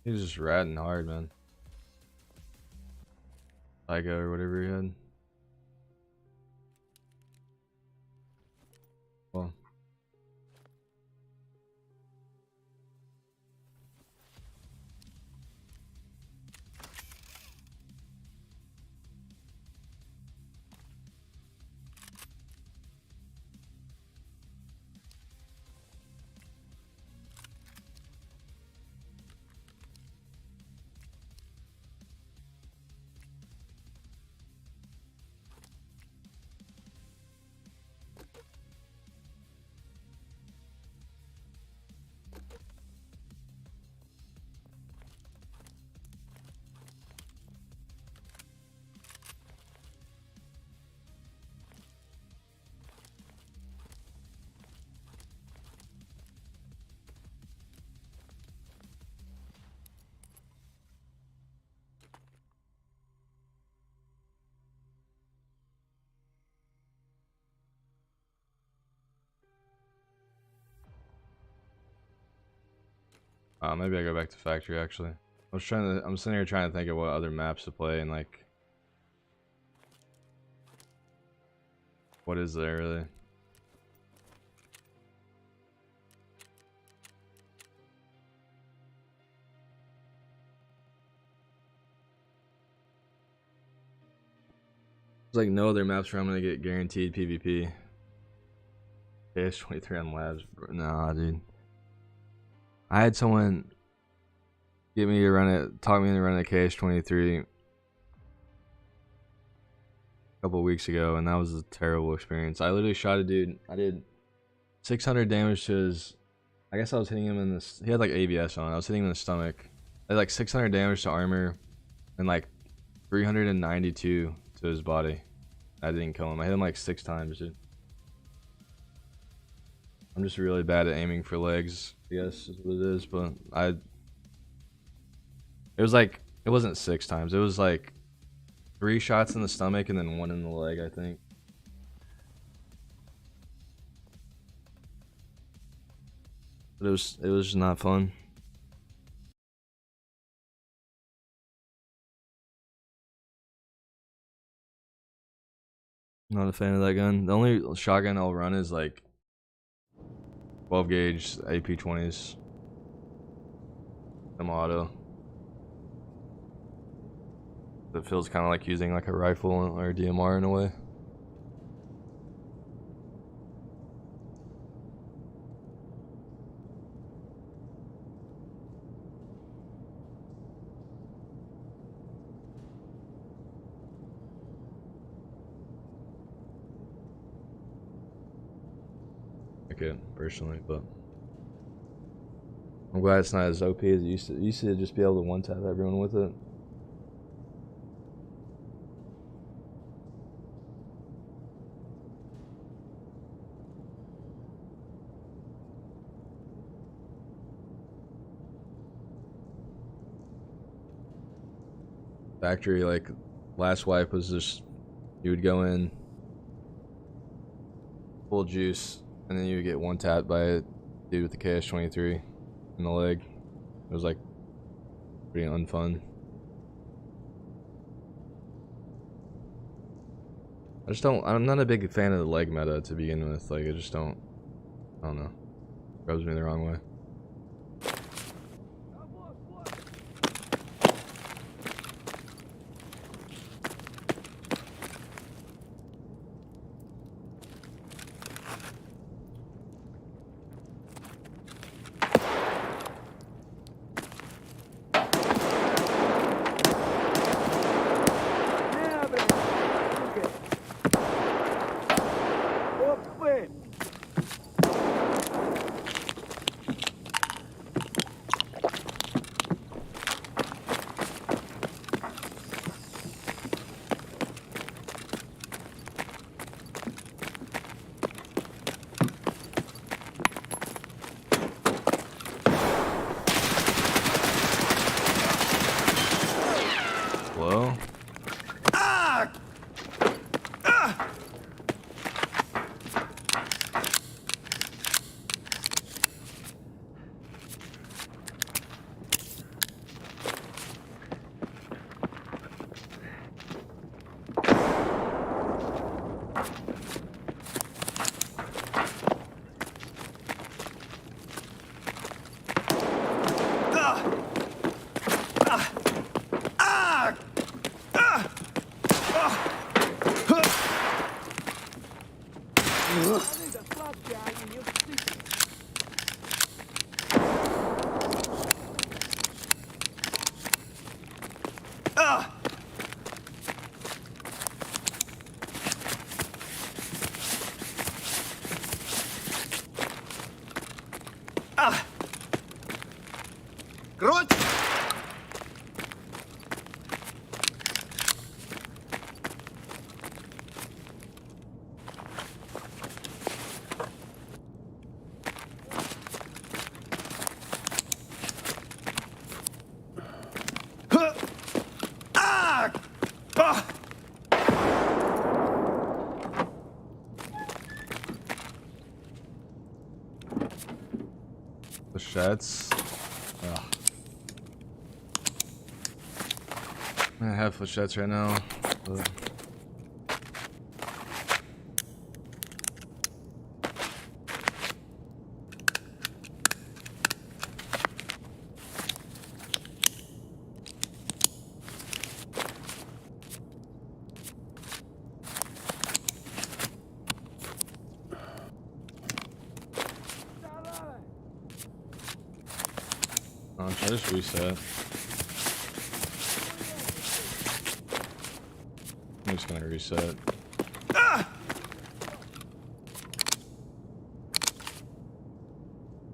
He was just ratting hard, man. Psycho or whatever he had. Well. Maybe I go back to factory actually. I'm sitting here trying to think of what other maps to play and like what is there really? There's like no other maps where I'm gonna get guaranteed PvP. KS23 on labs. Nah, dude. I had someone talk me into running a KS23 a couple of weeks ago, and that was a terrible experience. I literally shot a dude. I did 600 damage to his. I guess I was hitting him in this. He had like ABS on. I was hitting him in the stomach. I had like 600 damage to armor, and like 392 to his body. I didn't kill him. I hit him like 6 times, dude. I'm just really bad at aiming for legs, I guess is what it is, but it was like, it wasn't 6 times, it was like 3 shots in the stomach and then 1 in the leg, I think. But it was just not fun. Not a fan of that gun. The only shotgun I'll run is like 12 gauge AP20s. I'm auto. It feels kind of like using like a rifle or a DMR in a way. Okay, personally, but I'm glad it's not as OP as it used to. It used to just be able to one-tap everyone with it. Factory, like, last wipe was just, you would go in, full juice, and then you would get one-tapped by a dude with the KS23 in the leg. It was like pretty unfun. I'm not a big fan of the leg meta to begin with. Like, I don't know. Rubs me the wrong way. Hello? The sheds. Ugh. I have flechettes right now, but I just reset. I'm just gonna reset.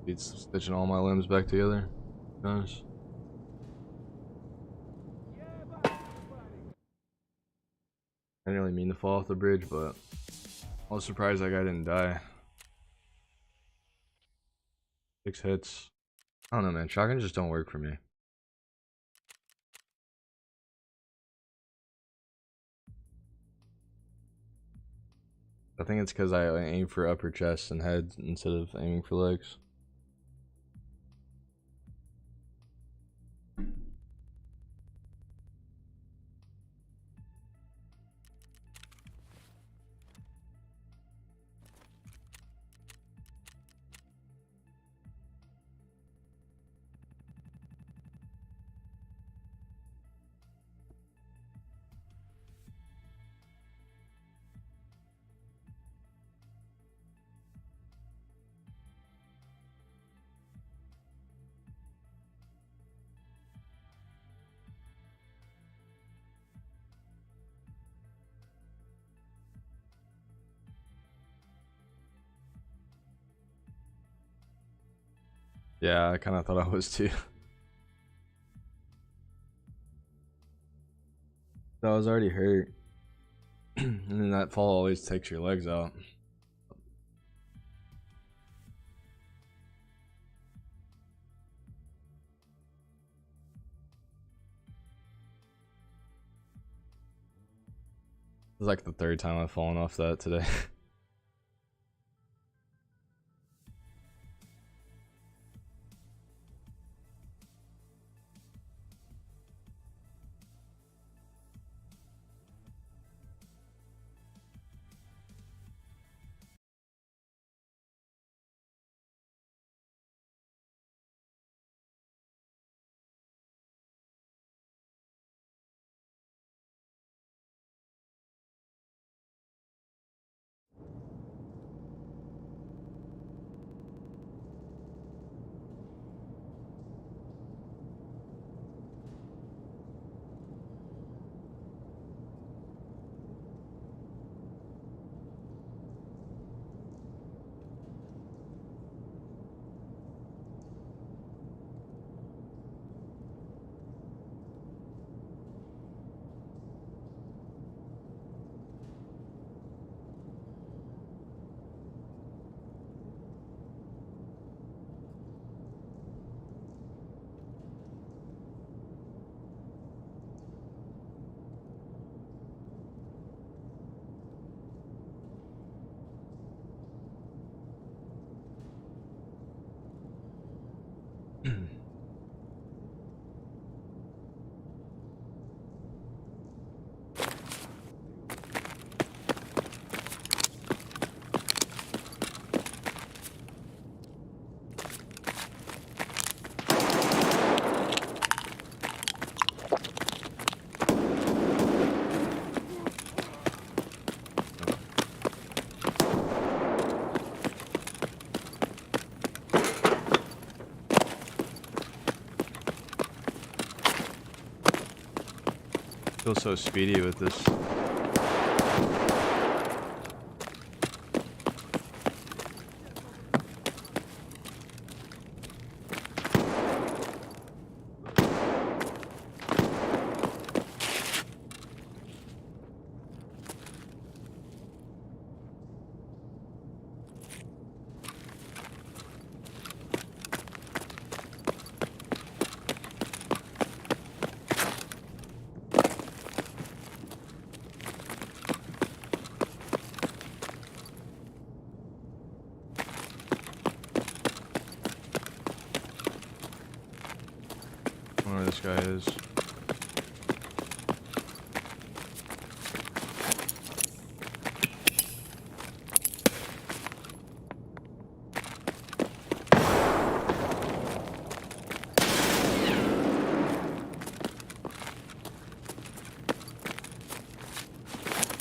Beats stitching all my limbs back together. Nice. I didn't really mean to fall off the bridge, but I was surprised that guy didn't die. 6 hits. I don't know, man. Shotguns just don't work for me. I think it's because I aim for upper chest and head instead of aiming for legs. Yeah, I kind of thought I was too. I was already hurt. And then that fall always takes your legs out. It's like the 3rd time I've fallen off that today. Feel so speedy with this. I don't know where this guy is.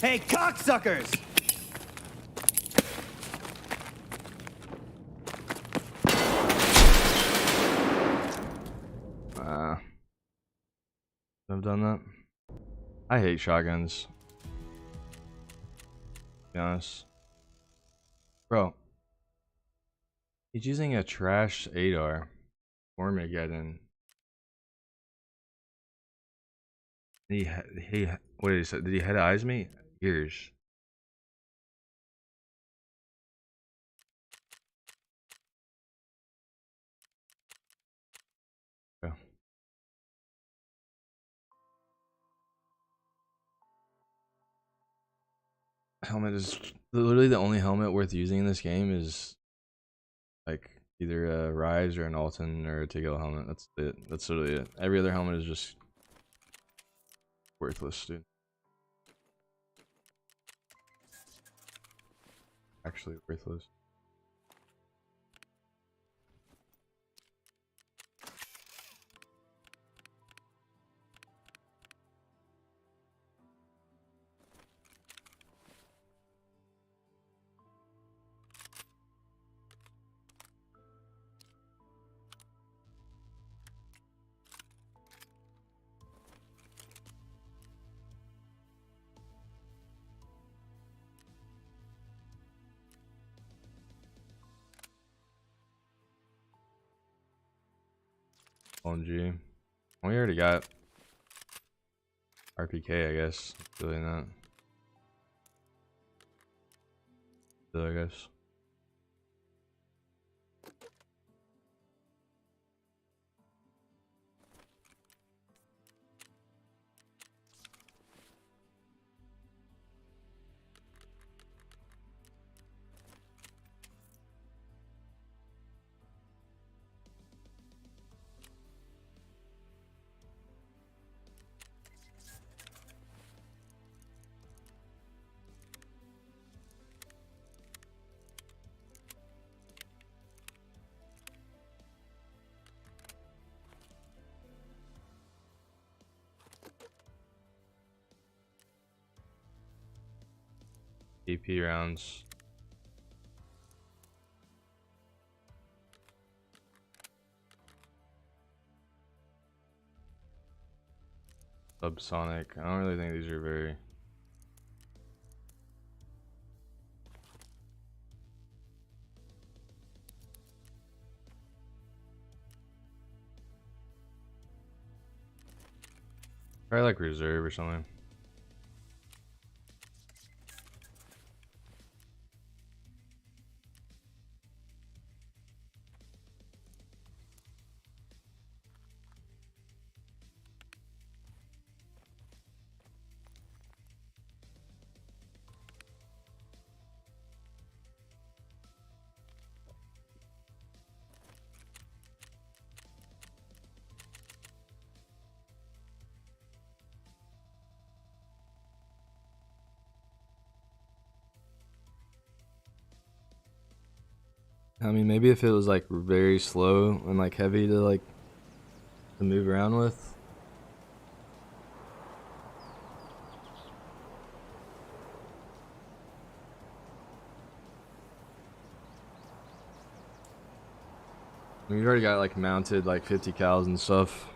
Hey, cocksuckers! I've done that. I hate shotguns. To be honest. Bro. He's using a trash ADAR. Armageddon. What did he say? Did he head eyes me? Ears. Yeah. Helmet is literally the only helmet worth using in this game is like either a Rise or an Alton or a Tiggle helmet. That's it. That's literally it. Every other helmet is just worthless, dude. Actually worthless. OMG. We already got RPK, I guess. Really not. Still, I guess. AP rounds. Subsonic. I don't really think these are very. Probably like reserve or something. I mean, maybe if it was like very slow and like heavy to move around with. We've already got like mounted like 50 cals and stuff.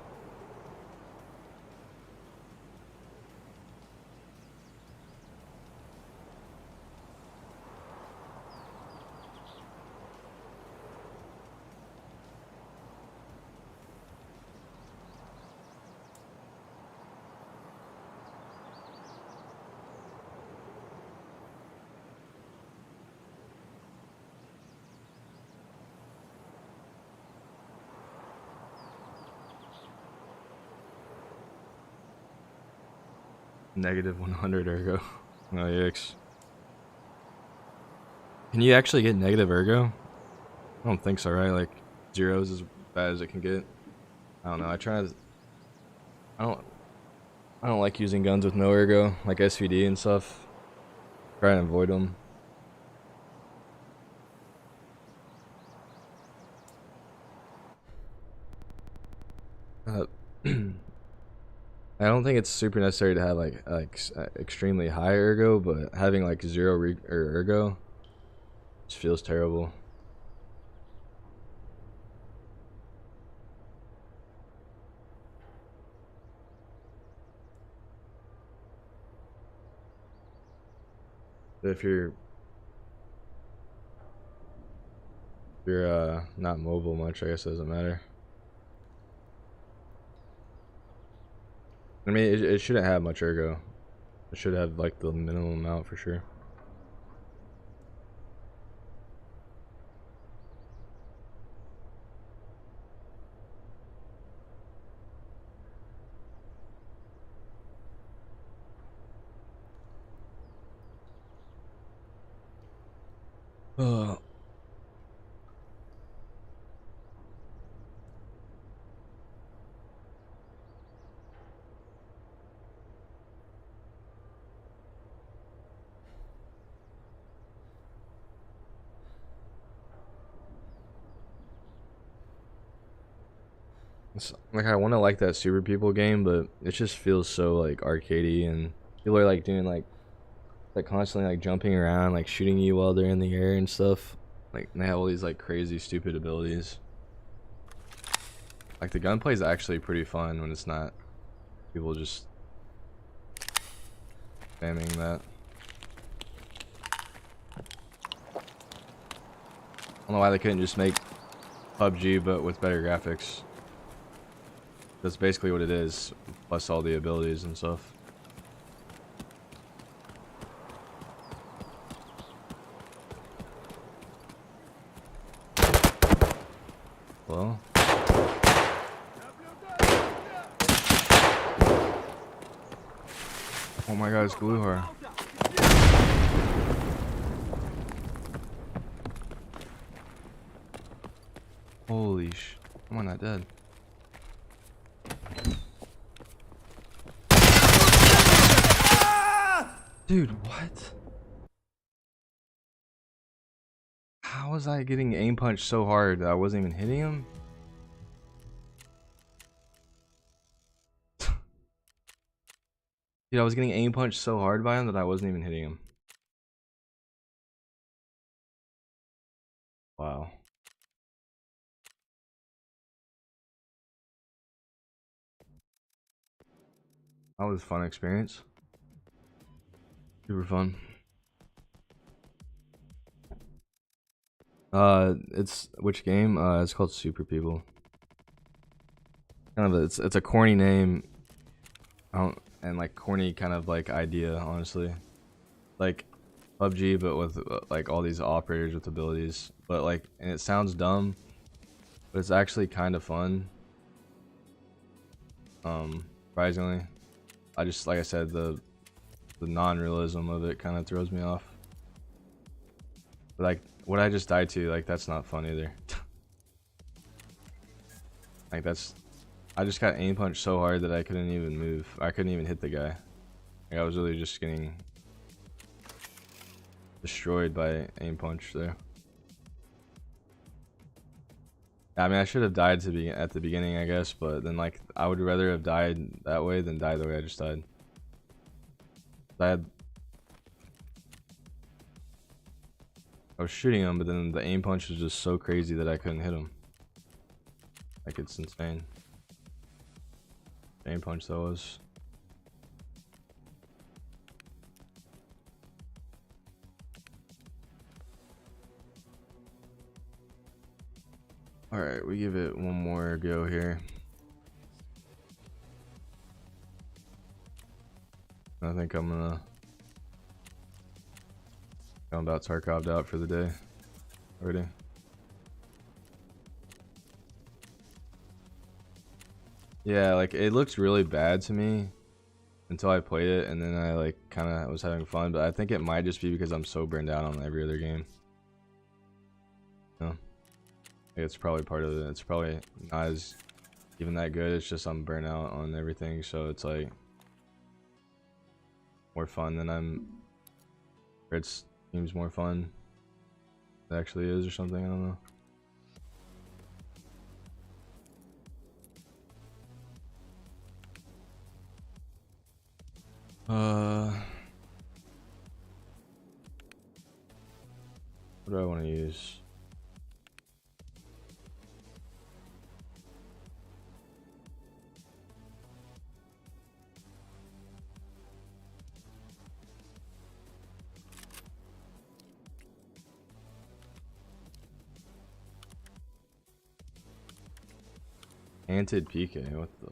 Negative 100 ergo. Oh, yikes. Can you actually get negative ergo? I don't think so, right? Like, 0 is as bad as it can get. I don't know. I try to I don't like using guns with no ergo, like SVD and stuff. Try and avoid them. I don't think it's super necessary to have like extremely high ergo, but having like zero ergo just feels terrible. But if you're not mobile much, I guess it doesn't matter. I mean, it shouldn't have much ergo. It should have like the minimum amount for sure. Uh, like I want to like that Super People game, but it just feels so like arcadey, and people are like doing like constantly like jumping around, like shooting you while they're in the air and stuff. Like they have all these like crazy stupid abilities. Like the gunplay is actually pretty fun when it's not people just spamming that. I don't know why they couldn't just make PUBG but with better graphics. That's basically what it is, plus all the abilities and stuff. Well. Oh my god, it's glue her. Holy sh... Am I not dead? Dude, what? How was I getting aim punched so hard that I wasn't even hitting him? Dude, I was getting aim punched so hard by him that I wasn't even hitting him. Wow. That was a fun experience. Super fun. It's which game? It's called Super People. Kind of it's a corny name. And like corny kind of like idea, honestly. Like PUBG, but with like all these operators with abilities. But like, and it sounds dumb, but it's actually kind of fun. Surprisingly, I just, like I said, the non-realism of it kind of throws me off. But like what I just died to, like that's not fun either. Like I just got aim punched so hard that I couldn't even move. I couldn't even hit the guy. Like I was really just getting destroyed by aim punch there. I mean, I should have died at the beginning, I guess, but then like I would rather have died that way than die the way I just died. I was shooting him, but then the aim punch was just so crazy that I couldn't hit him. Like it's insane. Aim punch that was. Alright, we give it one more go here. I think I'm about Tarkov'd out for the day already. Yeah, like it looked really bad to me until I played it, and then I like kind of was having fun, but I think it might just be because I'm so burned out on every other game. No. It's probably part of it. It's probably not as even that good. It's just I'm burnout on everything, so it's like more fun than or it seems more fun than it actually is or something. I don't know. What do I want to use? Anted PK, what the?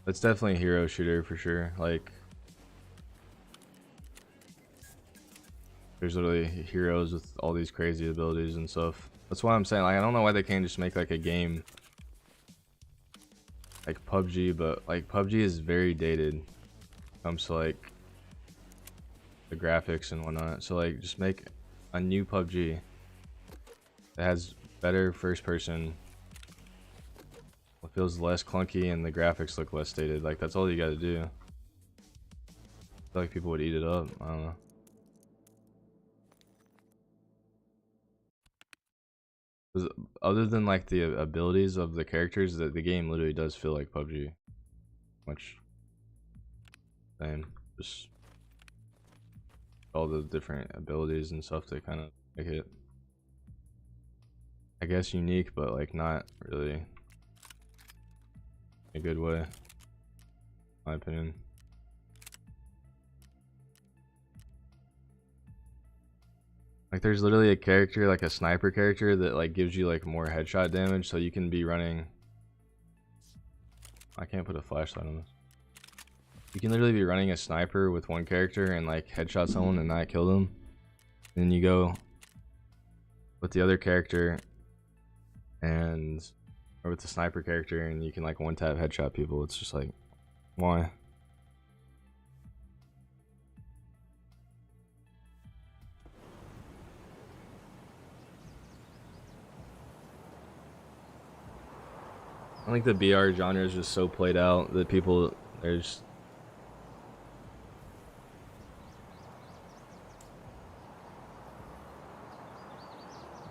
That's definitely a hero shooter for sure. Like, there's literally heroes with all these crazy abilities and stuff. That's why I'm saying, like, I don't know why they can't just make like a game like PUBG, but like PUBG is very dated when it comes to like the graphics and whatnot. So like, just make a new PUBG that has better first person. It feels less clunky and the graphics look less dated. Like, that's all you gotta do. I feel like people would eat it up. I don't know. 'Cause other than like the abilities of the characters, the game literally does feel like PUBG. Much same. Just all the different abilities and stuff that kind of make it, I guess, unique, but like not really a good way, in my opinion. Like, there's literally a character, like a sniper character, that like gives you like more headshot damage, so you can be running. I can't put a flashlight on this. You can literally be running a sniper with one character and like headshot someone and not kill them. And then you go with the other character or with the sniper character, and you can like one tap headshot people. It's just like, why? I think the BR genre is just so played out that people, they're just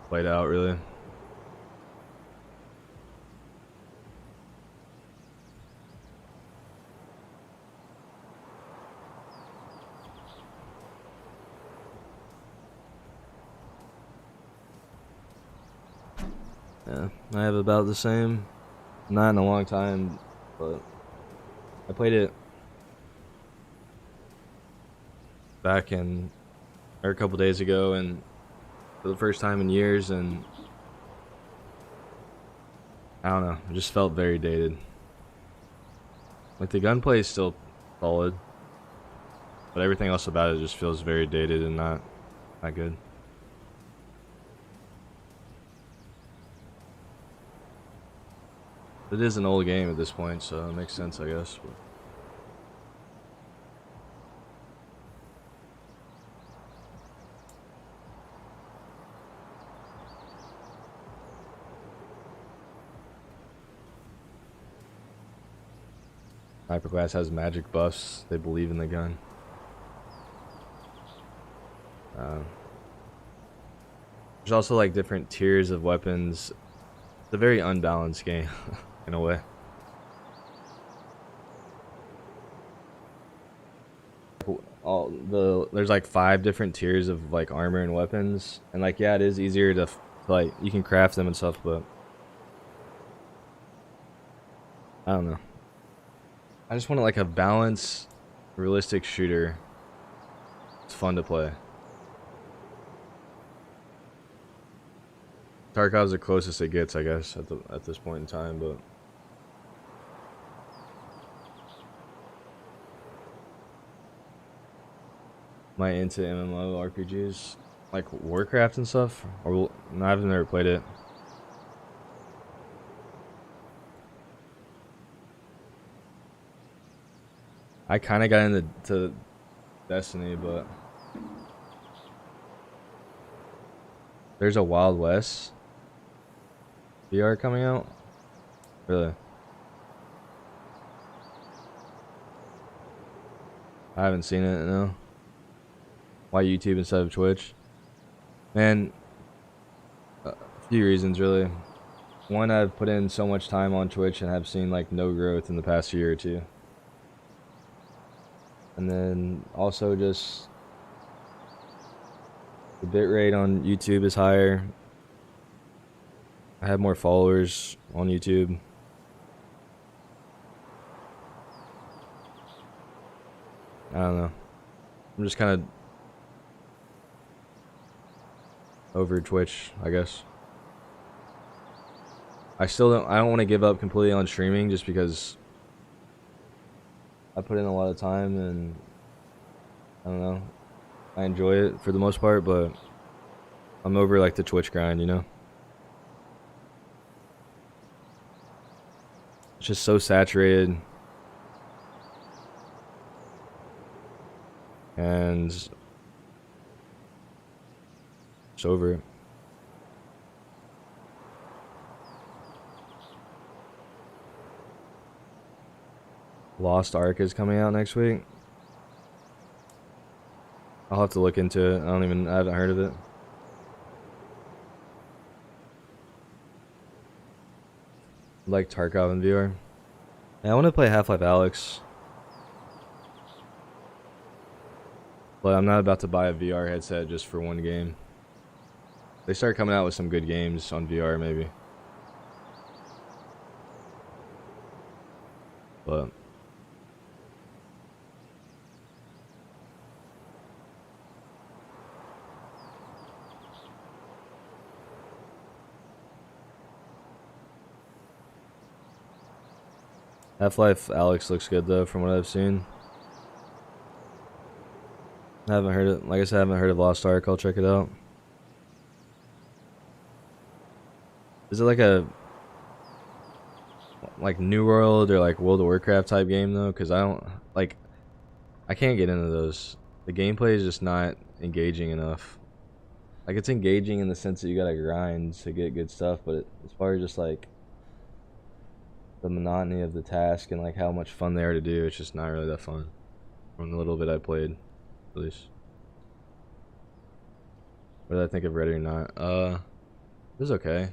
played out, really. Yeah, I have about the same. Not in a long time, but I played it back or a couple days ago, and for the first time in years, and I don't know, it just felt very dated. Like, the gunplay is still solid, but everything else about it just feels very dated and not good. It is an old game at this point, so it makes sense, I guess. But Hyperclass has magic buffs. They believe in the gun. There's also like different tiers of weapons. It's a very unbalanced game in a way. There's like 5 different tiers of like armor and weapons, and like, yeah, it is easier to like, you can craft them and stuff, but I don't know. I just want like a balanced, realistic shooter. It's fun to play. Tarkov's the closest it gets, I guess, at this point in time, but am I into MMO RPGs like Warcraft and stuff? Or no, I've never played it. I kind of got into Destiny, but there's a Wild West VR coming out. Really? I haven't seen it, no. Why YouTube instead of Twitch? Man, a few reasons really. One, I've put in so much time on Twitch and have seen like no growth in the past year or two. And then also just the bitrate on YouTube is higher. I have more followers on YouTube. I don't know. I'm just kind of over Twitch, I guess. I don't want to give up completely on streaming just because I put in a lot of time and I don't know. I enjoy it for the most part, but I'm over like the Twitch grind, you know? It's just so saturated. And just over it. Lost Ark is coming out next week. I'll have to look into it. I haven't heard of it. Like Tarkov in VR. Yeah, I want to play Half-Life Alyx. But I'm not about to buy a VR headset just for one game. They start coming out with some good games on VR maybe. But Half-Life Alyx looks good though from what I've seen. I haven't heard it. Like I said, I haven't heard of Lost Ark. I'll check it out. Is it like a New World or like World of Warcraft type game though? Because I can't get into those. The gameplay is just not engaging enough. Like it's engaging in the sense that you gotta grind to get good stuff, but as far as just like the monotony of the task and like how much fun they are to do, it's just not really that fun. From the little bit I played, at least. What did I think of Ready or Not? It was okay.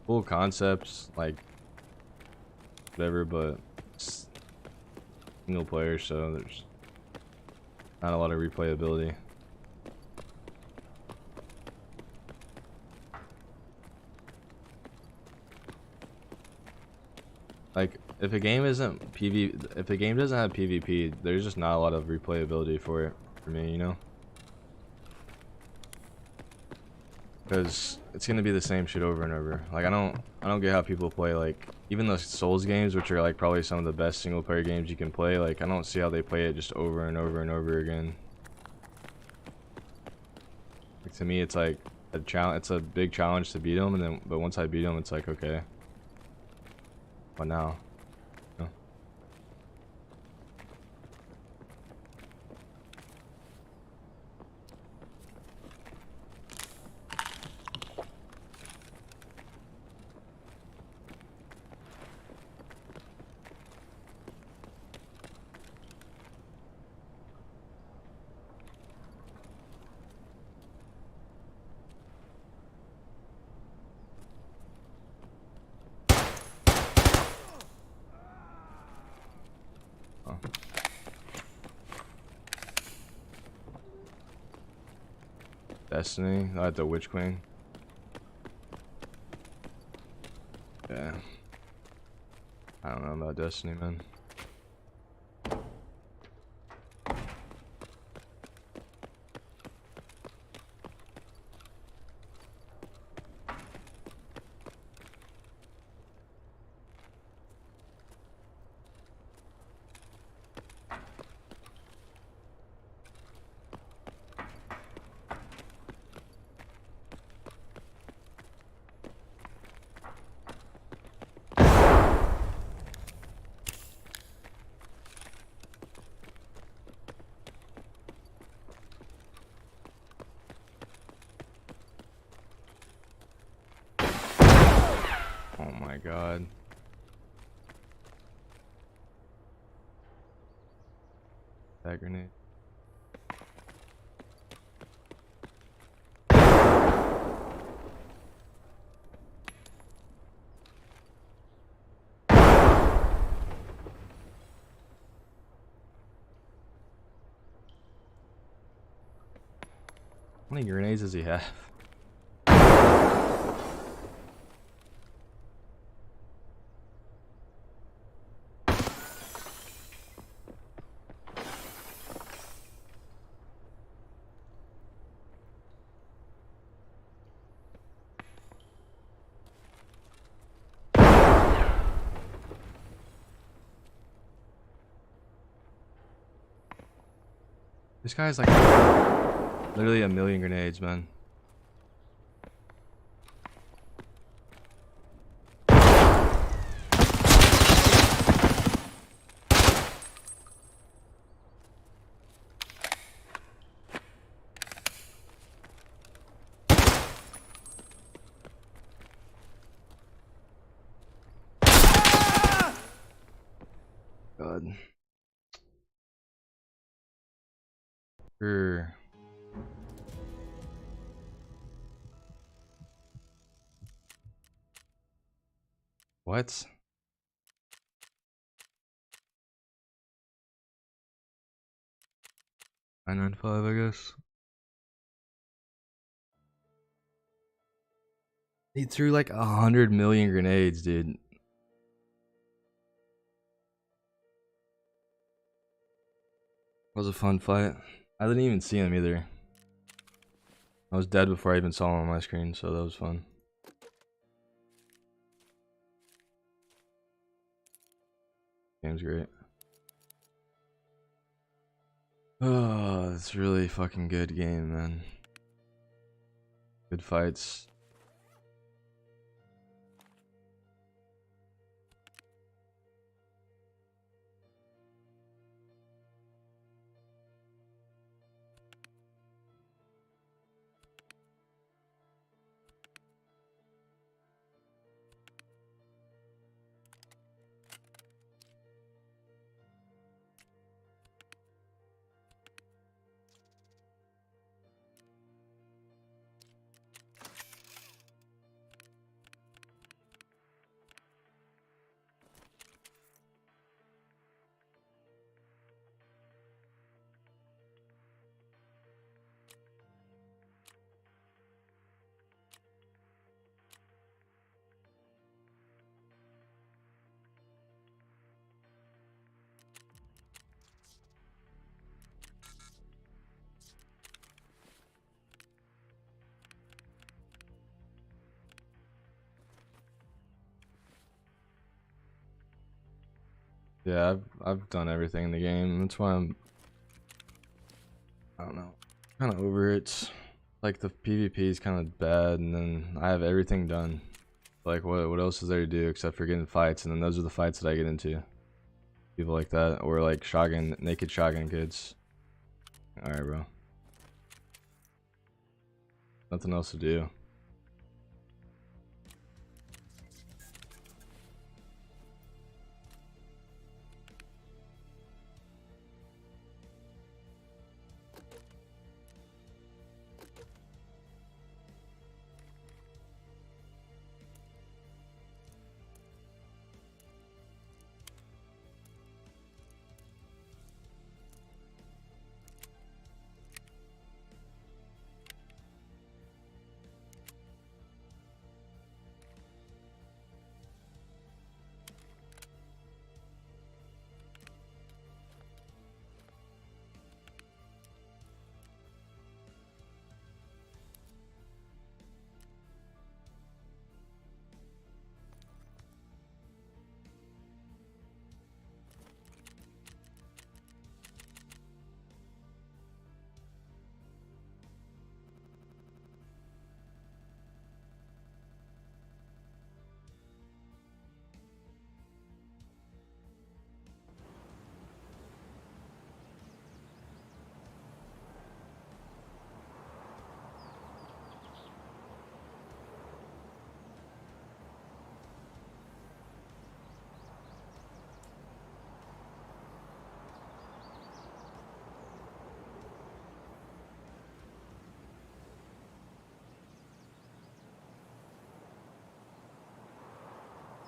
Cool concepts, like whatever, but it's single player, so there's not a lot of replayability. Like if a game doesn't have PvP, there's just not a lot of replayability for it for me, you know? Because it's gonna be the same shit over and over. Like I don't get how people play like even the Souls games, which are like probably some of the best single player games you can play. Like I don't see how they play it just over and over and over again. Like to me, it's like a challenge. It's a big challenge to beat them, but once I beat them, it's like okay. What now? No. Destiny, I had the Witch Queen. Yeah. I don't know about Destiny, man. god. That grenade. How many grenades does he have? This guy's like literally a million grenades, man. God. Grr. What? $9.95, I guess. He threw like 100 million grenades, dude. That was a fun fight. I didn't even see him either. I was dead before I even saw him on my screen, so that was fun. Game's great. Oh, it's really fucking good game, man. Good fights. Yeah, I've done everything in the game. That's why I don't know, kind of over it. Like the PvP is kind of bad, and then I have everything done. Like what else is there to do except for getting fights? And then those are the fights that I get into. People like that, or like naked shotgun kids. All right, bro. Nothing else to do.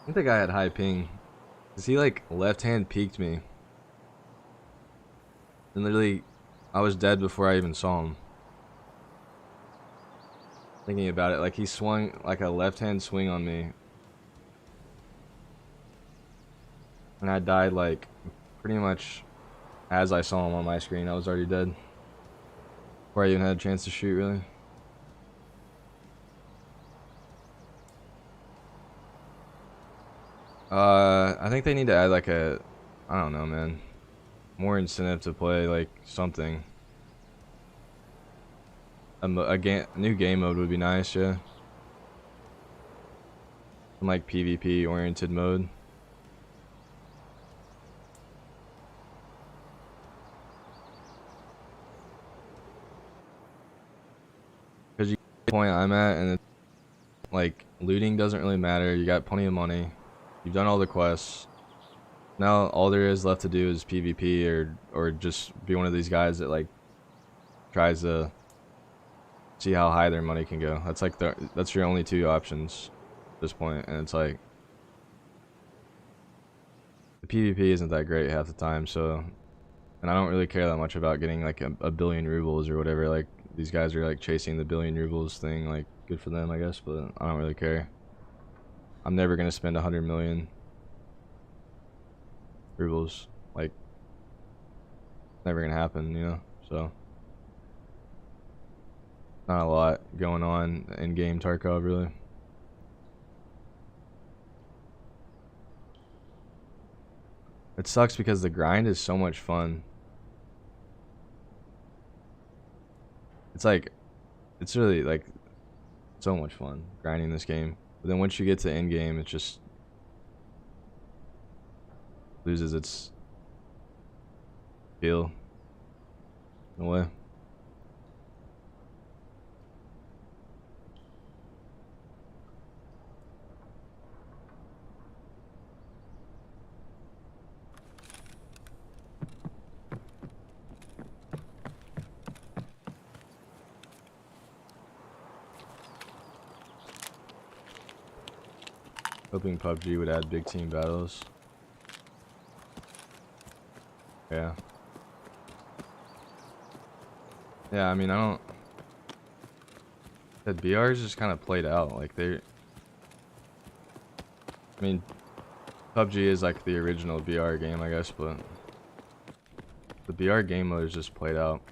think the guy had high ping. Cause he like left hand peeked me. And literally, I was dead before I even saw him. Thinking about it, like he swung like a left hand swing on me. And I died like pretty much as I saw him on my screen. I was already dead. Before I even had a chance to shoot, really. I think they need to add like a, I don't know, man, more incentive to play like something. A new game mode would be nice, yeah. Some like PvP oriented mode. Because you get the point I'm at, and it's like looting doesn't really matter. You got plenty of money. You've done all the quests. Now all there is left to do is PvP or just be one of these guys that like tries to see how high their money can go. That's like that's your only two options at this point, and it's like the PvP isn't that great half the time. So, and I don't really care that much about getting like a billion rubles or whatever. Like these guys are like chasing the billion rubles thing. Like good for them, I guess, but I don't really care. I'm never gonna spend 100 million rubles. Like, never gonna happen, you know. So, not a lot going on in game Tarkov, really. It sucks because the grind is so much fun. It's like, it's really like so much fun grinding this game. But then once you get to end game, it just loses its feel in a way. Hoping PUBG would add big team battles. Yeah. Yeah, I mean, I don't... The BR is just kind of played out. Like, I mean, PUBG is like the original BR game, I guess, but... The BR game mode is just played out.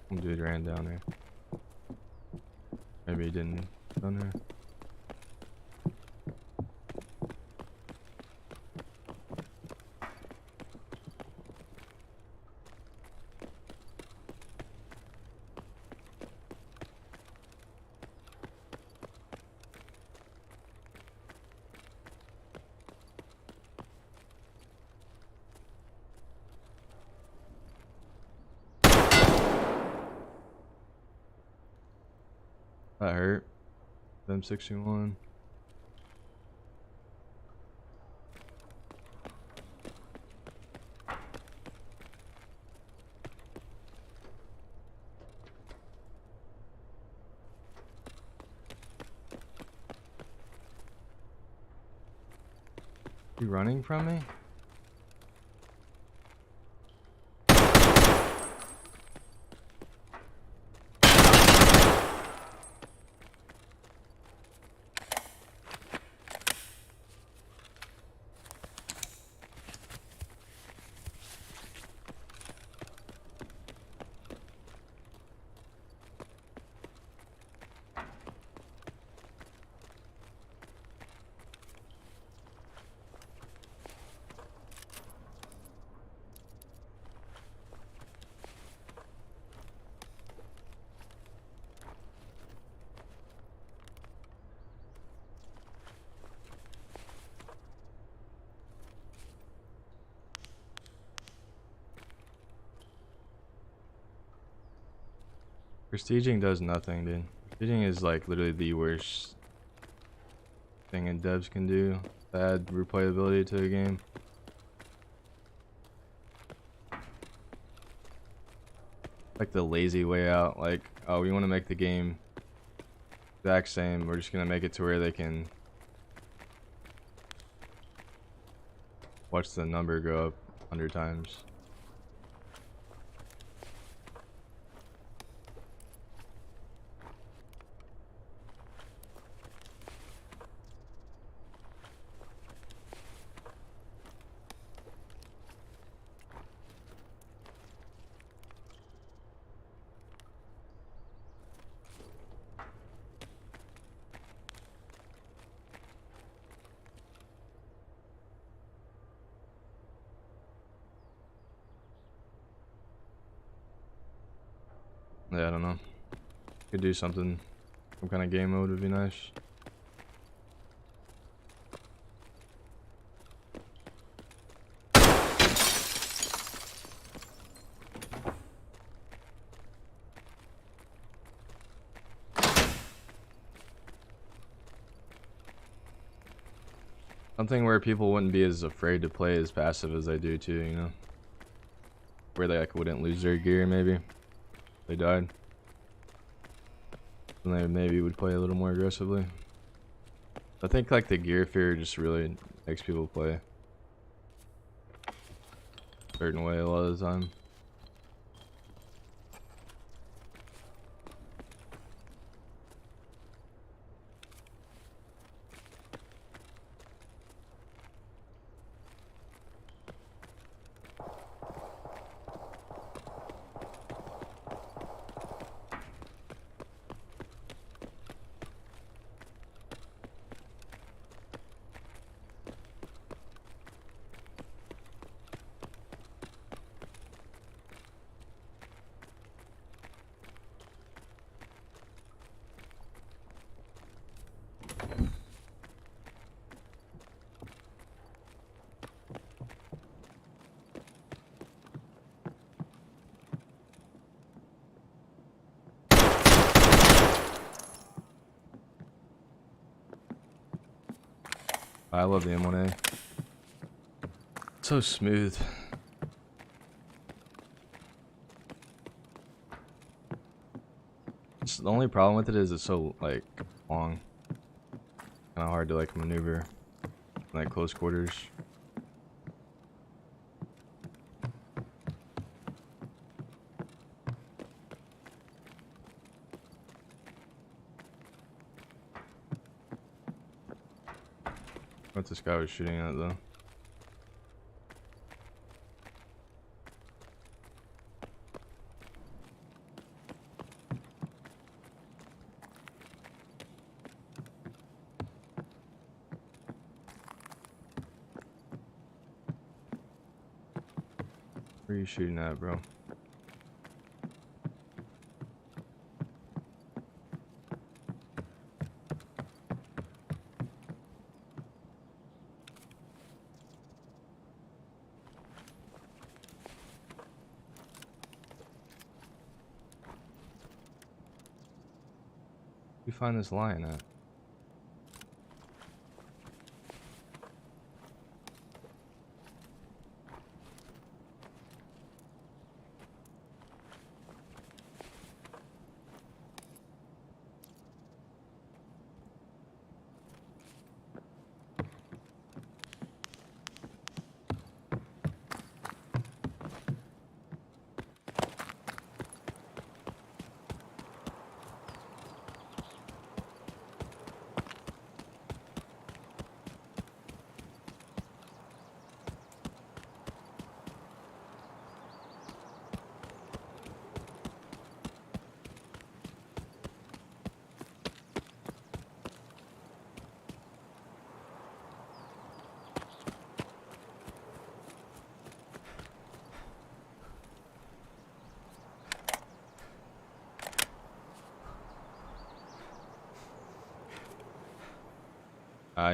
Some dude ran down there. Maybe he didn't down there. That hurt. Them 61. You running from me? Prestiging does nothing, dude. Prestiging is like literally the worst thing a devs can do. add replayability to a game. Like the lazy way out. Like, oh, we want to make the game exact same. We're just gonna make it to where they can watch the number go up 100 times. Yeah, I don't know. Could do something. Some kind of game mode would be nice. Something where people wouldn't be as afraid to play as passive as they do too, you know? Where they like wouldn't lose their gear maybe. If they died. Then they maybe would play a little more aggressively. I think like the gear fear just really makes people play a certain way a lot of the time. I love the M1A. It's so smooth. The only problem with it is it's so like long. Kind of hard to like maneuver in like close quarters. What this guy was shooting at though. Where are you shooting at, bro? You find this lion at?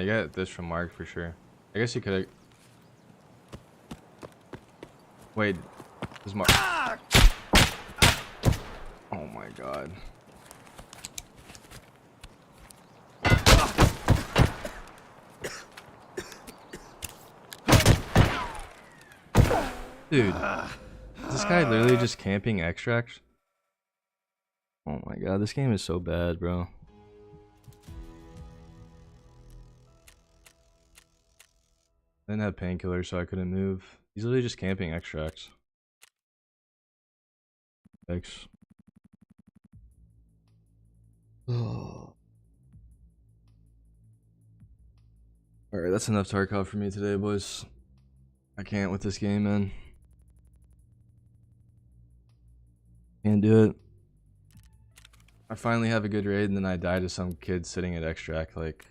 You got this from Mark for sure. I guess you could. Wait, this Mark. Oh my god. Dude, is this guy literally just camping extract? Oh my god, this game is so bad, bro. I didn't have painkillers, so I couldn't move. He's literally just camping extracts. Thanks. Alright, that's enough Tarkov for me today, boys. I can't with this game, man. Can't do it. I finally have a good raid, and then I die to some kid sitting at extract, like...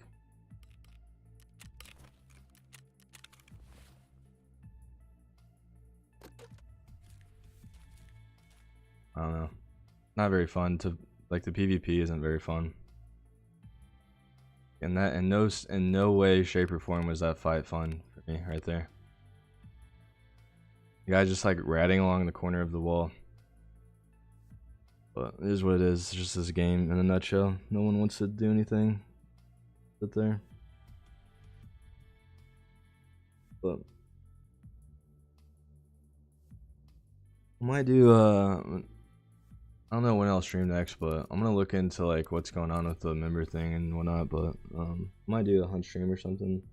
I don't know. Not very fun to... Like, the PvP isn't very fun. And that, in no way, shape, or form was that fight fun for me, right there. The guy just, like, ratting along the corner of the wall. But it is what it is. It's just this game in a nutshell. No one wants to do anything. Sit there. But I might do I don't know when I'll stream next, but I'm gonna look into like what's going on with the member thing and whatnot. But I might do a hunt stream or something.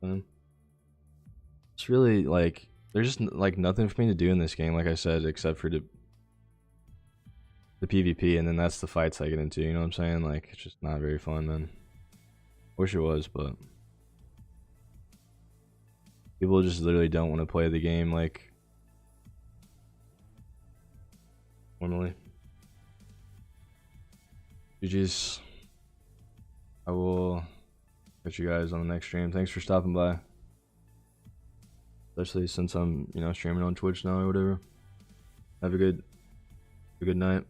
It's really like there's just like nothing for me to do in this game, like I said, except for the PvP, and then that's the fights I get into. You know what I'm saying? Like it's just not very fun, man. Wish it was, but people just literally don't want to play the game like normally. GG's. I will catch you guys on the next stream. Thanks for stopping by. Especially since I'm, you know, streaming on Twitch now or whatever. Have a good night.